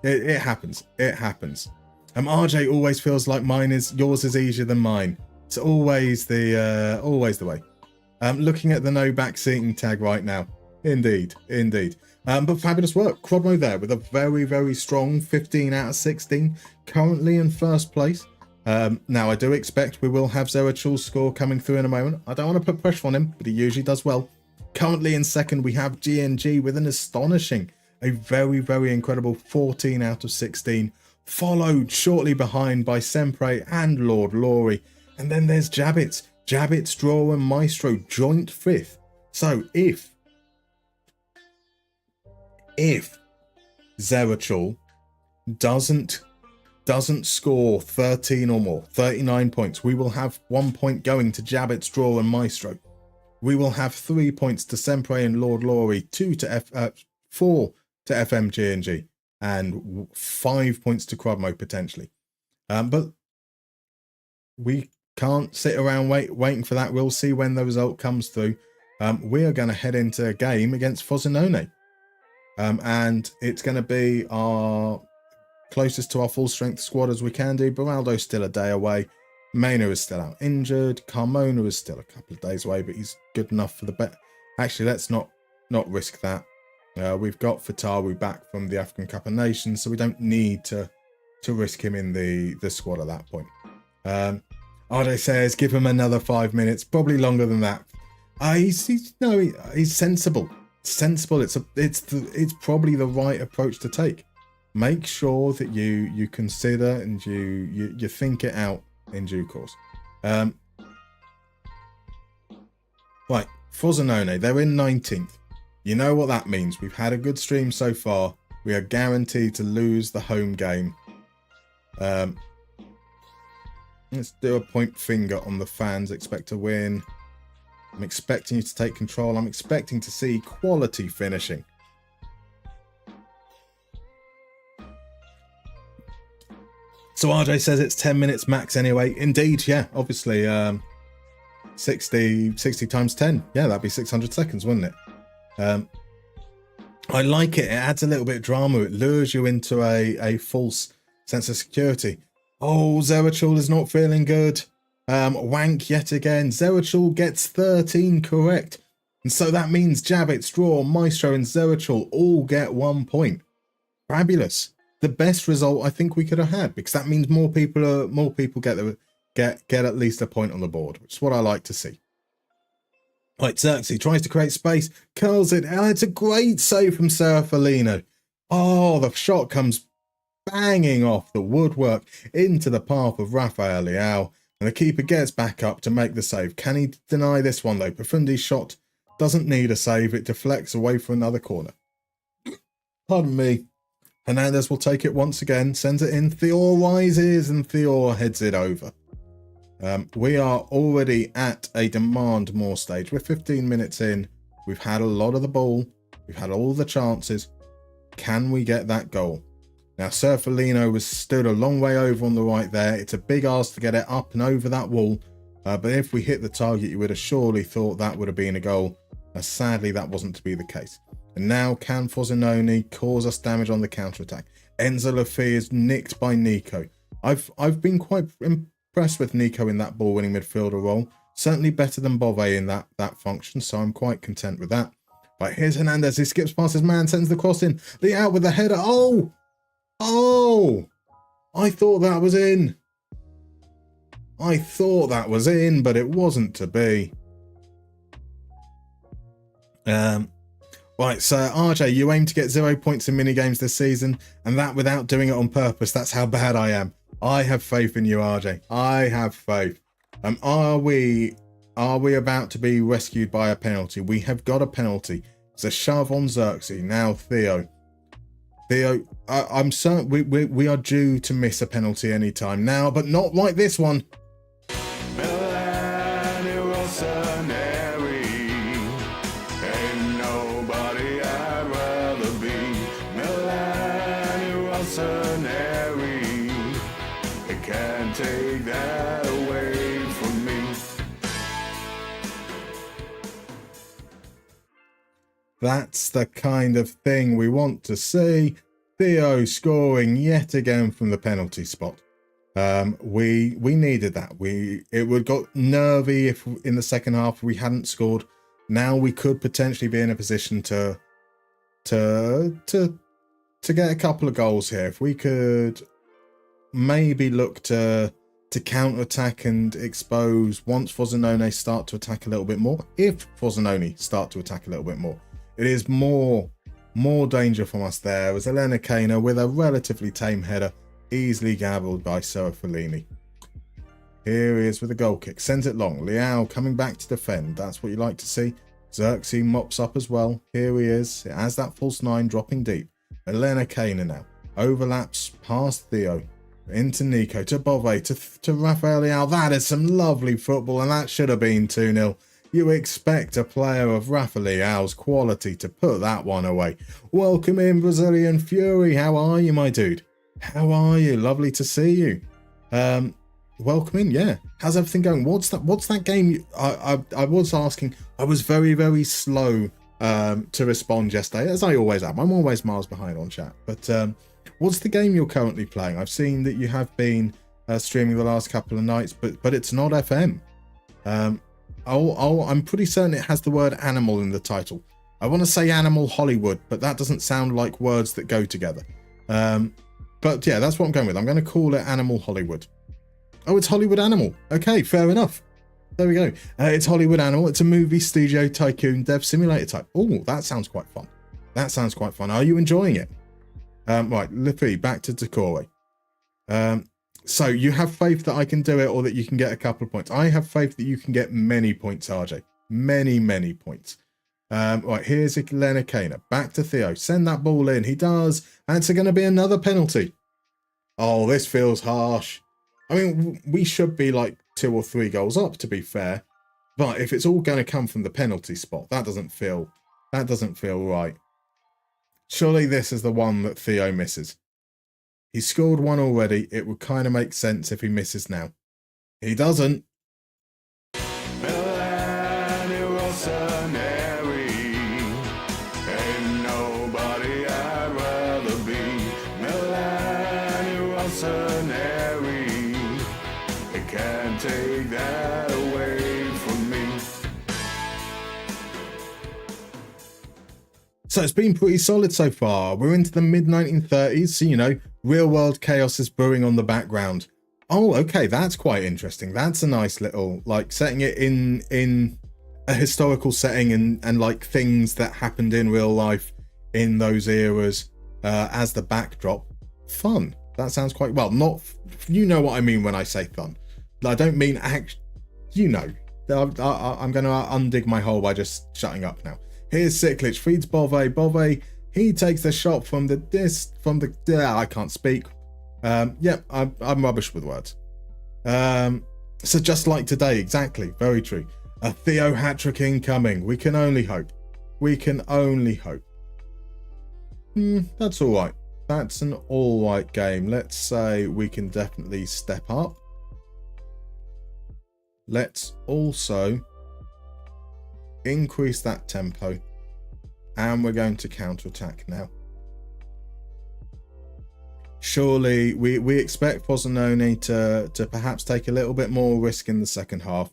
It happens. It happens. RJ always feels like yours is easier than mine. It's always the way. Looking at the no backseating tag right now. Indeed. But fabulous work. Crudmo there with a very, very strong 15 out of 16. Currently in first place. Now, I do expect we will have Zerachul's score coming through in a moment. I don't want to put pressure on him, but he usually does well. Currently in second, we have GNG with an astonishing, a very, very incredible 14 out of 16. Followed shortly behind by Sempre and Lord Laurie. And then there's Jabbits, Draw and Maestro joint fifth. So if Zerachul doesn't score 13 or more, 39 points, we will have 1 point going to Jabbits, Draw and Maestro. We will have 3 points to Sempre and Lord Laurie, 4 to FMGNG, and 5 points to Crudmo potentially. But we can't sit around waiting for that. We'll see when the result comes through. We are going to head into a game against Frosinone. And it's going to be our closest to our full strength squad as we can do. Beraldo's still a day away. Mena is still out injured. Carmona is still a couple of days away, but he's good enough for the bet. Actually, let's not risk that. We've got Fatawu back from the African Cup of Nations, so we don't need to risk him in the squad at that point. RJ says, give him another 5 minutes, probably longer than that. He's sensible. Sensible. It's probably the right approach to take. Make sure that you consider and you think it out in due course. Right, Frosinone, they're in 19th. You know what that means. We've had a good stream so far. We are guaranteed to lose the home game. Let's do a point finger on the fans. Expect to win. I'm expecting you to take control. I'm expecting to see quality finishing. So RJ says it's 10 minutes max anyway. Indeed, yeah, obviously. 60 times 10. Yeah, that'd be 600 seconds, wouldn't it? I like it. It adds a little bit of drama. It lures you into a false sense of security. Oh, Zerachul is not feeling good. Wank yet again. Zerachul gets 13 correct. And so that means Jabbit, Straw, Maestro and Zerachul all get 1 point. Fabulous. The best result I think we could have had, because that means more people get at least a point on the board, which is what I like to see. Right, Xerxes tries to create space, curls it. Oh, it's a great save from Serafalino. Oh, the shot comes banging off the woodwork into the path of Rafael Leao, and the keeper gets back up to make the save. Can he deny this one though? Profundi's shot doesn't need a save. It deflects away for another corner. Pardon me. Hernandez will take it once again, sends it in. Thior rises and Thior heads it over. We are already at a demand more stage. We're 15 minutes in. We've had a lot of the ball. We've had all the chances. Can we get that goal? Now, Serafalino was stood a long way over on the right there. It's a big ask to get it up and over that wall. But if we hit the target, you would have surely thought that would have been a goal. Sadly, that wasn't to be the case. And now, can Frosinone cause us damage on the counter-attack? Enzo Lafay is nicked by Nico. I've been quite impressed with Nico in that ball-winning midfielder role. Certainly better than Bove in that function, so I'm quite content with that. Right, here's Hernandez. He skips past his man, sends the cross in. Lee out with the header. Oh! Oh! I thought that was in. I thought that was in, but it wasn't to be. Right, so RJ, you aim to get 0 points in mini-games this season, and that without doing it on purpose. That's how bad I am. I have faith in you, RJ. I have faith. Are we about to be rescued by a penalty? We have got a penalty. It's a shove on Xerxes. Now Theo, I'm certain we are due to miss a penalty any time now, but not like this one. Take that away from me. That's the kind of thing we want to see. Theo scoring yet again from the penalty spot. We needed that. It would got nervy if in the second half we hadn't scored. Now we could potentially be in a position to get a couple of goals here. If we could maybe look to counter-attack and expose once Frosinone start to attack a little bit more. If Frosinone start to attack a little bit more, it is more danger from us there. As Elena Kane with a relatively tame header, easily gabbled by Serafalini. Here he is with a goal kick, sends it long. Leao coming back to defend. That's what you like to see. Xerxes mops up as well. Here he is. It has that false 9 dropping deep. Elena Kane now overlaps past Theo. Into Nico, to Bove, to Rafael Leao. That is some lovely football, and that should have been 2-0. You expect a player of Rafael Leao's quality to put that one away. Welcome in, Brazilian Fury. How are you, my dude? How are you? Lovely to see you. Welcome in, yeah. How's everything going? What's that game? I was asking. I was very, very slow to respond yesterday, as I always am. I'm always miles behind on chat. But what's the game you're currently playing? I've seen that you have been streaming the last couple of nights, but it's not FM. I'm pretty certain it has the word animal in the title. I want to say Animal Hollywood, but that doesn't sound like words that go together. But yeah, that's what I'm going with. I'm going to call it Animal Hollywood. Oh, it's Hollywood Animal. Okay, fair enough. There we go. It's Hollywood Animal. It's a movie studio tycoon dev simulator type. Oh, that sounds quite fun. That sounds quite fun. Are you enjoying it? Right, Lippy, back to Decore. So you have faith that I can do it or that you can get a couple of points. I have faith that you can get many points, RJ. Many points. Right, here's Lenakana. Back to Theo. Send that ball in. He does. And it's going to be another penalty. Oh, this feels harsh. I mean, we should be like 2 or 3 goals up, to be fair. But if it's all going to come from the penalty spot, that doesn't feel right. Surely this is the one that Theo misses. He scored one already. It would kind of make sense if he misses now. He doesn't. Milan, Rossoneri. Ain't nobody I'd rather be. Milan, Rossoneri. I can't take that away from me. So it's been pretty solid so far. We're into the mid-1930s, so, you know, real-world chaos is brewing on the background. Oh, okay, that's quite interesting. That's a nice little, like, setting it in a historical setting and like, things that happened in real life in those eras as the backdrop. Fun. That sounds quite, well, not, you know what I mean when I say fun. I don't mean you know. I'm going to undig my hole by just shutting up now. Here's Siklich, feeds Bove. Bove, he takes the shot from the I can't speak. Yeah, I'm rubbish with words. So just like today, exactly, very true. A Theo hat-trick incoming. We can only hope. We can only hope. That's all right. That's an all right game. Let's say we can definitely step up. Let's also increase that tempo, and we're going to counter-attack now. Surely we expect Frosinone to perhaps take a little bit more risk in the second half.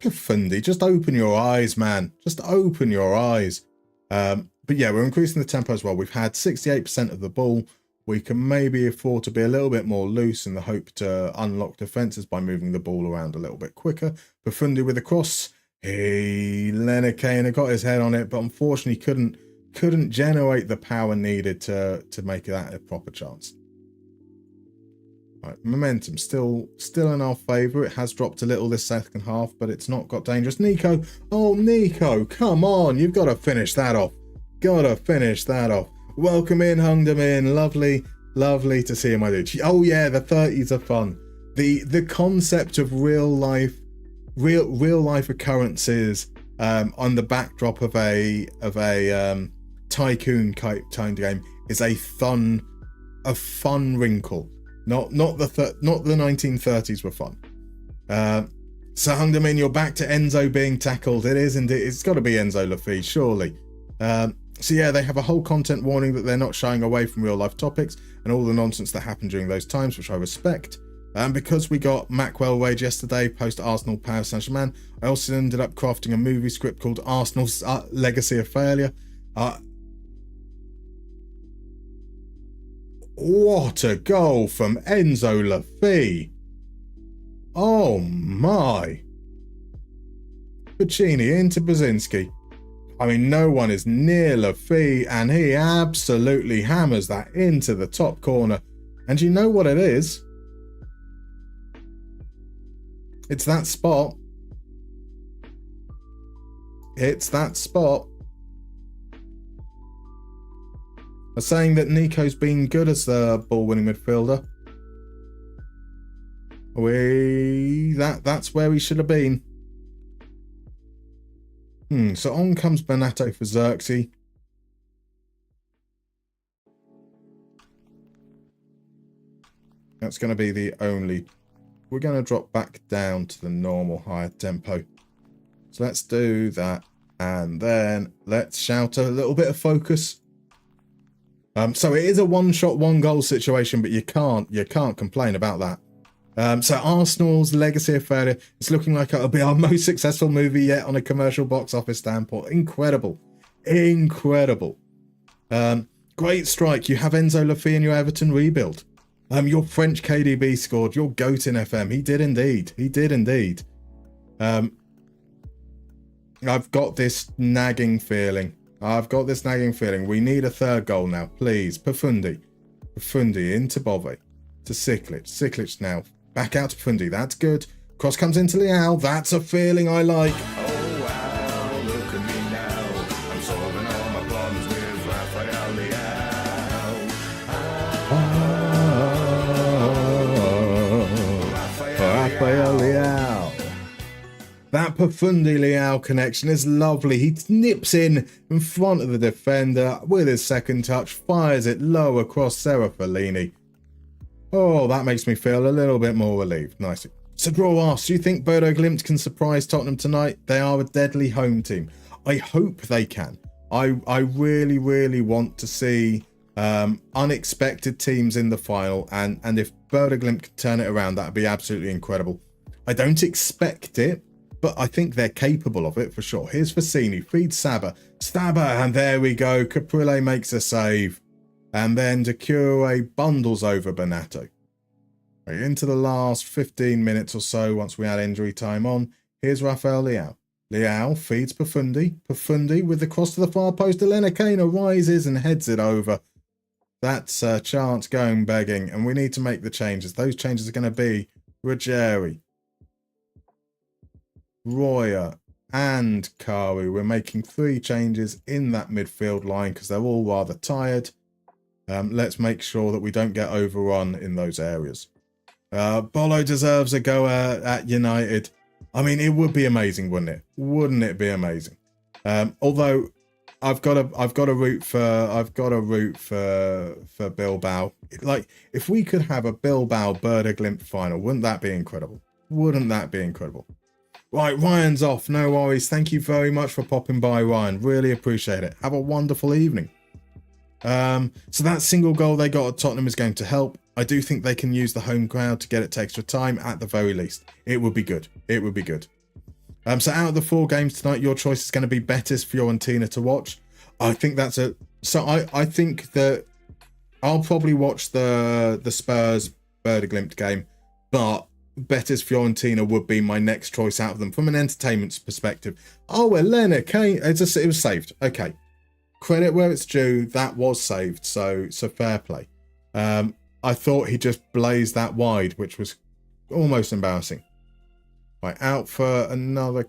Profundi, just open your eyes, man. Just open your eyes. But yeah, we're increasing the tempo as well. We've had 68% of the ball. We can maybe afford to be a little bit more loose in the hope to unlock defences by moving the ball around a little bit quicker. Profundi with a cross. Hey, Lenakana got his head on it, but unfortunately couldn't generate the power needed to make that a proper chance. Right, momentum still in our favour. It has dropped a little this second half, but it's not got dangerous. Nico, oh Nico, come on, you've got to finish that off. Gotta finish that off. Welcome in, Hungdamin. Lovely to see you, my dude. Oh yeah, the 30s are fun. The concept of real life occurrences on the backdrop of a tycoon type game is a fun wrinkle. Not the 1930s were fun. So Hungdamin, you're back to Enzo being tackled. It is indeed. It's got to be Enzo Lafitte, surely. So yeah, they have a whole content warning that they're not shying away from real life topics and all the nonsense that happened during those times, which I respect. And because we got Macwell Wage yesterday, post Arsenal Paris Saint-Germain, I also ended up crafting a movie script called Arsenal's Legacy of Failure. What a goal from Enzo Lafitte. Oh my. Puccini into Brzezinski. I mean, no one is near Lafitte, and he absolutely hammers that into the top corner. And you know what it is? It's that spot. It's that spot. I'm saying that Nico's been good as the ball-winning midfielder. That's where he should have been. So on comes Banato for Xerxes. That's going to be the only... We're going to drop back down to the normal higher tempo. So let's do that. And then let's shout a little bit of focus. So it is a one-shot, one-goal situation, but you can't complain about that. So Arsenal's Legacy of Failure, it's looking like it'll be our most successful movie yet on a commercial box office standpoint. Incredible. Great strike. You have Enzo Lafitte in your Everton rebuild. Your French KDB scored. Your goat in FM. He did indeed. He did indeed. I've got this nagging feeling. We need a third goal now, please. Pafundi into Bove. To Siklic. Siklic now. Back out to Pafundi. That's good. Cross comes into Leao. That's a feeling I like. Oh wow, look at me now. I'm solving all my problems with Rafael Leao. Rafael Leao. That Pafundi Leao connection is lovely. He nips in front of the defender with his second touch, fires it low across Serafellini. Oh, that makes me feel a little bit more relieved. Nicely. Sadro asks, do you think Bodo Glimt can surprise Tottenham tonight? They are a deadly home team. I hope they can. I really, really want to see unexpected teams in the final, and if Bodo Glimt can turn it around, that would be absolutely incredible. I don't expect it, but I think they're capable of it for sure. Here's Fassini, feeds Saba, and there we go. Caprile makes a save, and then Doucouré bundles over Bonato. Right, into the last 15 minutes or so, once we add injury time on, here's Rafael Leao. Leao feeds Pafundi. Pafundi with the cross to the far post. Elena Kane rises and heads it over. That's a chance going begging, and we need to make the changes. Those changes are going to be Ruggieri, Royer and Karu. We're making 3 changes in that midfield line because they're all rather tired. Let's make sure that we don't get overrun in those areas. Bolo deserves a go at United. I mean, it would be amazing, wouldn't it? Wouldn't it be amazing? Although I've got a root for Bilbao. Like, if we could have a Bilbao Bodo Glimt final, wouldn't that be incredible? Wouldn't that be incredible? Right, Ryan's off. No worries. Thank you very much for popping by, Ryan. Really appreciate it. Have a wonderful evening. So that single goal they got at Tottenham is going to help. I do think they can use the home crowd to get it to extra time at the very least. It would be good. It would be good. So out of the 4 games tonight, your choice is going to be Betis Fiorentina to watch. I think that's a... So I think that I'll probably watch the Spurs Bodo Glimt game, but Betis Fiorentina would be my next choice out of them from an entertainment perspective. Oh, Elena Kane. It was saved. Okay. Credit where it's due. That was saved. So fair play. I thought he just blazed that wide, which was almost embarrassing. Right, out for another...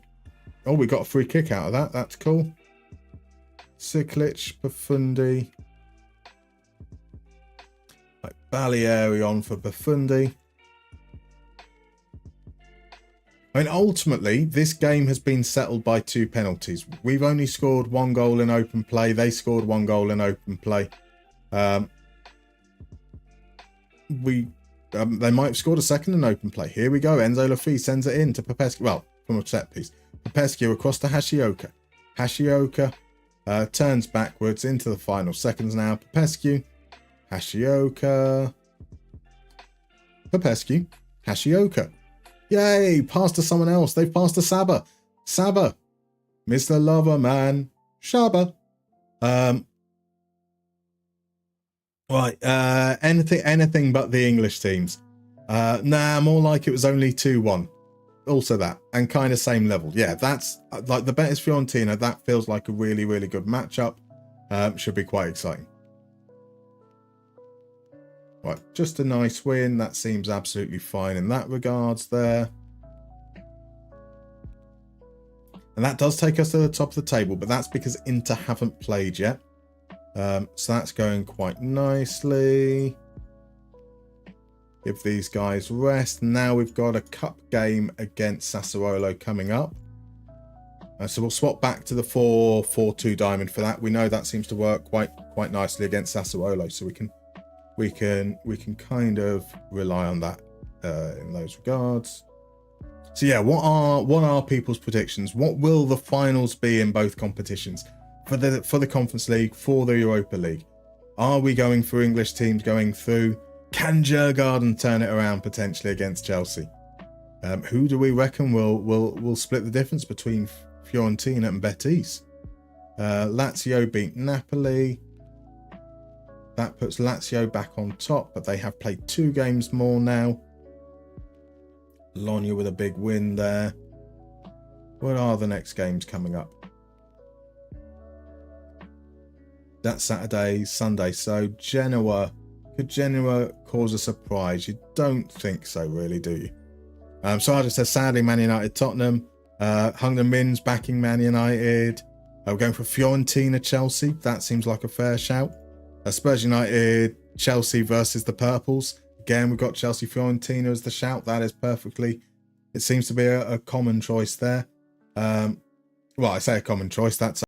Oh, we got a free kick out of that. That's cool. Siklic, Pafundi. Right, Balieri on for Pafundi. I mean, ultimately, this game has been settled by 2 penalties. We've only scored 1 goal in open play. They scored 1 goal in open play. They might have scored a second in open play. Here we go. Enzo Lafi sends it in to Popescu. Well, from a set piece. Popescu across to Hashioka. Hashioka turns backwards into the final seconds now. Popescu. Hashioka. Popescu. Hashioka. Yay! Passed to someone else. They've passed to Saba. Saba. Mr. Lover Man. Shaba. Right, anything but the English teams. Nah, more like it was only 2-1. Also that, and kind of same level. Yeah, that's like the Betis Fiorentina. That feels like a really, really good matchup. Should be quite exciting. Right, just a nice win. That seems absolutely fine in that regards there. And that does take us to the top of the table, but that's because Inter haven't played yet. So that's going quite nicely. Give these guys rest. Now we've got a cup game against Sassuolo coming up. So we'll swap back to the 4-4-2 diamond for that. We know that seems to work quite nicely against Sassuolo, so we can kind of rely on that in those regards. So yeah, what are people's predictions? What will the finals be in both competitions? For the Conference League, for the Europa League. Are we going for English teams going through? Can Djurgården turn it around potentially against Chelsea? Who do we reckon will split the difference between Fiorentina and Betis? Lazio beat Napoli. That puts Lazio back on top, but they have played 2 games more now. Bologna with a big win there. What are the next games coming up? That's Saturday, Sunday. So Genoa. Could Genoa cause a surprise? You don't think so, really, do you? Sarja says, sadly, Man United, Tottenham. Hungry Min's backing Man United. We're going for Fiorentina, Chelsea. That seems like a fair shout. Spurs United, Chelsea versus the Purples. Again, we've got Chelsea, Fiorentina as the shout. That is perfectly... It seems to be a common choice there. Well, I say a common choice. That's